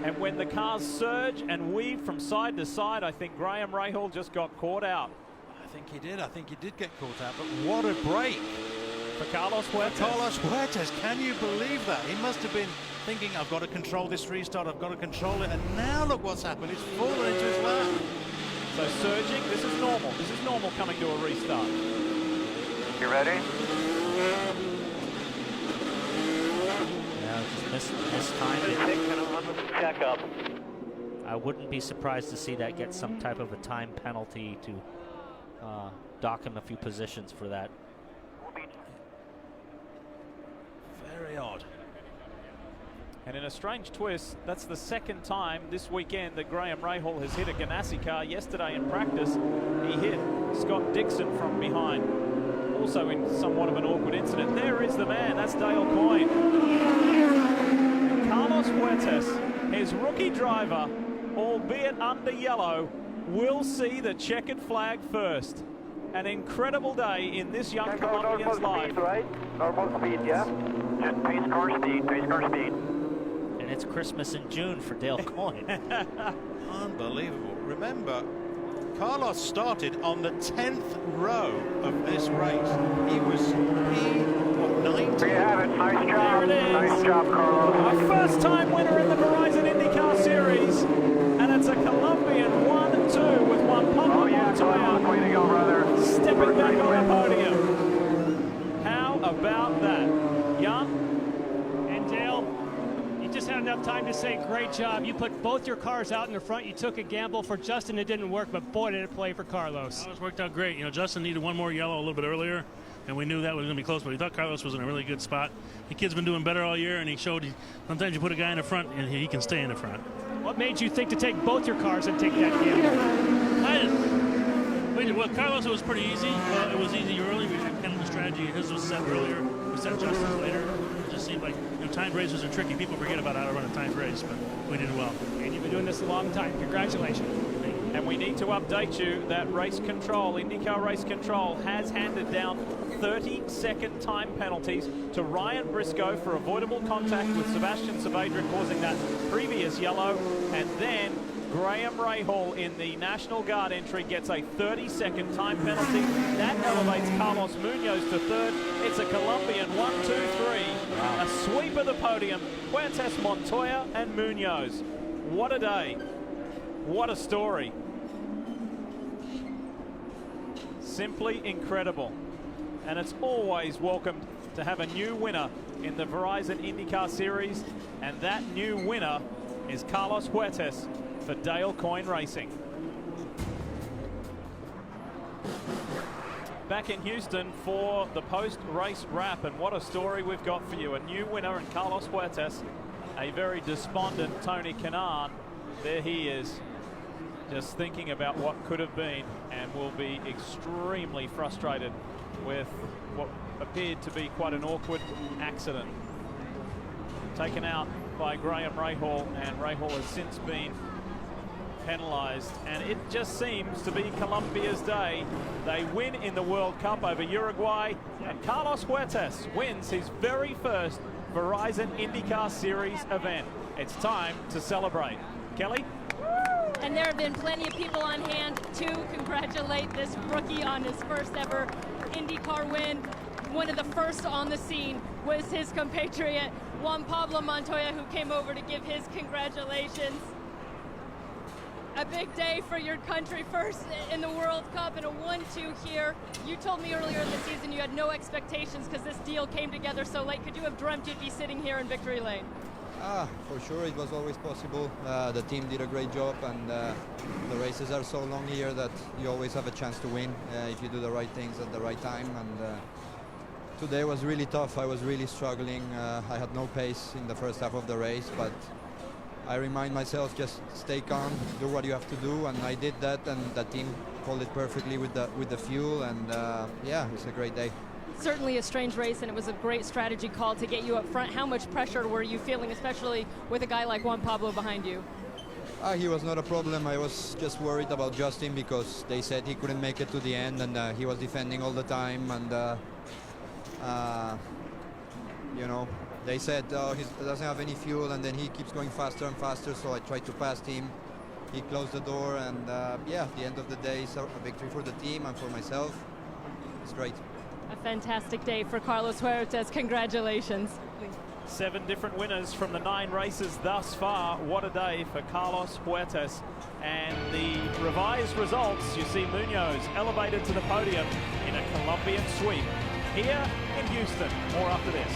[SPEAKER 1] And when the cars surge and weave from side to side, I think Graham Rahal just got caught out.
[SPEAKER 5] I think he did. I think he did get caught out. But what a break
[SPEAKER 1] for Carlos Huertas.
[SPEAKER 5] Carlos Huertas, can you believe that? He must have been thinking, I've got to control this restart, I've got to control it. And now look what's happened. It's fallen into his lap.
[SPEAKER 1] So surging, this is normal. This is normal coming to a restart.
[SPEAKER 6] You ready?
[SPEAKER 14] Just mistimed.
[SPEAKER 6] Check up.
[SPEAKER 14] I wouldn't be surprised to see that get some type of a time penalty to dock him a few positions for that.
[SPEAKER 5] Very odd.
[SPEAKER 1] And in a strange twist, that's the second time this weekend that Graham Rahal has hit a Ganassi car. Yesterday in practice, he hit Scott Dixon from behind. Also in somewhat of an awkward incident. There is the man, that's Dale Coyne. And Carlos Huertas, his rookie driver, albeit under yellow, will see the checkered flag first. An incredible day in this young Colombian's life.
[SPEAKER 6] Speed, right? Normal speed, yeah? Just pace car speed, pace car speed.
[SPEAKER 14] And it's Christmas in June for Dale Coyne.
[SPEAKER 5] Unbelievable. Remember, Carlos started on the 10th row of this race. He was P90.
[SPEAKER 6] There you have it. Nice job. Nice job, Carlos.
[SPEAKER 1] Our first time winner in the Verizon IndyCar Series. And it's a Colombian 1-2 with one Pablo Montoya.
[SPEAKER 6] Way to go, brother.
[SPEAKER 1] Stepping back on the podium. How about that? Jan?
[SPEAKER 2] And Dale, you just had enough time to say great job. You put both your cars out in the front. You took a gamble. For Justin, it didn't work, but boy, did it play for Carlos.
[SPEAKER 22] Carlos worked out great. You know, Justin needed one more yellow a little bit earlier, and we knew that was going to be close, but we thought Carlos was in a really good spot. The kid's been doing better all year, and he showed sometimes you put a guy in the front, and he can stay in the front.
[SPEAKER 2] What made you think to take both your cars and take that gamble?
[SPEAKER 22] I didn't. Well, Carlos, it was pretty easy. It was easy early. We had kind of the strategy. His was set earlier. We set Justin's later. It just seemed like, you know, timed races are tricky. People forget about how to run a timed race, but we did well.
[SPEAKER 2] And you've been doing this a long time. Congratulations.
[SPEAKER 1] And we need to update you that Race Control, IndyCar Race Control, has handed down 30-second time penalties to Ryan Briscoe for avoidable contact with Sebastian Saavedra, causing that previous yellow. And then Graham Rahal in the National Guard entry gets a 30-second time penalty. That elevates Carlos Munoz to third. It's a Colombian 1, 2, 3. Wow. A sweep of the podium. Huertas, Montoya, and Munoz. What a day. What a story. Simply incredible. And it's always welcome to have a new winner in the Verizon IndyCar Series. And that new winner is Carlos Huertas for Dale Coyne Racing. Back in Houston for the post-race wrap, and what a story we've got for you. A new winner in Carlos Huertas, a very despondent Tony Canan. There he is. just thinking about what could have been, and will be extremely frustrated with what appeared to be quite an awkward accident. Taken out by Graham Rahal, and Rahal has since been penalised, and it just seems to be Colombia's day. They win in the World Cup over Uruguay, and Carlos Huertas wins his very first Verizon IndyCar Series event. It's time to celebrate. Kelly?
[SPEAKER 4] And there have been plenty of people on hand to congratulate this rookie on his first ever IndyCar win. One of the first on the scene was his compatriot, Juan Pablo Montoya, who came over to give his congratulations. A big day for your country, first in the World Cup and a 1-2 here. You told me earlier in the season you had no expectations because this deal came together so late. Could you have dreamt you'd be sitting here in victory lane?
[SPEAKER 7] For sure, it was always possible. The team did a great job, and the races are so long here that you always have a chance to win if you do the right things at the right time. And today was really tough. I was really struggling. I had no pace in the first half of the race, but I remind myself, just stay calm, do what you have to do, and I did that, and the team called it perfectly with the fuel, and yeah, it was a great day.
[SPEAKER 4] Certainly a strange race, and it was a great strategy call to get you up front. How much pressure were you feeling, especially with a guy like Juan Pablo behind you?
[SPEAKER 7] He was not a problem. I was just worried about Justin because they said he couldn't make it to the end, and he was defending all the time, and you know, they said he doesn't have any fuel, and then he keeps going faster and faster, so I tried to pass him. He closed the door, and yeah, at the end of the day, it's a victory for the team and for myself. It's great.
[SPEAKER 4] A fantastic day for Carlos Huertas. Congratulations.
[SPEAKER 1] 7 different winners from the 9 races thus far. What a day for Carlos Huertas. And the revised results, you see Munoz elevated to the podium in a Colombian sweep here in Houston. More after this.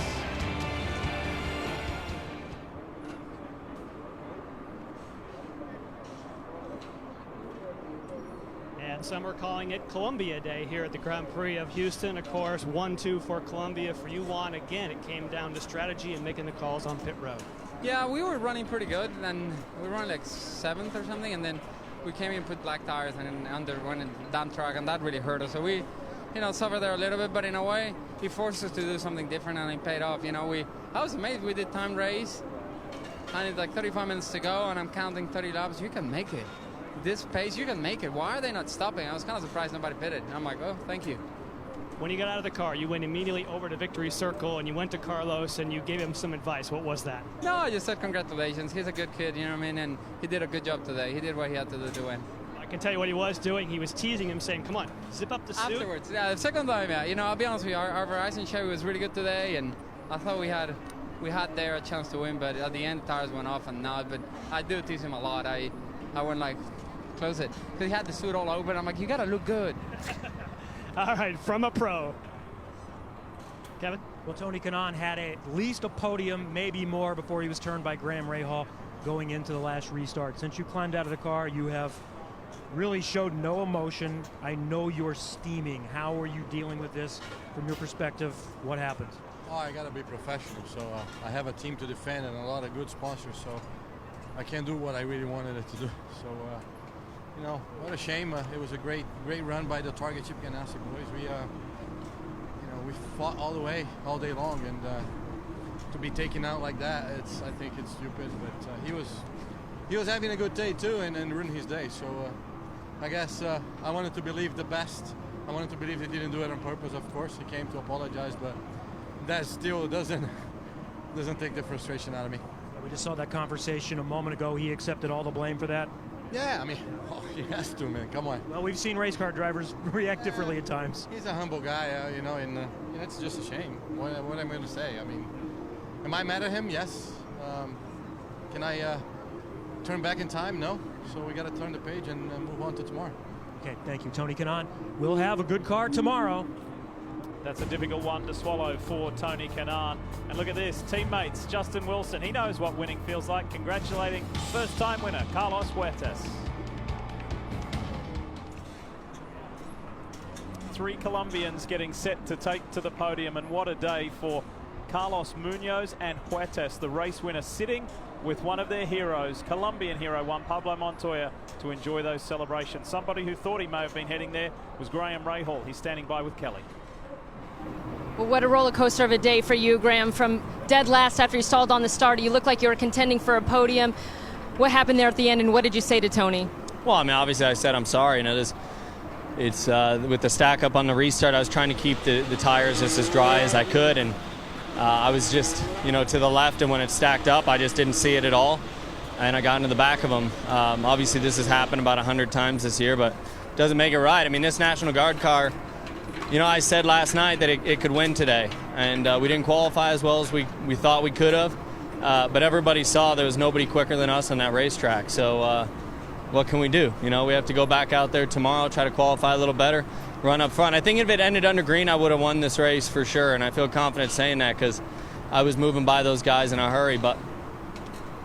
[SPEAKER 3] And some are calling it Colombia Day here at the Grand Prix of Houston. Of course, 1-2 for Colombia. For you, Juan, again, it came down to strategy and making the calls on pit road.
[SPEAKER 8] Yeah, we were running pretty good, and we were running like 7th or something, and then we came in, put black tires, and went in dump truck, and that really hurt us. So we, you know, suffered there a little bit, but in a way, it forced us to do something different, and it paid off. You know, I was amazed. We did timed race, and it's like 35 minutes to go, and I'm counting 30 laps. You can make it. This pace, you can make it. Why are they not stopping? I was kind of surprised nobody pitted. I'm like, oh, thank you.
[SPEAKER 3] When you got out of the car, you went immediately over to Victory Circle, and you went to Carlos, and you gave him some advice. What was that?
[SPEAKER 8] No, I just said congratulations. He's a good kid, you know what I mean? And he did a good job today. He did what he had to do to win.
[SPEAKER 3] I can tell you what he was doing. He was teasing him, saying, come on, zip up the suit.
[SPEAKER 8] Afterwards, yeah, the second time, yeah. You know, I'll be honest with you, our Verizon Chevy was really good today, and I thought we had there a chance to win, but at the end, tires went off and not. But I do tease him a lot. I went like, close it, because he had the suit all open. I'm like, you gotta look good.
[SPEAKER 3] All right, from a pro. Kevin?
[SPEAKER 2] Well, Tony Kanaan had at least a podium, maybe more, before he was turned by Graham Rahal going into the last restart. Since you climbed out of the car, you have really showed no emotion. I know you're steaming. How are you dealing with this from your perspective? What happened?
[SPEAKER 23] Oh, I got to be professional. So I have a team to defend and a lot of good sponsors. So I can't do what I really wanted it to do. So, you know, what a shame. It was a great run by the Target Chip Ganassi boys. We, you know, we fought all the way, all day long, and to be taken out like that, I think it's stupid. But he was having a good day too, and ruined his day. So I guess I wanted to believe the best. I wanted to believe he didn't do it on purpose. Of course, he came to apologize, but that still doesn't take the frustration out of me.
[SPEAKER 2] We just saw that conversation a moment ago. He accepted all the blame for that.
[SPEAKER 23] Yeah, I mean, he has to, man. Come on.
[SPEAKER 2] Well, we've seen race car drivers react differently at times.
[SPEAKER 23] He's a humble guy, you know, and it's just a shame. What am I going to say? I mean, am I mad at him? Yes. Can I turn back in time? No. So we got to turn the page and move on to tomorrow.
[SPEAKER 2] Okay, thank you, Tony Kanaan. We'll have a good car tomorrow.
[SPEAKER 1] That's a difficult one to swallow for Tony Kanaan. And look at this, teammates, Justin Wilson. He knows what winning feels like. Congratulating first-time winner, Carlos Huertas. 3 Colombians getting set to take to the podium, and what a day for Carlos Munoz and Huertas, the race winner, sitting with one of their heroes, Colombian hero one, Pablo Montoya, to enjoy those celebrations. Somebody who thought he may have been heading there was Graham Rahal. He's standing by with Kelly.
[SPEAKER 4] Well, what a roller coaster of a day for you, Graham. From dead last after you stalled on the start, you looked like you were contending for a podium. What happened there at the end, and what did you say to Tony?
[SPEAKER 10] Well, I mean, obviously I said I'm sorry. You know, it's with the stack up on the restart, I was trying to keep the tires just as dry as I could, and I was just, you know, to the left, and when it stacked up, I just didn't see it at all, and I got into the back of them. Obviously, this has happened about 100 times this year, but it doesn't make it right. I mean, this National Guard car, you know, I said last night that it could win today, and we didn't qualify as well as we thought we could have, but everybody saw there was nobody quicker than us on that racetrack, so what can we do? You know, we have to go back out there tomorrow, try to qualify a little better, run up front. I think if it ended under green, I would have won this race for sure, and I feel confident saying that because I was moving by those guys in a hurry, but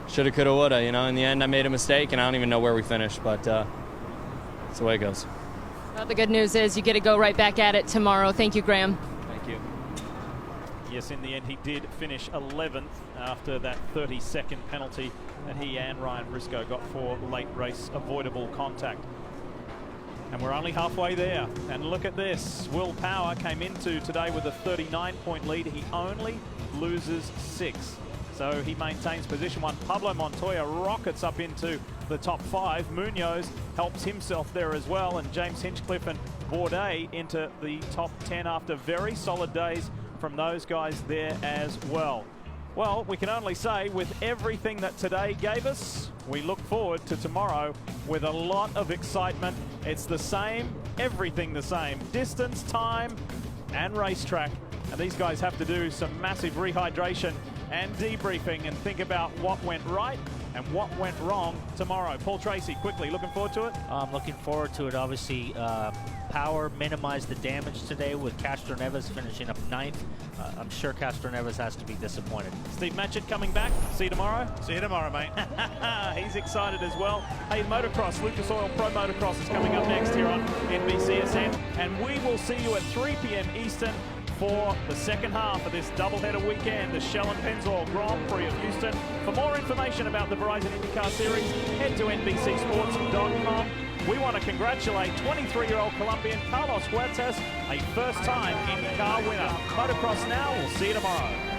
[SPEAKER 10] shoulda, coulda, woulda. You know, in the end, I made a mistake, and I don't even know where we finished, but that's the way it goes.
[SPEAKER 4] Well, the good news is you get to go right back at it tomorrow. Thank you, Graham.
[SPEAKER 1] Thank you. Yes, in the end, he did finish 11th after that 30-second penalty that he and Ryan Briscoe got for late race avoidable contact. And we're only halfway there. And look at this. Will Power came into today with a 39-point lead. He only loses 6. So he maintains position 1. Pablo Montoya rockets up into the top 5. Munoz helps himself there as well. And James Hinchcliffe and Bourdais into the top 10 after very solid days from those guys there as well. Well, we can only say with everything that today gave us, we look forward to tomorrow with a lot of excitement. It's the same, everything the same. Distance, time, and racetrack. And these guys have to do some massive rehydration and debriefing and think about what went right and what went wrong tomorrow. Paul Tracy, quickly, looking forward to it?
[SPEAKER 14] I'm looking forward to it. Obviously, Power minimized the damage today with Castroneves finishing up 9th. I'm sure Castroneves has to be disappointed.
[SPEAKER 1] Steve Matchett coming back. See you tomorrow.
[SPEAKER 15] See you tomorrow, mate.
[SPEAKER 1] He's excited as well. Hey, motocross, Lucas Oil Pro Motocross is coming up next here on NBCSN. And we will see you at 3 p.m. Eastern for the second half of this doubleheader weekend, the Shell and Pennzoil Grand Prix of Houston. For more information about the Verizon IndyCar Series, head to NBCSports.com. We want to congratulate 23-year-old Colombian Carlos Huertas, a first-time IndyCar winner. Motocross Now, we'll see you tomorrow.